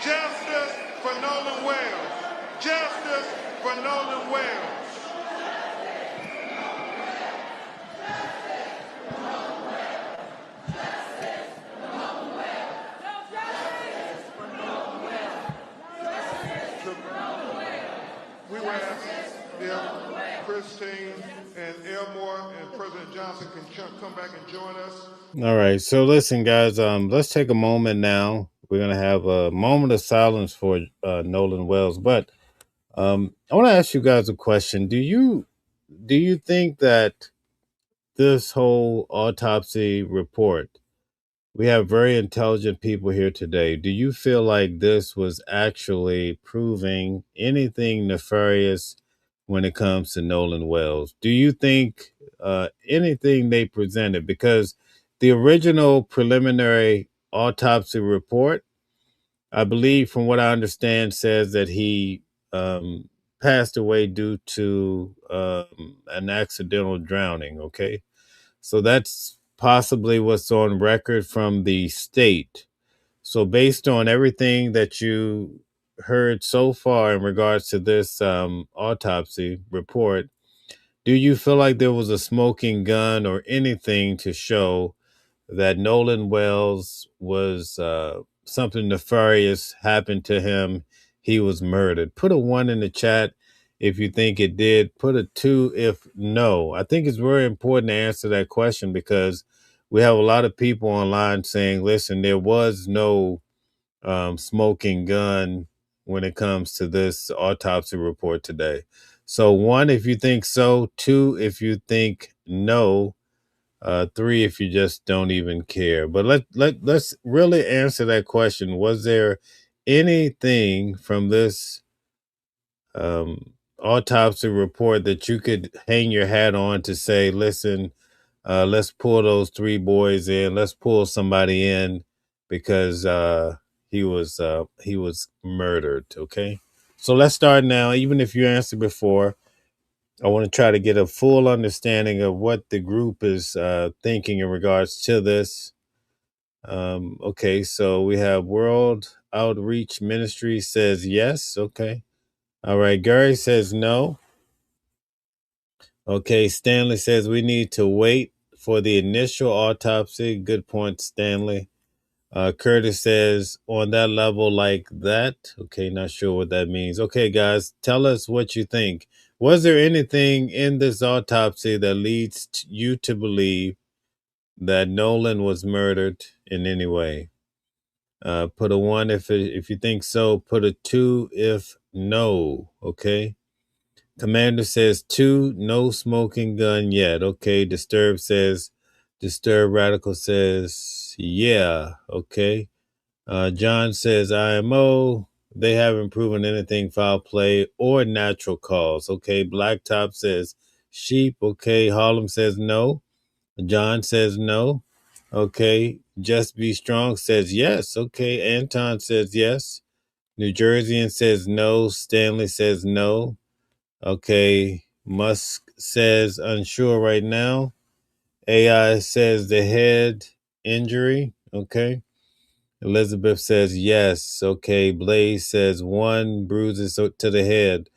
Justice for Nolan Wells. Justice for Nolan Wells. We would ask if Christine and Elmore and President Johnson can come back and join us. All right. So listen, guys, let's take a moment now. We're going to have a moment of silence for Nolan Wells. But I want to ask you guys a question. Do you think that this whole autopsy report, we have very intelligent people here today. Do you feel like this was actually proving anything nefarious when it comes to Nolan Wells? Do you think anything they presented? Because the original preliminary autopsy report, I believe, from what I understand, says that he passed away due to an accidental drowning. Okay. So that's possibly what's on record from the state. So based on everything that you heard so far in regards to this autopsy report, do you feel like there was a smoking gun or anything to show that Nolan Wells was something nefarious happened to him? He was murdered. Put a 1 in the chat if you think it did. Put a 2 if no. I think it's very important to answer that question because we have a lot of people online saying, listen, there was no smoking gun when it comes to this autopsy report today. So 1 if you think so, 2 if you think no, 3 if you just don't even care. But let's really answer that question. Was there anything from this autopsy report that you could hang your hat on to say, listen, let's pull those 3 boys in, let's pull somebody in because he was murdered? Okay, so let's start now. Even if you answered before, I want to try to get a full understanding of what the group is thinking in regards to this. Okay, so we have World Outreach Ministry says yes. Okay. All right. Gary says no. Okay. Stanley says we need to wait for the initial autopsy. Good point, Stanley. Curtis says on that level like that. Okay, not sure what that means. Okay, guys, tell us what you think. Was there anything in this autopsy that leads you to believe that Nolan was murdered in any way? Put a 1 if you think so. Put a 2 if no. Okay. Commander says 2, no smoking gun yet. Okay. Disturb Radical says yeah. Okay. John says IMO. They haven't proven anything foul play or natural cause. Okay. Blacktop says sheep. Okay. Harlem says no. John says no. Okay. Just Be Strong says yes. Okay. Anton says yes. New Jerseyan says no. Stanley says no. Okay. Musk says unsure right now. AI says the head injury. Okay. Elizabeth says yes. Okay. Blaze says 1 bruises to the head.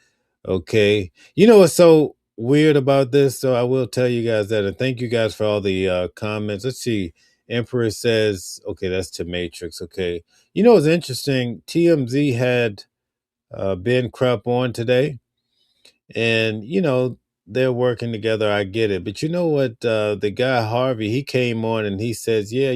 Okay. You know what's so weird about this? So I will tell you guys that. And thank you guys for all the comments. Let's see. Emperor says, okay, that's to Matrix. Okay. You know what's interesting? TMZ had Ben Krupp on today. And, they're working together. I get it. But you know what? The guy Harvey, he came on and he says, yeah,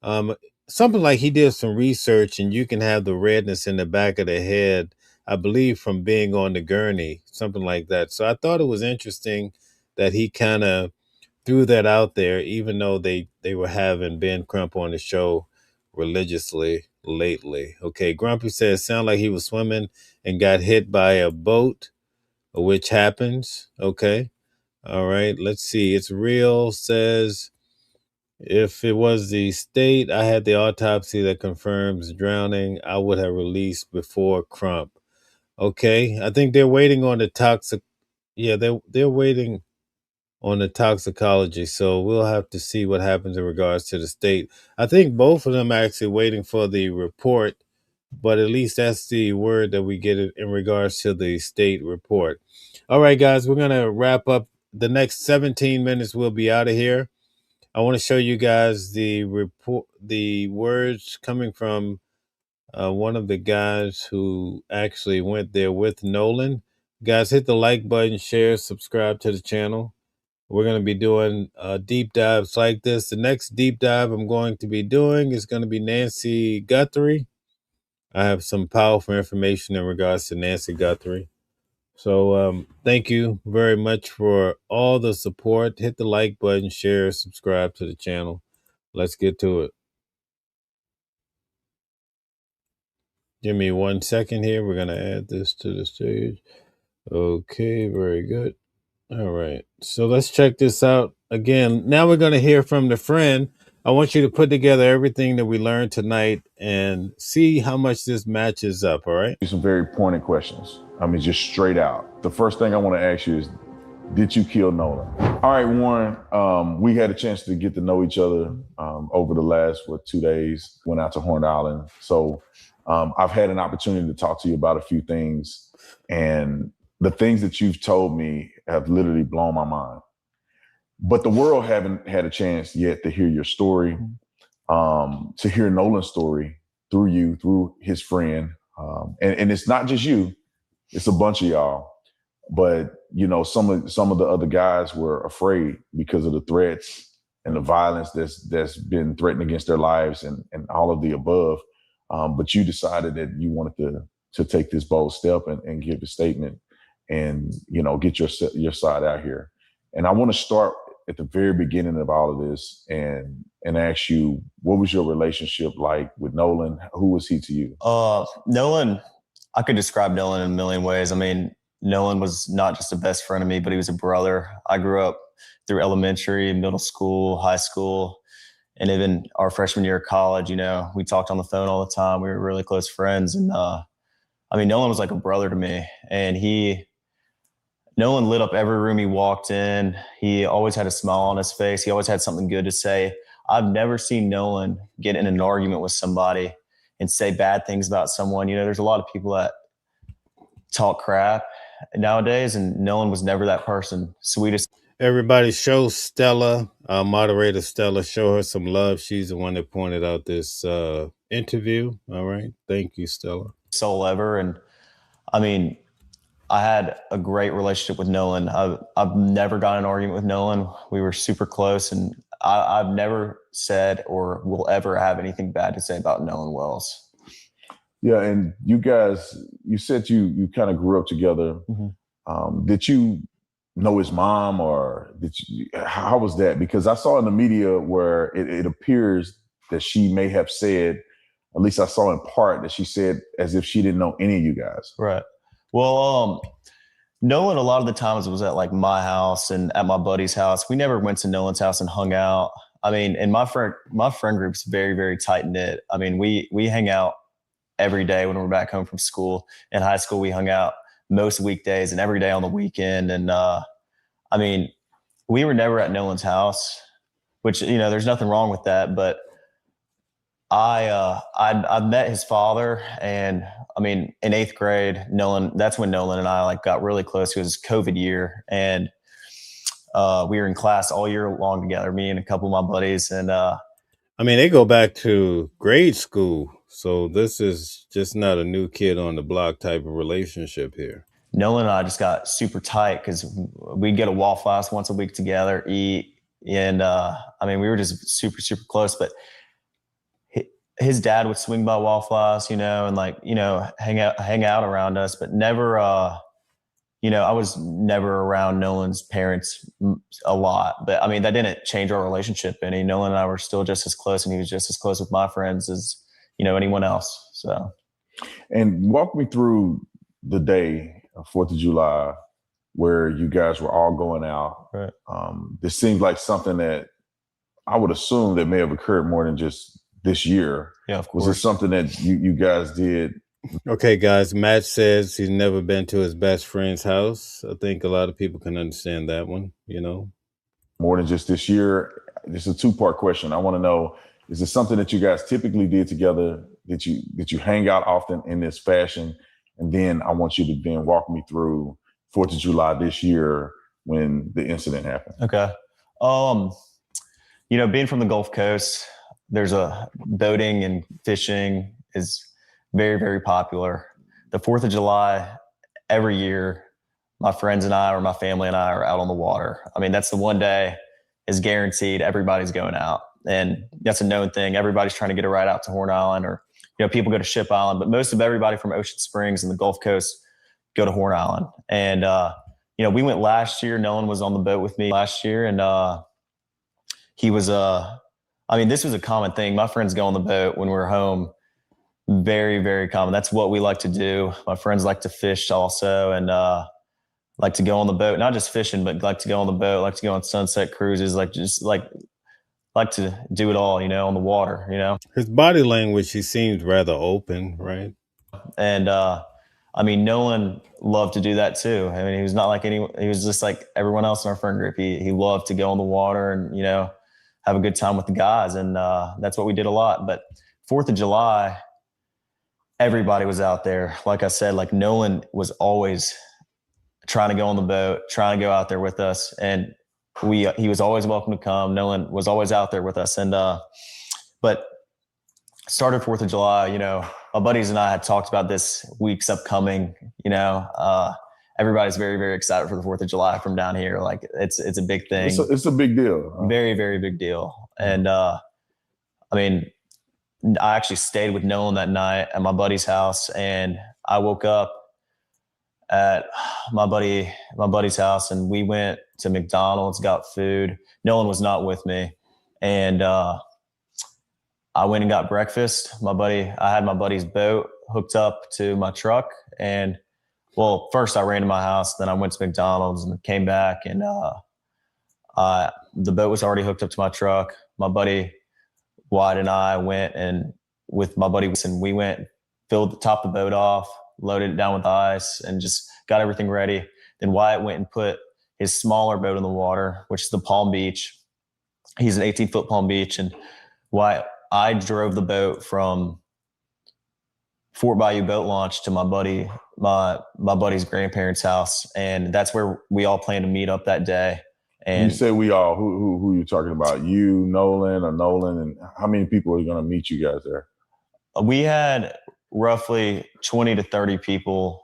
um, something like he did some research and you can have the redness in the back of the head, I believe, from being on the gurney, something like that. So I thought it was interesting that he kind of threw that out there, even though they were having Ben Crump on the show religiously lately. Okay, Grumpy says, sound like he was swimming and got hit by a boat, which happens. Okay. All right. Let's see. It's real says, if it was the state, I had the autopsy that confirms drowning, I would have released before Crump. Okay. I think they're waiting on the toxic. Yeah, they're waiting on the toxicology. So we'll have to see what happens in regards to the state. I think both of them are actually waiting for the report, but at least that's the word that we get in regards to the state report. All right, guys, we're going to wrap up. The next 17 minutes, we'll be out of here. I want to show you guys the report, the words coming from one of the guys who actually went there with Nolan. Guys, hit the like button, share, subscribe to the channel. We're going to be doing deep dives like this. The next deep dive I'm going to be doing is going to be Nancy Guthrie. I have some powerful information in regards to Nancy Guthrie. So thank you very much for all the support. Hit the like button, share, subscribe to the channel. Let's get to it. Give me 1 second here. We're going to add this to the stage. Okay, very good. All right. So let's check this out again. Now we're going to hear from the friend. I want you to put together everything that we learned tonight and see how much this matches up. All right. Some very pointed questions. I mean, just straight out. The first thing I want to ask you is, did you kill Nolan? All right, Warren, we had a chance to get to know each other over the last, 2 days. Went out to Horn Island. So I've had an opportunity to talk to you about a few things. And the things that you've told me have literally blown my mind. But the world haven't had a chance yet to hear your story, to hear Nolan's story through you, through his friend. And it's not just you, it's a bunch of y'all. But, some of the other guys were afraid because of the threats and the violence that's been threatened against their lives and all of the above. But you decided that you wanted to take this bold step and give a statement and, get your side out here. And I want to start at the very beginning of all of this and ask you, what was your relationship like with Nolan? Who was he to you? Nolan, I could describe Nolan in a million ways. I mean, Nolan was not just a best friend of me, but he was a brother. I grew up through elementary, middle school, high school, and even our freshman year of college. We talked on the phone all the time. We were really close friends. And Nolan was like a brother to me. And Nolan lit up every room he walked in. He always had a smile on his face. He always had something good to say. I've never seen Nolan get in an argument with somebody and say bad things about someone. There's a lot of people that talk crap nowadays, and Nolan was never that person. Sweetest. Everybody show Stella, moderator Stella, show her some love. She's the one that pointed out this interview. All right. Thank you, Stella. Soul ever. And I had a great relationship with Nolan. I've never got in an argument with Nolan. We were super close, and I've never said or will ever have anything bad to say about Nolan Wells. Yeah, and you guys, you said you kind of grew up together. Did you know his mom, or how was that? Because I saw in the media where it appears that she may have said, at least I saw in part, that she said as if she didn't know any of you guys. Right. Well, Nolan, a lot of the times was at like my house and at my buddy's house. We never went to Nolan's house and hung out. I mean, and my friend group's very, very tight knit. I mean, we hang out every day when we're back home from school. In high school, we hung out most weekdays and every day on the weekend. And I mean, we were never at Nolan's house, which, there's nothing wrong with that. But I met his father, and I mean, in 8th grade, that's when Nolan and I like got really close. It was COVID year, and we were in class all year long together, me and a couple of my buddies. And I mean, they go back to grade school. So this is just not a new kid on the block type of relationship here. Nolan and I just got super tight because we'd get a Waffle House once a week together, eat. And I mean, we were just super, super close. But his dad would swing by Waffle House, and like, hang out around us, but never, I was never around Nolan's parents a lot. But I mean, that didn't change our relationship any. Nolan and I were still just as close, and he was just as close with my friends as, anyone else. So. And walk me through the day of 4th of July where you guys were all going out. Right. This seems like something that I would assume that may have occurred more than just this year. Yeah, of course. Was it something that you guys did? Okay, guys, Matt says he's never been to his best friend's house. I think a lot of people can understand that one, More than just this year? This is a 2-part question. I want to know, is it something that you guys typically did together? Did you hang out often in this fashion? And then I want you to then walk me through 4th of July this year when the incident happened. Okay. Being from the Gulf Coast, there's boating and fishing is very, very popular. The 4th of July, every year, my friends and I, or my family and I, are out on the water. I mean, that's the one day is guaranteed everybody's going out. And that's a known thing. Everybody's trying to get a ride out to Horn Island, or, people go to Ship Island, but most of everybody from Ocean Springs and the Gulf Coast go to Horn Island. And, we went last year. Nolan was on the boat with me last year, and he was, this was a common thing. My friends go on the boat when we're home. Very, very common. That's what we like to do. My friends like to fish also, and like to go on the boat, not just fishing, but like to go on the boat, like to go on sunset cruises, like to do it all, on the water, His body language, he seems rather open, right? And Nolan loved to do that too. I mean, he was not like he was just like everyone else in our friend group. He loved to go on the water and, have a good time with the guys. And that's what we did a lot. But 4th of July, everybody was out there. Like I said, like Nolan was always trying to go on the boat, trying to go out there with us. And he was always welcome to come. Nolan was always out there with us. And, but started 4th of July, my buddies and I had talked about this week's upcoming, everybody's very, very excited for the 4th of July from down here. Like it's a big thing. It's a big deal. Huh? Very, very big deal. And, I actually stayed with Nolan that night at my buddy's house, and I woke up at my buddy's house, and we went to McDonald's, got food. Nolan was not with me. And, I went and got breakfast. I had my buddy's boat hooked up to my truck. And first I ran to my house, then I went to McDonald's and came back, and the boat was already hooked up to my truck. My buddy Wyatt and I went, and with my buddy, and we went, topped the boat off, loaded it down with ice, and just got everything ready. Then Wyatt went and put his smaller boat in the water, which is the Palm Beach. He's an 18-foot Palm Beach. And I drove the boat from Fort Bayou Boat Launch to my buddy's grandparents' house. And that's where we all planned to meet up that day. And you say we all, who are you talking about? You, Nolan, and how many people are going to meet you guys there? We had roughly 20 to 30 people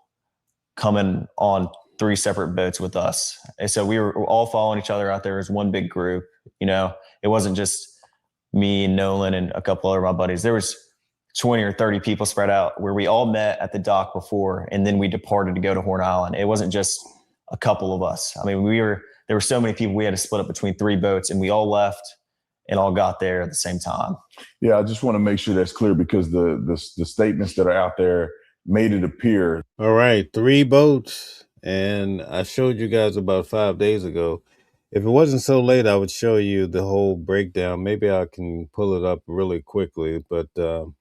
coming on 3 separate boats with us. And so we were all following each other out there as one big group. It wasn't just me and Nolan and a couple other of my buddies. There was 20 or 30 people spread out where we all met at the dock before, and then we departed to go to Horn Island. It wasn't just a couple of us. I mean, there were so many people, we had to split up between 3 boats, and we all left and all got there at the same time. Yeah, I just want to make sure that's clear because the statements that are out there made it appear. All right, 3 boats. And I showed you guys about 5 days ago. If it wasn't so late, I would show you the whole breakdown. Maybe I can pull it up really quickly, but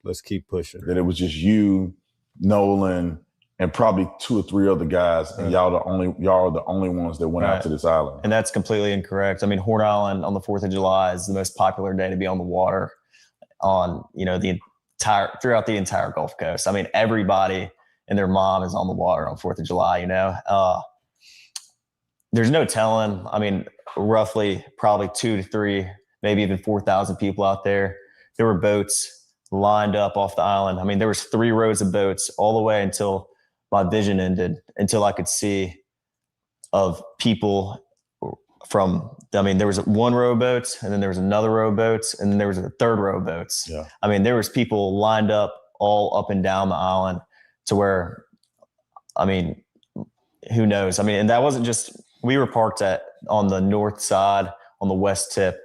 let's keep pushing. That it was just you, Nolan, and probably 2 or 3 other guys, and y'all are the only ones that went out to this island. And that's completely incorrect. I mean, Horn Island on the 4th of July is the most popular day to be on the water on, throughout the entire Gulf Coast. I mean, everybody and their mom is on the water on 4th of July, There's no telling. I mean, roughly probably 2 to 3, maybe even 4,000 people out there. There were boats lined up off the island. I mean, there was 3 rows of boats all the way until my vision ended, until I could see of people there was 1 row of boats, and then there was another row of boats, and then there was a 3rd row of boats. Yeah. I mean, there was people lined up all up and down the island to where, who knows? I mean, and that wasn't just, we were parked on the north side, on the west tip.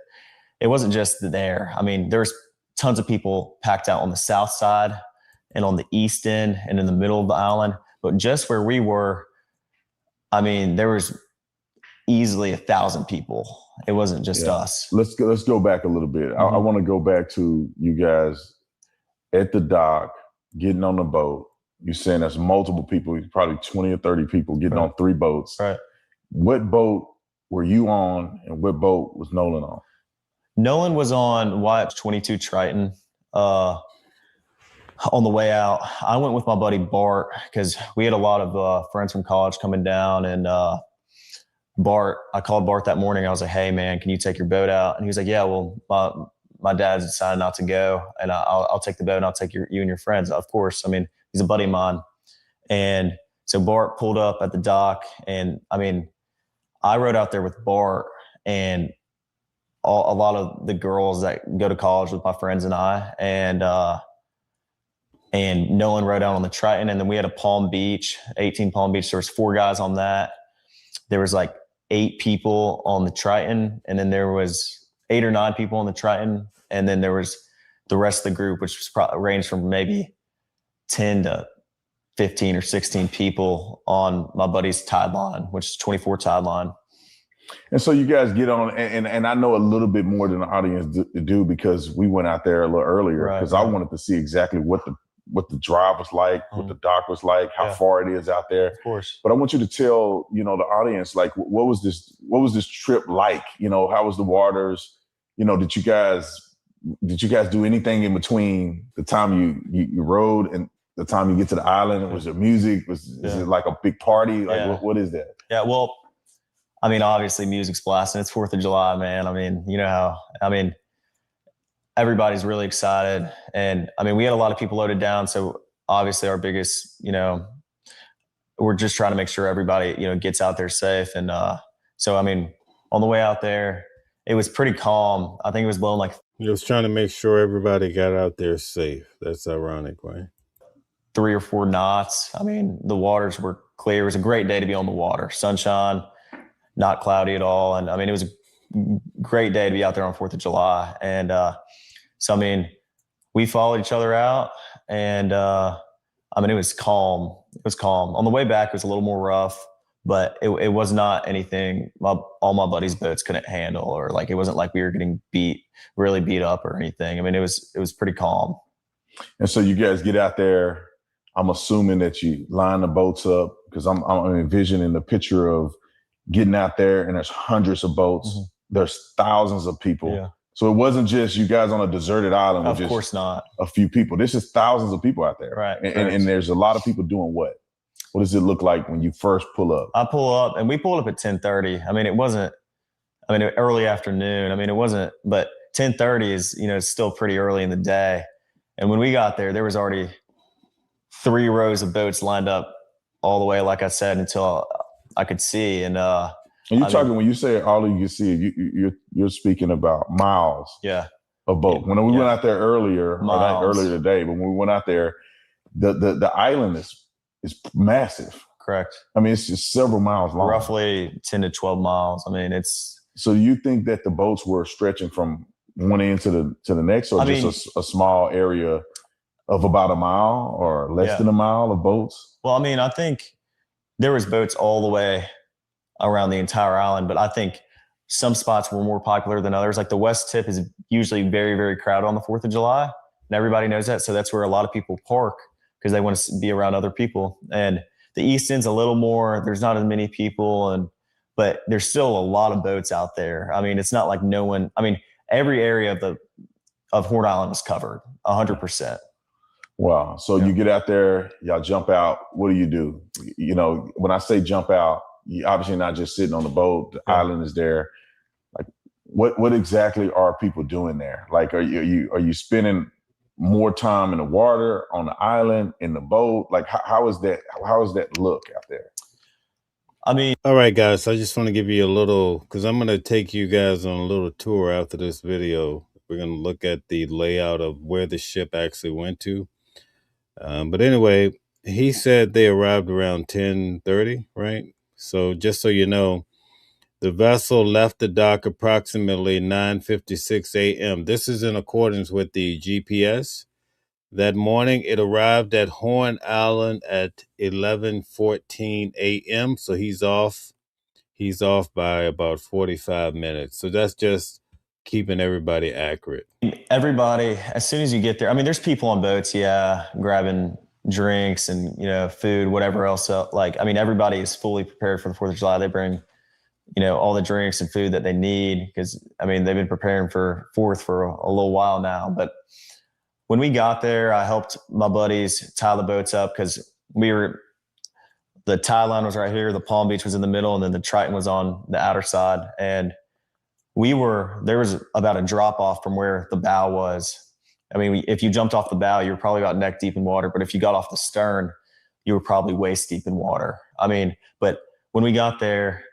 It wasn't just there. I mean, there's tons of people packed out on the south side and on the east end and in the middle of the island. But just where we were, there was easily 1,000 people. It wasn't just us. Let's go back a little bit. Mm-hmm. I want to go back to you guys at the dock, getting on the boat. You're saying there's multiple people, probably 20 or 30 people getting on 3 boats. Right. What boat were you on, and what boat was Nolan on? Nolan was on Wyatt's 22 Triton. On the way out, I went with my buddy Bart because we had a lot of friends from college coming down, and I called Bart that morning. I was like, "Hey man, can you take your boat out?" And he was like, "Yeah, well, my dad's decided not to go, and I'll take the boat and I'll take you and your friends." Of course, he's a buddy of mine. And so Bart pulled up at the dock, and I rode out there with Bart and a lot of the girls that go to college with my friends and I, and Nolan rode out on the Triton, and then we had a Palm Beach, 18 Palm Beach. There was 4 guys on that. There was like 8 people on the Triton, and then there was 8 or 9 people on the Triton, and then there was the rest of the group, which was ranged from maybe 10 to 15 or 16 people on my buddy's tide line, which is 24 tide line. And so you guys get on, and I know a little bit more than the audience do because we went out there a little earlier because I wanted to see exactly what the drive was like, what the dock was like, how far it is out there. Of course. But I want you to tell, the audience, like, what was this trip like? How was the waters? Did you guys do anything in between the time you rode and the time you get to the island? Was there music? Is it like a big party? Like, what is that? Yeah, well, obviously music's blasting. It's 4th of July, man. You know how, everybody's really excited. And we had a lot of people loaded down. So obviously our biggest, we're just trying to make sure everybody, gets out there safe. And so, on the way out there, it was pretty calm. I think it was blowing like. He was trying to make sure everybody got out there safe. That's ironic, right? 3 or 4 knots. The waters were clear. It was a great day to be on the water. Sunshine, not cloudy at all. And it was a great day to be out there on 4th of July. And so, we followed each other out, and it was calm. It was calm. On the way back, it was a little more rough, but it was not anything all my buddies' boats couldn't handle, or like it wasn't like we were getting really beat up or anything. It was pretty calm. And so you guys get out there. I'm assuming that you line the boats up because I'm envisioning the picture of getting out there, and there's hundreds of boats. Mm-hmm. There's thousands of people. Yeah. So it wasn't just you guys on a deserted island with of course not a few people. This is thousands of people out there. Right. And there's a lot of people doing what? What does it look like when you first pull up? I pull up, and we pulled up at 10:30. It wasn't, early afternoon. It wasn't, but 10:30 is, still pretty early in the day. And when we got there, there was already 3 rows of boats lined up all the way, like I said, until I could see. And you're talking, when you say all you can see, you're speaking about miles of boat. When we went out there earlier, or not earlier today, but when we went out there, the island is massive. Correct. I mean, it's just several miles long. Roughly 10 to 12 miles. I mean, it's... So you think that the boats were stretching from one end to the next, or just a small area of about a mile or less than a mile of boats? Well, I mean, I think there was boats all the way around the entire island, but I think some spots were more popular than others. Like the West Tip is usually very, very crowded on the 4th of July, and everybody knows that. So that's where a lot of people park because they want to be around other people. And the East End's a little more, there's not as many people, but there's still a lot of boats out there. I mean, it's not like every area of Horn Island was covered 100%. Wow. So you get out there, y'all jump out. What do you do? You know, when I say jump out, you obviously not just sitting on the boat. The island is there. Like, what exactly are people doing there? Like, are you spending more time in the water, on the island, in the boat? Like, how is that look out there? I mean, all right, guys, I just want to give you a little, because I'm going to take you guys on a little tour after this video. We're going to look at the layout of where the ship actually went to. But anyway, he said they arrived around 10:30, right? So just so you know, the vessel left the dock approximately 9:56 a.m. This is in accordance with the GPS. That morning, it arrived at Horn Island at 11:14 a.m. So he's off by about 45 minutes. So that's just keeping everybody accurate. Everybody, as soon as you get there, I mean, there's people on boats, grabbing drinks and, food, whatever else. Everybody is fully prepared for the 4th of July. They bring, all the drinks and food that they need because, they've been preparing for 4th for a little while now. But when we got there, I helped my buddies tie the boats up because the tie line was right here, the Palm Beach was in the middle, and then the Triton was on the outer side. And there was about a drop off from where the bow was. I mean, if you jumped off the bow, you were probably about neck deep in water. But if you got off the stern, you were probably waist deep in water. But when we got there,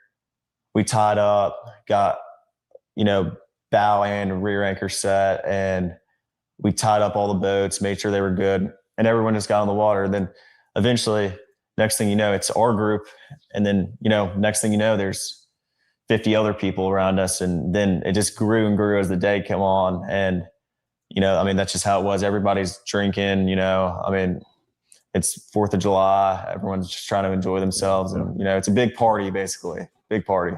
we tied up, got, bow and rear anchor set, and we tied up all the boats, made sure they were good, and everyone just got on the water. And then eventually, next thing you know, it's our group. And then, next thing you know, there's 50 other people around us. And then it just grew and grew as the day came on. And, that's just how it was. Everybody's drinking, it's 4th of July. Everyone's just trying to enjoy themselves. And, it's a big party, basically. Big party.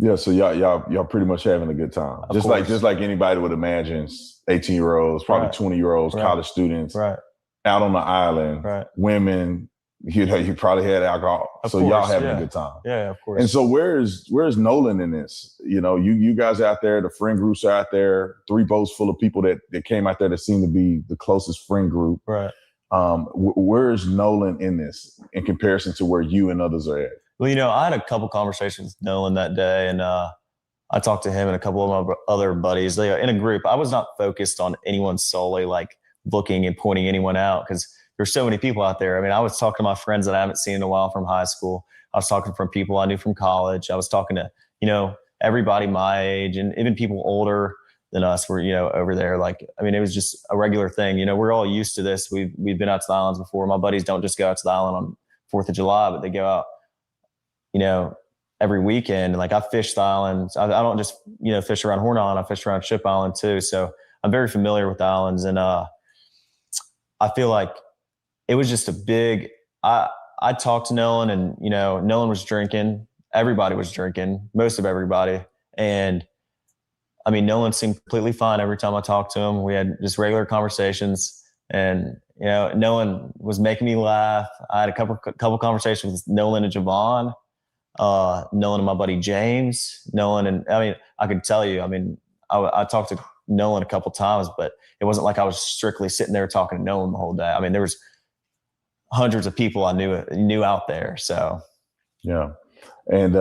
Yeah. So y'all pretty much having a good time. Just like anybody would imagine, 18-year-olds, probably 20-year-olds, college students out on the island, women, you probably had alcohol. Y'all having a good time. Yeah, of course. And so where's Nolan in this? You guys out there, the friend groups are out there, 3 boats full of people that came out there that seem to be the closest friend group. Right. Where's Nolan in this in comparison to where you and others are at? Well, I had a couple conversations with Nolan that day, and I talked to him and a couple of my other buddies. They in a group. I was not focused on anyone solely, like looking and pointing anyone out, because there's so many people out there. I was talking to my friends that I haven't seen in a while from high school. I was talking from people I knew from college. I was talking to, everybody my age, and even people older than us were, over there. It was just a regular thing. We're all used to this. We've been out to the islands before. My buddies don't just go out to the island on 4th of July, but they go out, every weekend. I fish the islands. I don't just, fish around Horn Island. I fish around Ship Island too. So I'm very familiar with the islands. And I feel like it was just a big, I talked to Nolan, and, Nolan was drinking. Everybody was drinking, most of everybody. And Nolan seemed completely fine every time I talked to him. We had just regular conversations, and, Nolan was making me laugh. I had a couple conversations with Nolan and Javon, Nolan and my buddy James, Nolan. And I could tell you, I talked to Nolan a couple times, but it wasn't like I was strictly sitting there talking to Nolan the whole day. There was hundreds of people I knew out there. So, yeah. And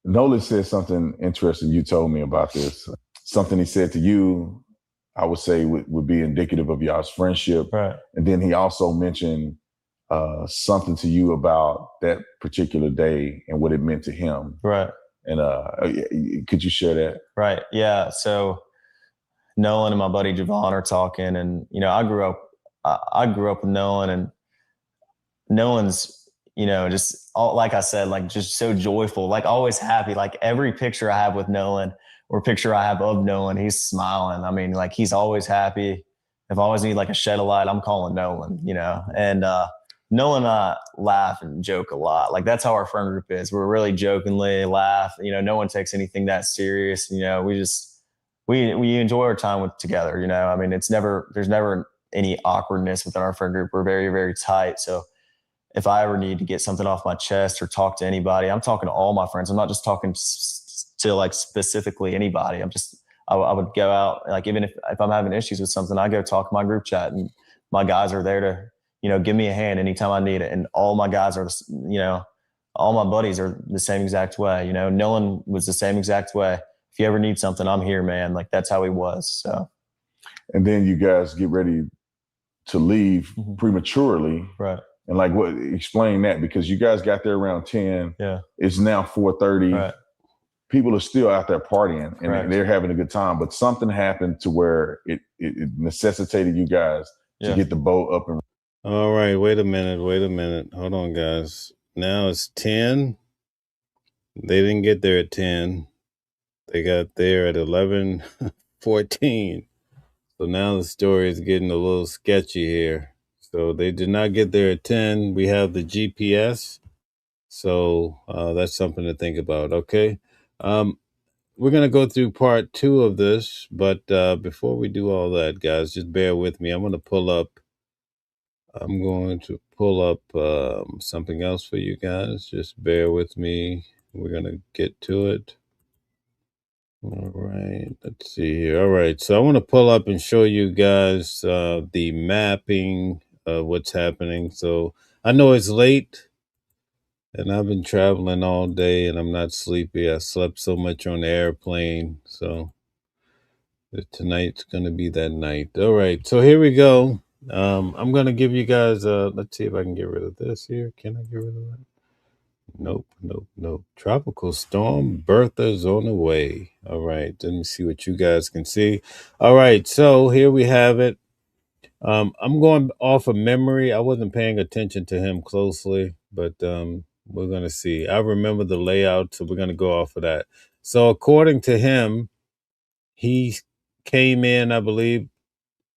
Nolan said something interesting. You told me about this. Something he said to you, I would say would be indicative of y'all's friendship. Right. And then he also mentioned something to you about that particular day and what it meant to him. Right. And could you share that? Right. Yeah. So Nolan and my buddy Javon are talking, and I grew up with Nolan, and Nolan's just like I said, like just so joyful, like always happy. Like every picture I have with Nolan or picture I have of Nolan, he's smiling. I mean, like he's always happy. If I always need like a shed of light, I'm calling Nolan. And Nolan and I laugh and joke a lot. Like that's how our friend group is. We're really jokingly laugh. No one takes anything that serious. We enjoy our time together. I mean, there's never any awkwardness within our friend group. We're very, very tight. So if I ever need to get something off my chest or talk to anybody, I'm talking to all my friends. I'm not just talking to like specifically anybody. I would go out, like even if I'm having issues with something, I go talk to my group chat, and my guys are there to, give me a hand anytime I need it. And all my guys are, all my buddies are the same exact way. Nolan was the same exact way. If you ever need something, I'm here, man. Like that's how he was. So. And then you guys get ready to leave prematurely. Right. And like, explain that, because you guys got there around 10. Yeah. It's now 4:30. Right. People are still out there partying and Correct. they're having a good time, but something happened to where it necessitated you guys to get the boat up and. All right, wait a minute. Hold on, guys. Now it's 10. They didn't get there at 10. They got there at 11:14. So now the story is getting a little sketchy here. So they did not get there at 10. We have the GPS. So that's something to think about, okay? We're going to go through part 2 of this, but before we do all that, guys, just bear with me. I'm going to pull up something else for you guys. Just bear with me. We're going to get to it. All right, let's see here. All right, so I want to pull up and show you guys the mapping of what's happening. So I know it's late, and I've been traveling all day, and I'm not sleepy. I slept so much on the airplane, so tonight's going to be that night. All right, so here we go. I'm going to give you guys, let's see if I can get rid of this here. Can I get rid of that? Nope. Tropical storm Bertha's on the way. All right, let me see what you guys can see. All right, so here we have it. I'm going off of memory. I wasn't paying attention to him closely, but we're going to see. I remember the layout, so we're going to go off of that. So according to him, he came in, I believe,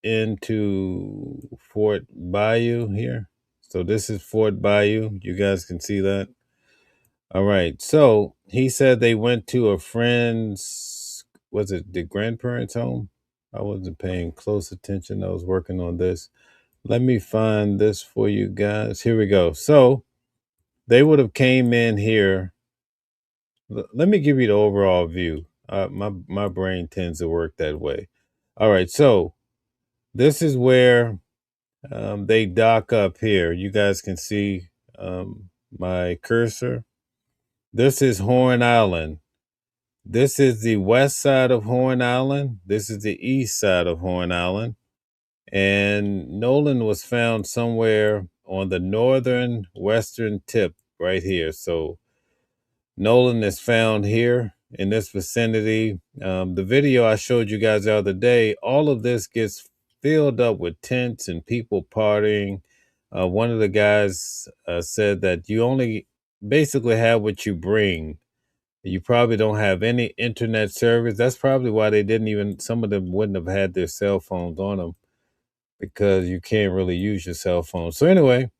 into Fort Bayou here. So this is Fort Bayou. You guys can see that. All right. So he said they went to a friend's, was it the grandparents' home? I wasn't paying close attention. I was working on this. Let me find this for you guys. Here we go. So they would have came in here. Let me give you the overall view. My brain tends to work that way. All right. So this is where they dock up here. You guys can see my cursor. This is Horn Island. This is the west side of Horn Island. This is the east side of Horn Island. And Nolan was found somewhere on the northern western tip right here. So Nolan is found here in this vicinity. The video I showed you guys the other day, all of this gets filled up with tents and people partying. One of the guys said that you only basically have what you bring. You probably don't have any internet service. That's probably why they didn't even, some of them wouldn't have had their cell phones on them, because you can't really use your cell phone. So anyway,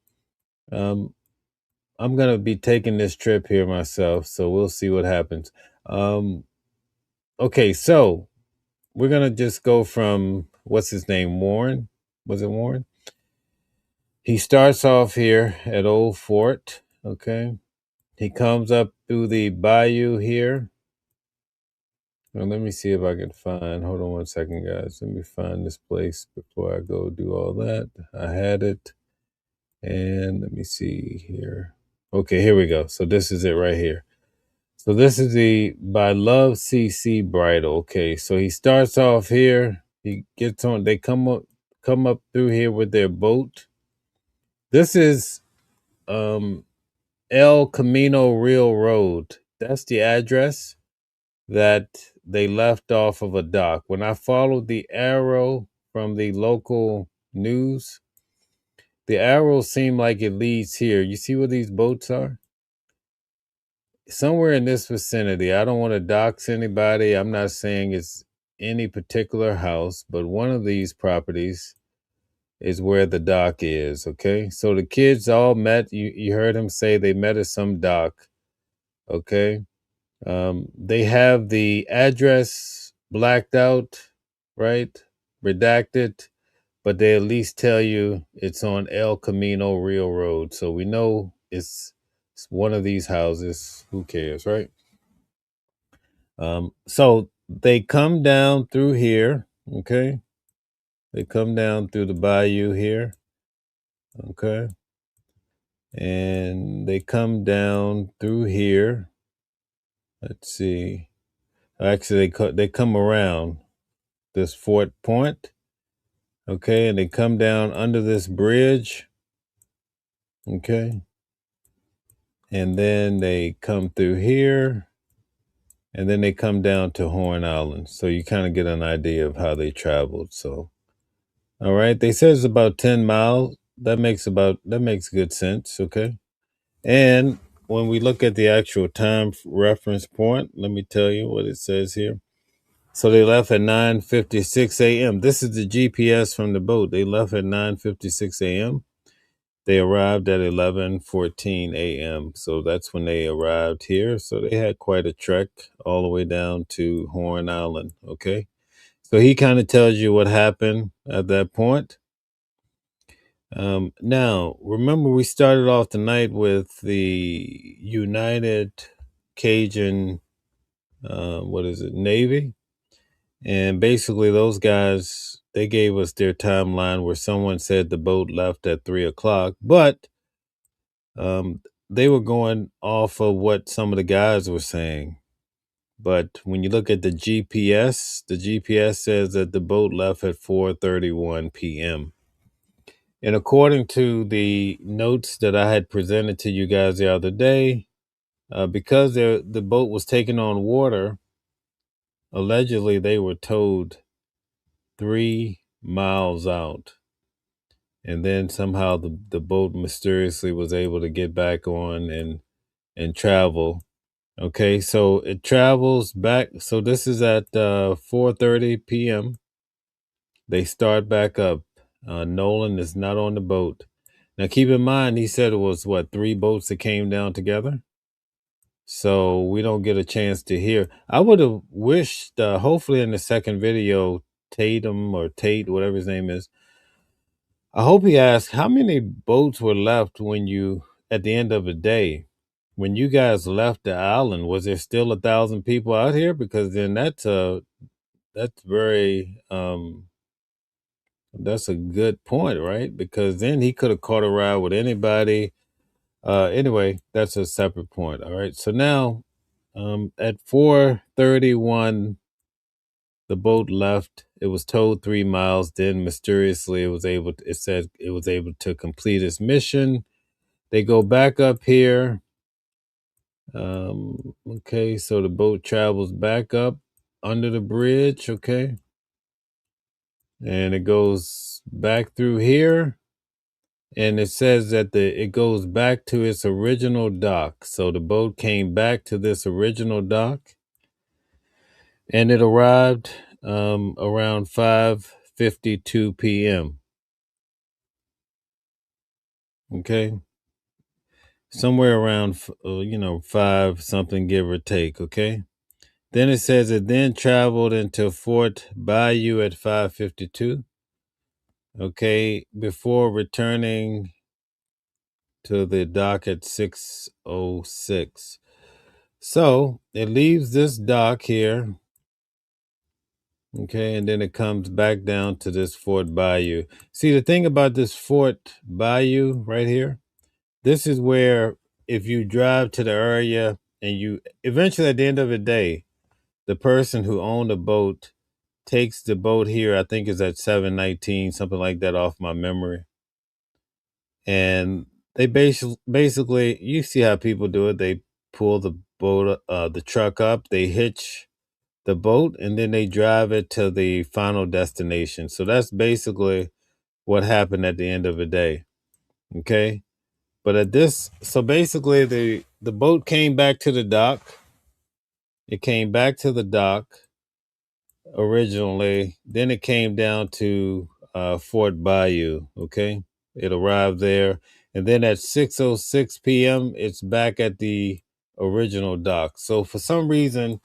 I'm going to be taking this trip here myself, so we'll see what happens. Okay, so we're going to just go from, what's his name, Warren? Was it Warren? He starts off here at Old Fort, okay? He comes up through the bayou here. Now, let me see if I can find, hold on one second, guys. Let me find this place before I go do all that. I had it. And let me see here. Okay, here we go. So this is it right here. So this is the by Love CC Bridal. Okay, so he starts off here. He gets on, they come up through here with their boat. This is El Camino Real Road. That's the address that they left off of a dock. When I followed the arrow from the local news, the arrow seemed like it leads here. You see where these boats are? Somewhere in this vicinity. I don't want to dox anybody. I'm not saying it's any particular house, but one of these properties is where the dock is. Okay. So the kids all met. You heard him say they met at some dock. Okay. They have the address blacked out, right? Redacted, but they at least tell you it's on El Camino Real Road. So we know it's one of these houses. Who cares, right? So they come down through here, okay? They come down through the bayou here, okay? And they come down through here. Let's see. Actually, they come around this Fort Point, okay? And they come down under this bridge, okay? And then they come through here, and then they come down to Horn Island. So you kind of get an idea of how they traveled. So, all right, they said it's about 10 miles. That makes good sense, okay? And when we look at the actual time reference point, let me tell you what it says here. So they left at 9:56 a.m. This is the GPS from the boat. They left at 9:56 a.m. They arrived at 11:14 a.m. So that's when they arrived here. So they had quite a trek all the way down to Horn Island, okay? So he kind of tells you what happened at that point. Now, remember we started off the night with the United Cajun, Navy? And basically those guys, they gave us their timeline where someone said the boat left at 3 o'clock, but they were going off of what some of the guys were saying. But when you look at the GPS says that the boat left at 4:31 p.m. And according to the notes that I had presented to you guys the other day, because the boat was taking on water, allegedly they were towed 3 miles out. And then somehow the boat mysteriously was able to get back on and travel. Okay, so it travels back. So this is at 4:30 p.m. They start back up. Nolan is not on the boat. Now keep in mind, he said it was what, 3 boats that came down together? So we don't get a chance to hear. I would have wished, hopefully in the second video, Tatum or Tate, whatever his name is, I hope he asked how many boats were left at the end of the day, when you guys left the island. Was there still 1,000 people out here? Because then that's very, that's a good point, right? Because then he could have caught a ride with anybody. Anyway, that's a separate point. All right. So now, at 4:31, the boat left. It was towed 3 miles. Then mysteriously, it said it was able to complete its mission. They go back up here. Okay, so the boat travels back up under the bridge. Okay. And it goes back through here. And it says that it goes back to its original dock. So the boat came back to this original dock. And it arrived around 5:52 p.m. Okay, somewhere around 5 something, give or take. Okay, then it says it then traveled into Fort Bayou at 5:52. Okay, before returning to the dock at 6:06. So it leaves this dock here. Okay, and then it comes back down to this Fort Bayou. See, the thing about this Fort Bayou right here, this is where if you drive to the area and you eventually at the end of the day, the person who owned the boat takes the boat here, I think is at 719, something like that off my memory. And they basically, you see how people do it. They pull the boat, the truck up, they hitch the boat, and then they drive it to the final destination. So that's basically what happened at the end of the day. Okay. But so basically the boat came back to the dock. It came back to the dock originally. Then it came down to Fort Bayou. Okay. It arrived there. And then at 6:06 p.m., it's back at the original dock. So for some reason,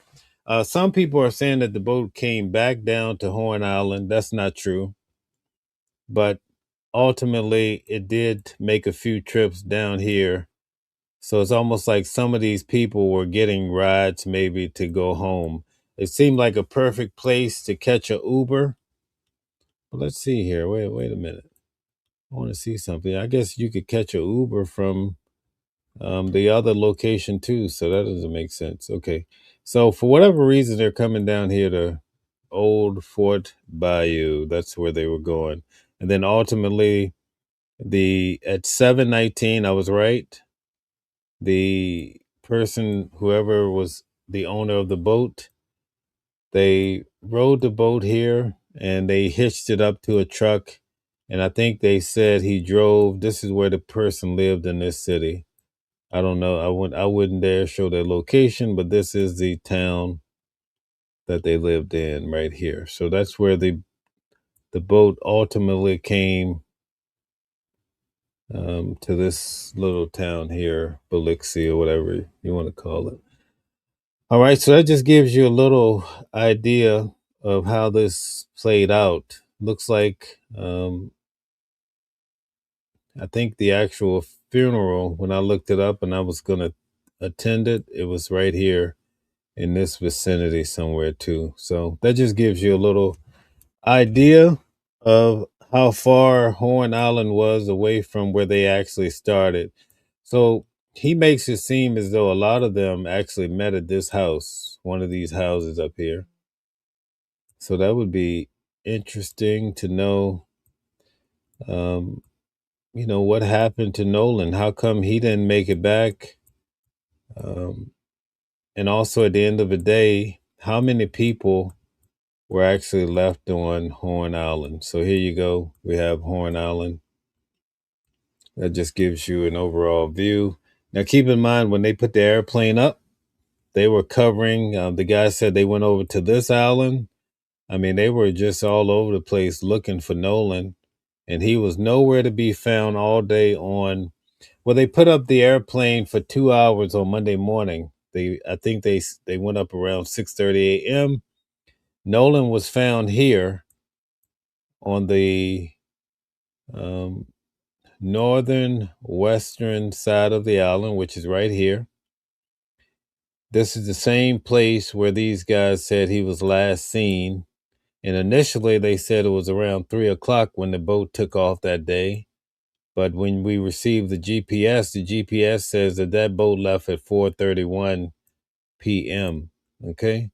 some people are saying that the boat came back down to Horn Island. That's not true. But ultimately, it did make a few trips down here. So it's almost like some of these people were getting rides maybe to go home. It seemed like a perfect place to catch a Uber. But let's see here. Wait a minute. I want to see something. I guess you could catch a Uber from the other location too. So that doesn't make sense. Okay. So for whatever reason, they're coming down here to Old Fort Bayou. That's where they were going. And then ultimately, at 7:19, I was right. The person, whoever was the owner of the boat, they rowed the boat here and they hitched it up to a truck. And I think they said he drove. This is where the person lived in this city. I don't know. I wouldn't dare show their location, but this is the town that they lived in right here. So that's where the boat ultimately came to this little town here, Biloxi or whatever you want to call it. All right, so that just gives you a little idea of how this played out. Looks like I think the actual funeral, when I looked it up and I was going to attend it, it was right here in this vicinity somewhere too. So that just gives you a little idea of how far Horn Island was away from where they actually started. So he makes it seem as though a lot of them actually met at this house, one of these houses up here. So that would be interesting to know, what happened to Nolan. How come he didn't make it back? And also at the end of the day, how many people were actually left on Horn Island? So here you go. We have Horn Island. That just gives you an overall view. Now, keep in mind, when they put the airplane up, they were covering, the guy said they went over to this island. I mean, they were just all over the place looking for Nolan, and he was nowhere to be found all day on. Well, they put up the airplane for 2 hours on Monday morning. I think they went up around 6:30 a.m. Nolan was found here on the northern western side of the island, which is right here. This is the same place where these guys said he was last seen. And initially they said it was around 3 o'clock when the boat took off that day. But when we received the GPS says that boat left at 4:31 p.m. Okay.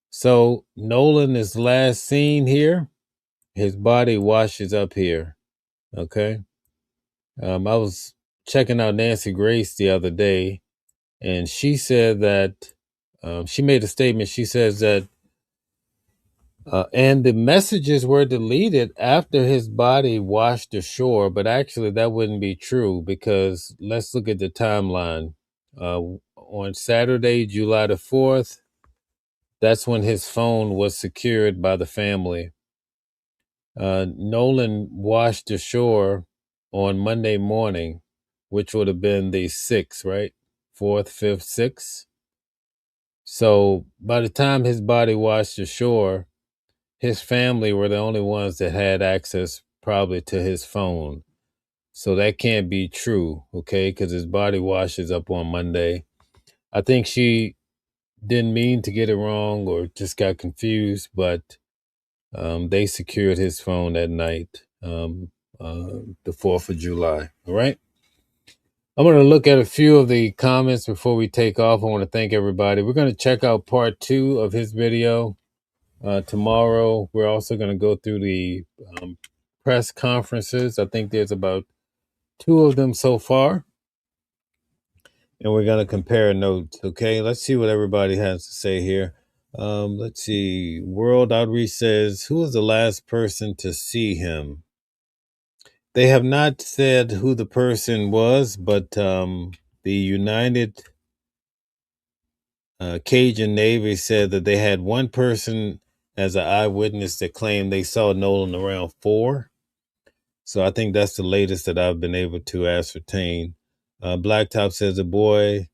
So Nolan is last seen here. His body washes up here. Okay. I was checking out Nancy Grace the other day, and she said that she made a statement. She says that, and the messages were deleted after his body washed ashore, but actually that wouldn't be true because let's look at the timeline. On Saturday, July the 4th, that's when his phone was secured by the family. Nolan washed ashore on Monday morning, which would have been the 6th, right? 4th, 5th, 6th. So by the time his body washed ashore, his family were the only ones that had access probably to his phone. So that can't be true, okay? Because his body washes up on Monday. I think she didn't mean to get it wrong or just got confused, but they secured his phone that night, the 4th of July. All right. I'm going to look at a few of the comments before we take off. I want to thank everybody. We're going to check out part 2 of his video tomorrow. We're also going to go through the press conferences. I think there's about two of them so far, and we're going to compare notes. Okay, let's see what everybody has to say here. Let's see. World Outreach says, who was the last person to see him? They have not said who the person was, but the United Cajun Navy said that they had one person as an eyewitness that claimed they saw Nolan around 4. So I think that's the latest that I've been able to ascertain. Blacktop says the boy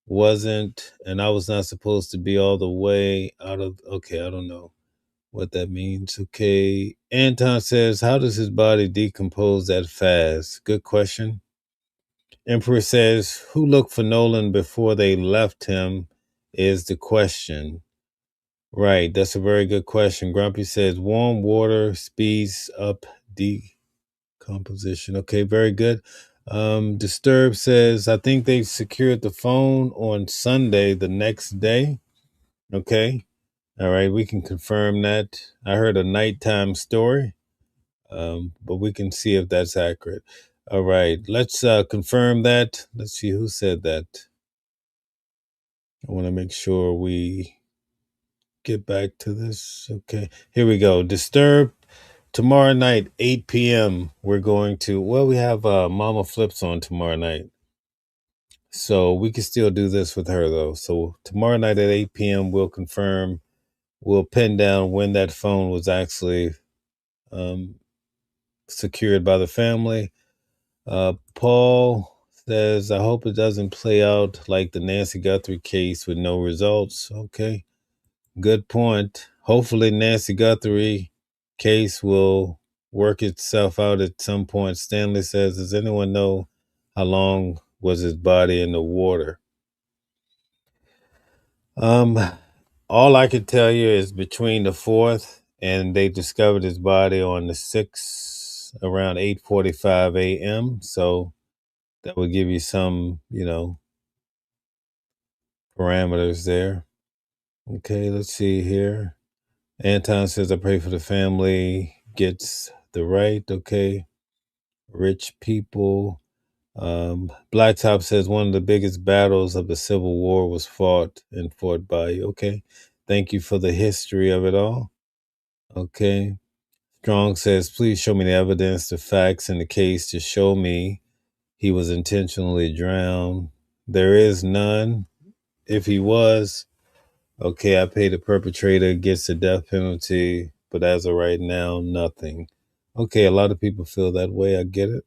wasn't, and I was not supposed to be all the way out of. Okay, I don't know what that means. Okay. Anton says, how does his body decompose that fast? Good question. Emperor says, who looked for Nolan before they left him is the question. Right. That's a very good question. Grumpy says, warm water speeds up decomposition. Okay, very good. Disturb says, I think they secured the phone on Sunday, the next day. Okay. All right, we can confirm that. I heard a nighttime story, but we can see if that's accurate. All right, let's confirm that. Let's see who said that. I want to make sure we get back to this. Okay, here we go. Disturb tomorrow night, 8 p.m. We're going to, well, we have Mama Flips on tomorrow night. So we can still do this with her, though. So tomorrow night at 8 p.m., we'll confirm, we'll pin down when that phone was actually secured by the family. Paul says, I hope it doesn't play out like the Nancy Guthrie case with no results. Okay, good point. Hopefully Nancy Guthrie case will work itself out at some point. Stanley says, does anyone know how long was his body in the water? All I can tell you is between the 4th and they discovered his body on the 6th around 8:45 a.m. So that will give you some, parameters there. Okay, let's see here. Anton says, I pray for the family gets the right. Okay. Rich people. Blacktop says one of the biggest battles of the Civil War was fought in Fort Bayou. Okay. Thank you for the history of it all. Okay. Strong says, please show me the evidence, the facts in the case to show me he was intentionally drowned. There is none. If he was, okay, I pay the perpetrator, gets the death penalty, but as of right now, nothing. Okay, a lot of people feel that way. I get it.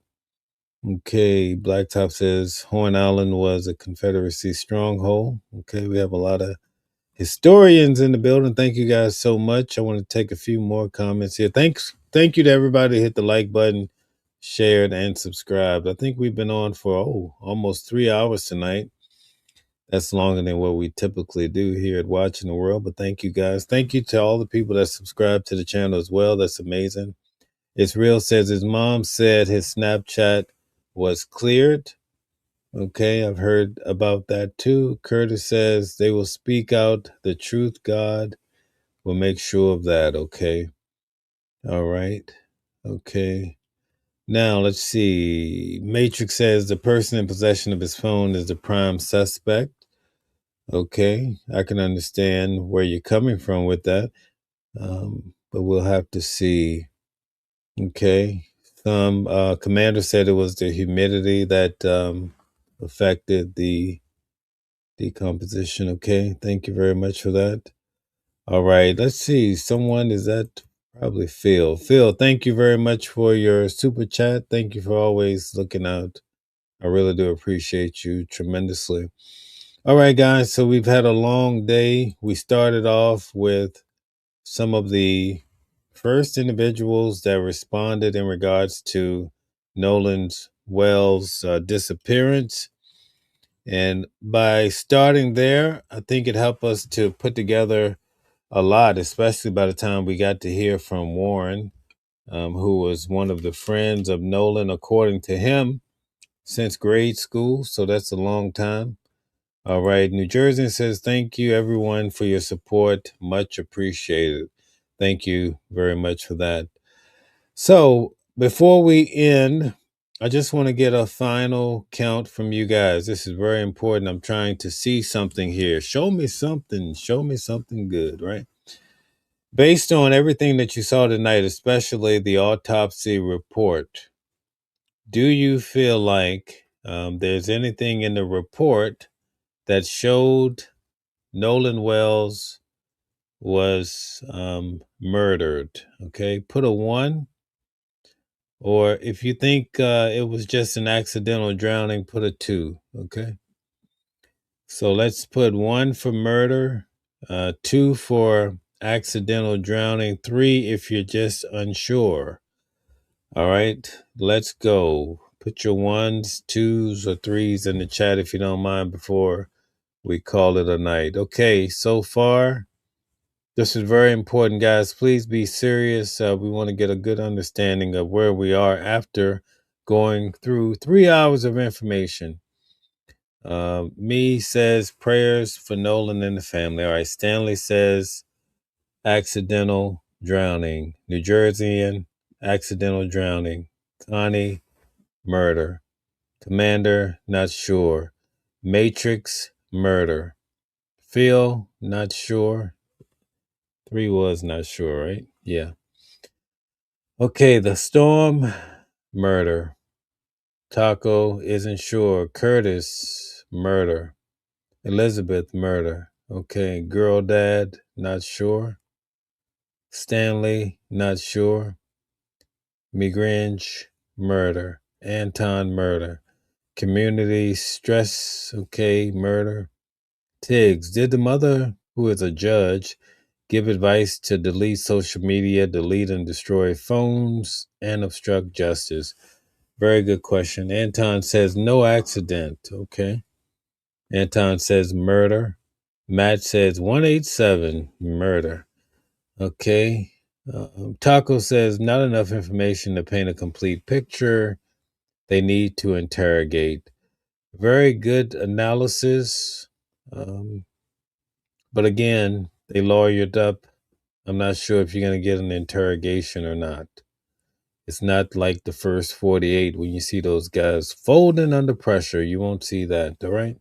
Okay, Blacktop says Horn Island was a Confederacy stronghold. Okay, we have a lot of historians in the building. Thank you guys so much. I want to take a few more comments here. Thank you to everybody who hit the like button, shared, and subscribed. I think we've been on for almost 3 hours tonight. That's longer than what we typically do here at Watching the World. But thank you guys. Thank you to all the people that subscribe to the channel as well. That's amazing. It's Real says his mom said his Snapchat was cleared. Okay, I've heard about that too. Curtis says they will speak out the truth. God will make sure of that. Okay. All right. Okay. Now let's see. Matrix says the person in possession of his phone is the prime suspect. Okay. I can understand where you're coming from with that. But we'll have to see. Okay. Some commander said it was the humidity that affected the decomposition. Okay, thank you very much for that. All right, let's see. Someone is that probably Phil. Phil, thank you very much for your super chat. Thank you for always looking out. I really do appreciate you tremendously. All right, guys. So we've had a long day. We started off with some of the first individuals that responded in regards to Nolan Wells' disappearance. And by starting there, I think it helped us to put together a lot, especially by the time we got to hear from Warren, who was one of the friends of Nolan, according to him, since grade school. So that's a long time. All right. New Jersey says, thank you, everyone, for your support. Much appreciated. Thank you very much for that. So before we end, I just want to get a final count from you guys. This is very important. I'm trying to see something here. Show me something. Show me something good, right? Based on everything that you saw tonight, especially the autopsy report, do you feel like there's anything in the report that showed Nolan Wells was murdered? Okay, put a 1. Or if you think it was just an accidental drowning, put a 2. Okay. So let's put 1 for murder, 2 for accidental drowning, 3 if you're just unsure. All right, let's go. Put your 1s, 2s, or 3s in the chat if you don't mind before we call it a night. Okay, so far, this is very important, guys. Please be serious. We want to get a good understanding of where we are after going through 3 hours of information. Me says prayers for Nolan and the family. All right, Stanley says accidental drowning. New Jerseyan, accidental drowning. Connie, murder. Commander, not sure. Matrix, murder. Phil, not sure. 3 was not sure, right? Yeah. Okay, the storm, murder. Taco isn't sure. Curtis, murder. Elizabeth, murder. Okay, girl dad, not sure. Stanley, not sure. Migrange, murder. Anton, murder. Community stress, okay, murder. Tiggs, did the mother, who is a judge, give advice to delete social media, delete and destroy phones, and obstruct justice? Very good question. Anton says no accident. Okay. Anton says murder. Matt says 187 murder. Okay. Taco says not enough information to paint a complete picture. They need to interrogate. Very good analysis. But again, they lawyered up. I'm not sure if you're going to get an interrogation or not. It's not like the first 48 when you see those guys folding under pressure. You won't see that, all right?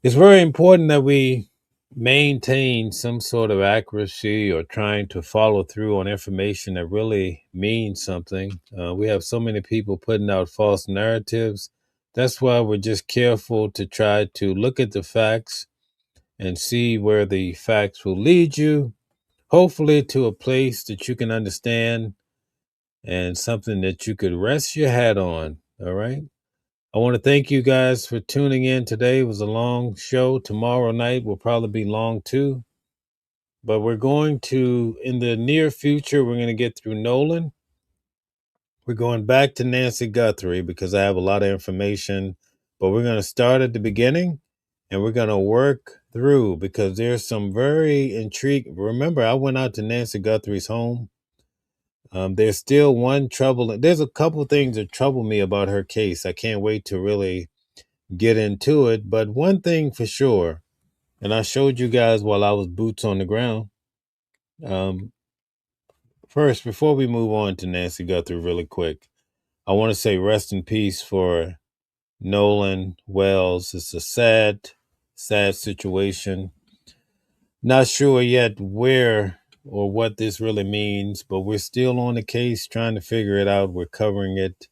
It's very important that we maintain some sort of accuracy or trying to follow through on information that really means something. We have so many people putting out false narratives. That's why we're just careful to try to look at the facts and see where the facts will lead you, hopefully to a place that you can understand and something that you could rest your hat on. All right. I want to thank you guys for tuning in today. It was a long show. Tomorrow night will probably be long too. But we're going to, in the near future, we're going to get through Nolan. We're going back to Nancy Guthrie because I have a lot of information. But we're going to start at the beginning and we're going to work through because there's some very intriguing. Remember, I went out to Nancy Guthrie's home. There's still one trouble. There's a couple things that trouble me about her case. I can't wait to really get into it. But one thing for sure, and I showed you guys while I was boots on the ground. First, before we move on to Nancy Guthrie really quick, I want to say rest in peace for Nolan Wells. It's a sad, sad situation. Not sure yet where or what this really means, but we're still on the case trying to figure it out. We're covering it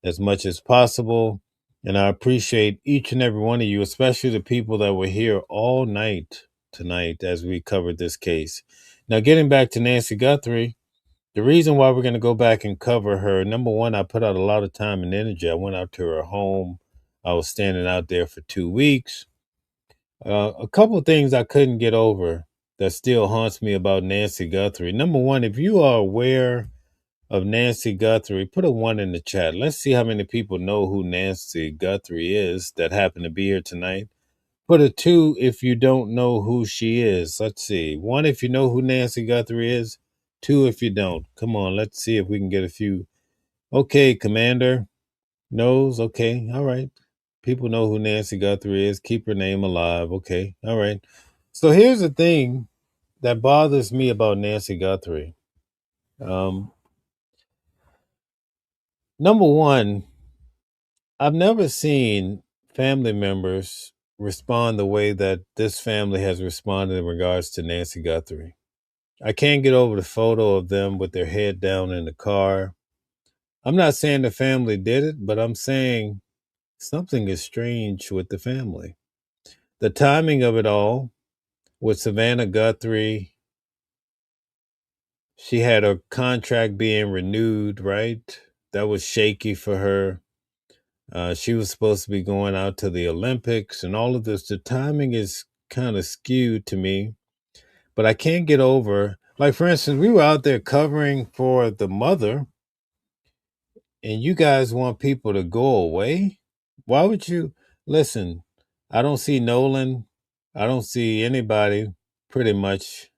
as much as possible. And I appreciate each and every one of you, especially the people that were here all night tonight as we covered this case. Now, getting back to Nancy Guthrie, the reason why we're going to go back and cover her, number one, I put out a lot of time and energy. I went out to her home. I was standing out there for 2 weeks. A couple of things I couldn't get over that still haunts me about Nancy Guthrie. Number one, if you are aware of Nancy Guthrie, put a 1 in the chat. Let's see how many people know who Nancy Guthrie is that happen to be here tonight. Put a 2 if you don't know who she is. Let's see. 1 if you know who Nancy Guthrie is. 2 if you don't. Come on, let's see if we can get a few. Okay, Commander knows. Okay, all right. People know who Nancy Guthrie is. Keep her name alive. Okay, all right. So here's the thing that bothers me about Nancy Guthrie. Number one, I've never seen family members respond the way that this family has responded in regards to Nancy Guthrie. I can't get over the photo of them with their head down in the car. I'm not saying the family did it, but I'm saying something is strange with the family. The timing of it all, with Savannah Guthrie, she had her contract being renewed, right? That was shaky for her. She was supposed to be going out to the Olympics and all of this. The timing is kind of skewed to me, but I can't get over. Like, for instance, we were out there covering for the mother, and you guys want people to go away? Why would you listen? I don't see Nolan. I don't see anybody pretty much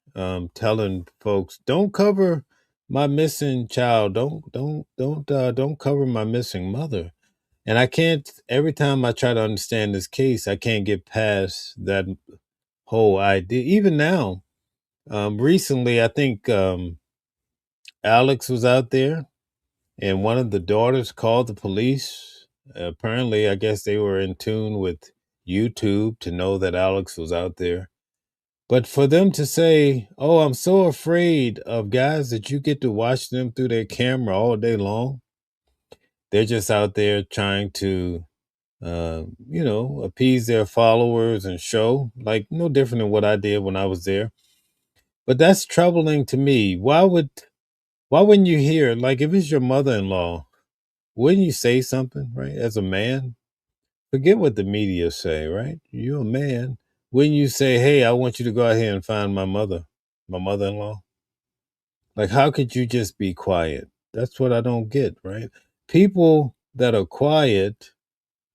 telling folks, don't cover my missing child. Don't cover my missing mother. And I can't, every time I try to understand this case, I can't get past that whole idea. Even now, recently, I think Alex was out there and one of the daughters called the police. Apparently, I guess they were in tune with YouTube to know that Alex was out there. But for them to say, oh, I'm so afraid of guys that you get to watch them through their camera all day long, they're just out there trying to appease their followers and show, like no different than what I did when I was there. But that's troubling to me. Why wouldn't you hear, like if it's your mother-in-law, wouldn't you say something, right? As a man, forget what the media say, right? You're a man. Wouldn't you say, hey, I want you to go out here and find my mother-in-law? Like, how could you just be quiet? That's what I don't get, right? People that are quiet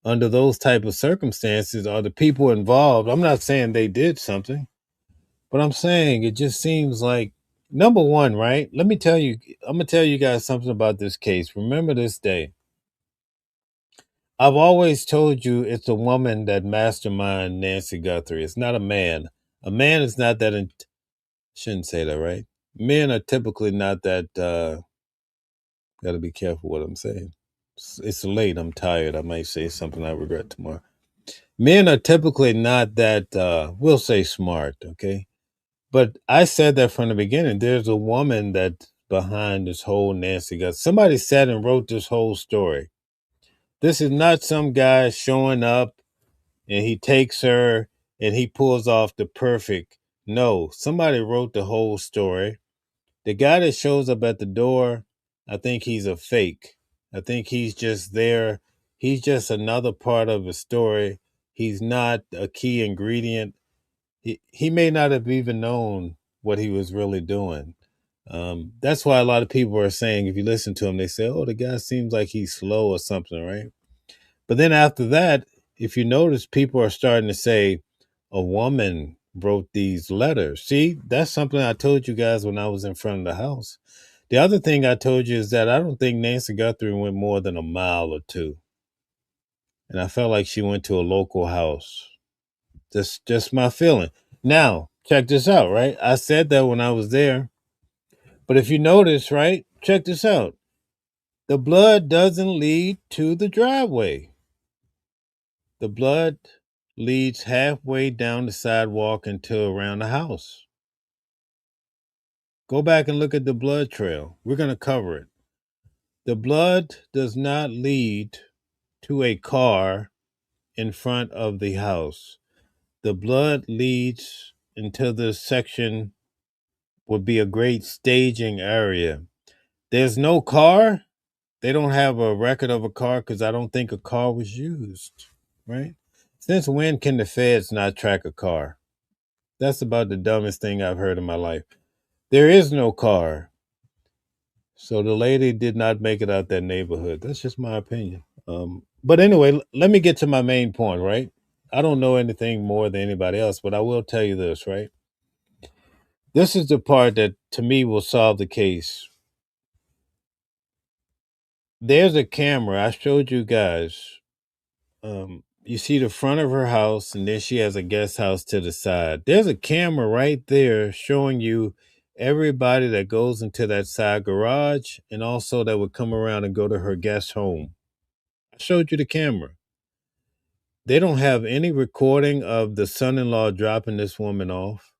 under those type of circumstances are the people involved. I'm not saying they did something, but I'm saying it just seems like, number one, right? I'm going to tell you guys something about this case. Remember this day. I've always told you it's a woman that mastermind Nancy Guthrie. It's not a man. A man is not that, shouldn't say that, right? Men are typically not that, got to be careful what I'm saying. It's late. I'm tired. I might say something I regret tomorrow. Men are typically not that, we'll say smart, okay? But I said that from the beginning. There's a woman that's behind this whole Nancy Guthrie. Somebody sat and wrote this whole story. This is not some guy showing up and he takes her and he pulls off the perfect. No, somebody wrote the whole story. The guy that shows up at the door, I think he's a fake. I think he's just there. He's just another part of the story. He's not a key ingredient. He may not have even known what he was really doing. That's why a lot of people are saying, if you listen to him, they say, oh, the guy seems like he's slow or something, right? But then after that, if you notice, people are starting to say a woman wrote these letters. See, that's something I told you guys when I was in front of the house. The other thing I told you is that I don't think Nancy Guthrie went more than a mile or two. And I felt like she went to a local house. Just my feeling. Now, check this out, right? I said that when I was there. But if you notice, right, check this out. The blood doesn't lead to the driveway. The blood leads halfway down the sidewalk until around the house. Go back and look at the blood trail. We're going to cover it. The blood does not lead to a car in front of the house. The blood leads into this section would be a great staging area. There's no car. They don't have a record of a car because I don't think a car was used, right? Since when can the feds not track a car? That's about the dumbest thing I've heard in my life. There is no car. So the lady did not make it out that neighborhood. That's just my opinion. But anyway, let me get to my main point, right? I don't know anything more than anybody else, but I will tell you this, right? This is the part that to me will solve the case. There's a camera. I showed you guys. You see the front of her house, and then she has a guest house to the side. There's a camera right there showing you everybody that goes into that side garage and also that would come around and go to her guest home. I showed you the camera. They don't have any recording of the son-in-law dropping this woman off.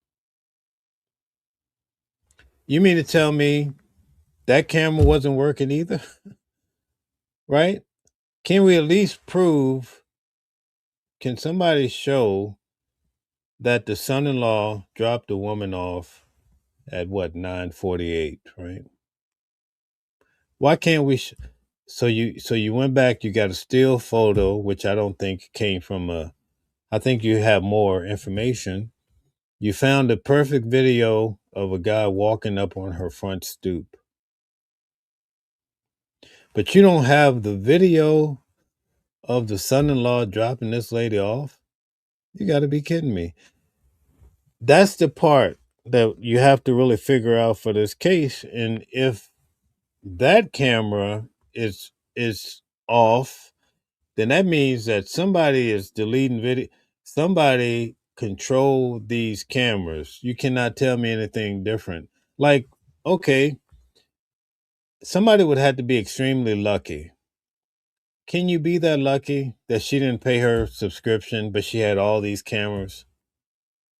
You mean to tell me that camera wasn't working either? Right? Can we at least prove, can somebody show that the son-in-law dropped the woman off at what, 9:48, right? Why can't we so you went back, you got a still photo, which I don't think came from I think you have more information. You found a perfect video of a guy walking up on her front stoop. But you don't have the video of the son-in-law dropping this lady off? You got to be kidding me. That's the part that you have to really figure out for this case. And if that camera is off, then that means that somebody is deleting video. Somebody control these cameras. You cannot tell me anything different. Like, okay, somebody would have to be extremely lucky. Can you be that lucky that she didn't pay her subscription, but she had all these cameras?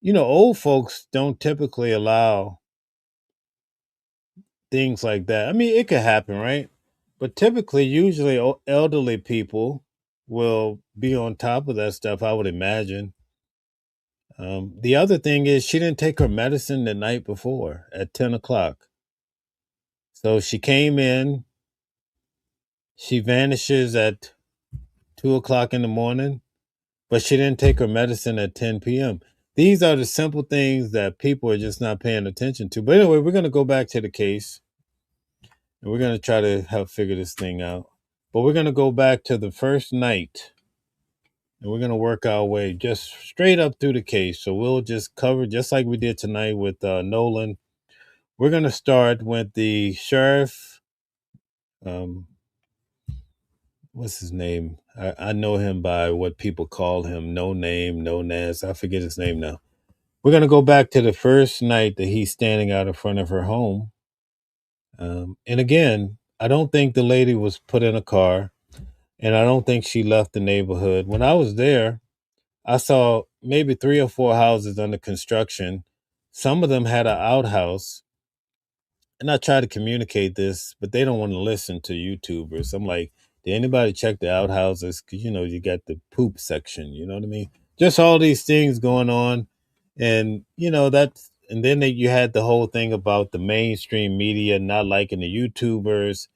You know, old folks don't typically allow things like that. I mean, it could happen, right? But typically, usually elderly people will be on top of that stuff, I would imagine. The other thing is she didn't take her medicine the night before at 10 o'clock. So she came in, she vanishes at 2 o'clock in the morning, but she didn't take her medicine at 10 p.m. These are the simple things that people are just not paying attention to. But anyway, we're going to go back to the case and we're going to try to help figure this thing out. But we're going to go back to the first night and we're going to work our way just straight up through the case. So we'll just cover, just like we did tonight with Nolan. We're going to start with the sheriff. What's his name? I know him by what people call him. No name, no Nas. I forget his name now. We're going to go back to the first night that he's standing out in front of her home. And again, I don't think the lady was put in a car, and I don't think she left the neighborhood. When I was there, I saw maybe 3 or 4 houses under construction. Some of them had an outhouse. And I try to communicate this, but they don't want to listen to YouTubers. I'm like, did anybody check the outhouses? Because, you know, you got the poop section, you know what I mean? Just all these things going on. And, you know, that's, and then you had the whole thing about the mainstream media not liking the YouTubers.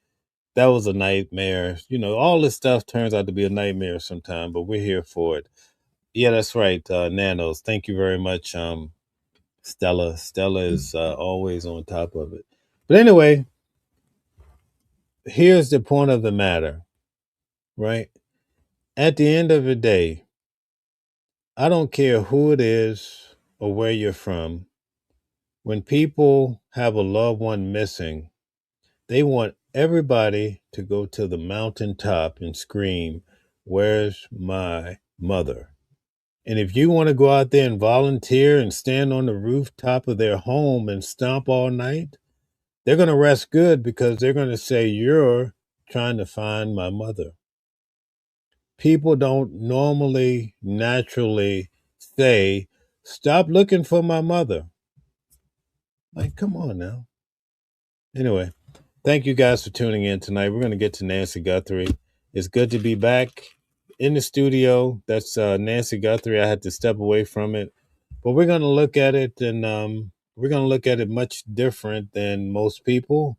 That was a nightmare. You know, all this stuff turns out to be a nightmare sometime, but we're here for it. Yeah, that's right. Nanos. Thank you very much. Stella. Stella is always on top of it. But anyway, here's the point of the matter, right? At the end of the day, I don't care who it is or where you're from. When people have a loved one missing, they want everybody to go to the mountaintop and scream, "Where's my mother?" And if you want to go out there and volunteer and stand on the rooftop of their home and stomp all night, they're going to rest good because they're going to say, "You're trying to find my mother." People don't normally, naturally say, "Stop looking for my mother." Like, come on now. Anyway, thank you guys for tuning in tonight. We're going to get to Nancy Guthrie. It's good to be back in the studio. That's Nancy Guthrie. I had to step away from it. But we're going to look at it, and we're going to look at it much different than most people.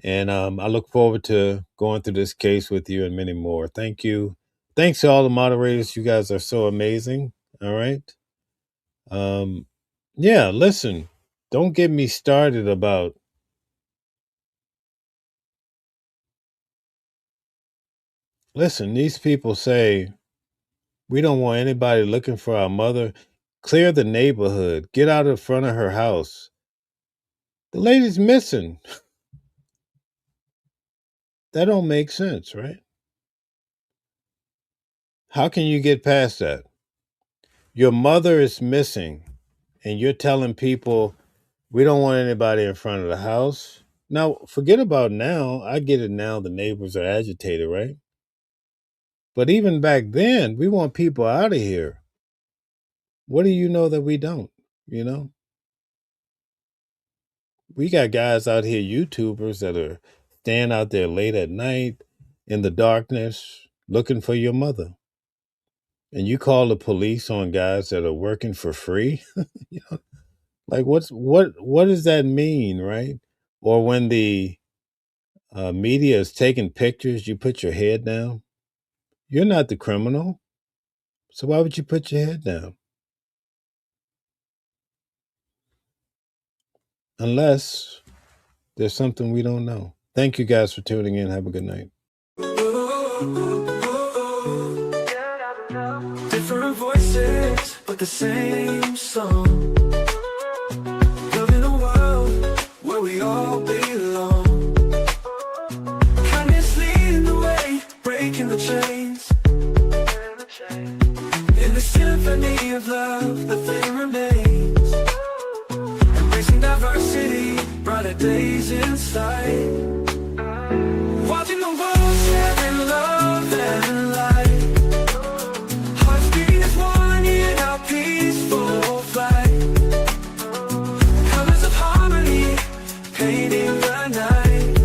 And I look forward to going through this case with you and many more. Thank you. Thanks to all the moderators. You guys are so amazing. All right. Yeah, listen, don't get me started about, listen, these people say, we don't want anybody looking for our mother. Clear the neighborhood. Get out in front of her house. The lady's missing. That don't make sense, right? How can you get past that? Your mother is missing, and you're telling people we don't want anybody in front of the house. Now, forget about now. I get it now. The neighbors are agitated, right? But even back then, we want people out of here. What do you know that we don't, you know? We got guys out here, YouTubers, that are staying out there late at night in the darkness looking for your mother. And you call the police on guys that are working for free? You know, like what does that mean, right? Or when the media is taking pictures, you put your head down. You're not the criminal. So why would you put your head down? Unless there's something we don't know. Thank you guys for tuning in. Have a good night. Different voices, but the same song. Loving a world where we all belong. Kindness leading the way, breaking the chains. In the symphony of love, the thing remains. Embracing diversity, brighter days in sight. Watching the world sharing love and light. Hearts beating as one in our peaceful flight. Colors of harmony, painting the night.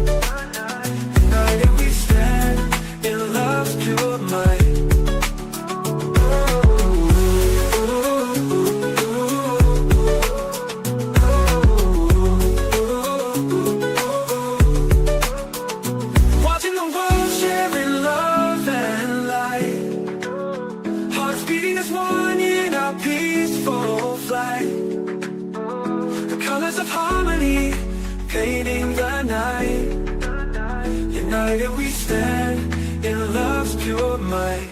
United we stand in love's pure might. Watching the world sharing love and light. Hearts beating as one in our peaceful flight. The colors of harmony, painting the night. United we stand in love's pure might.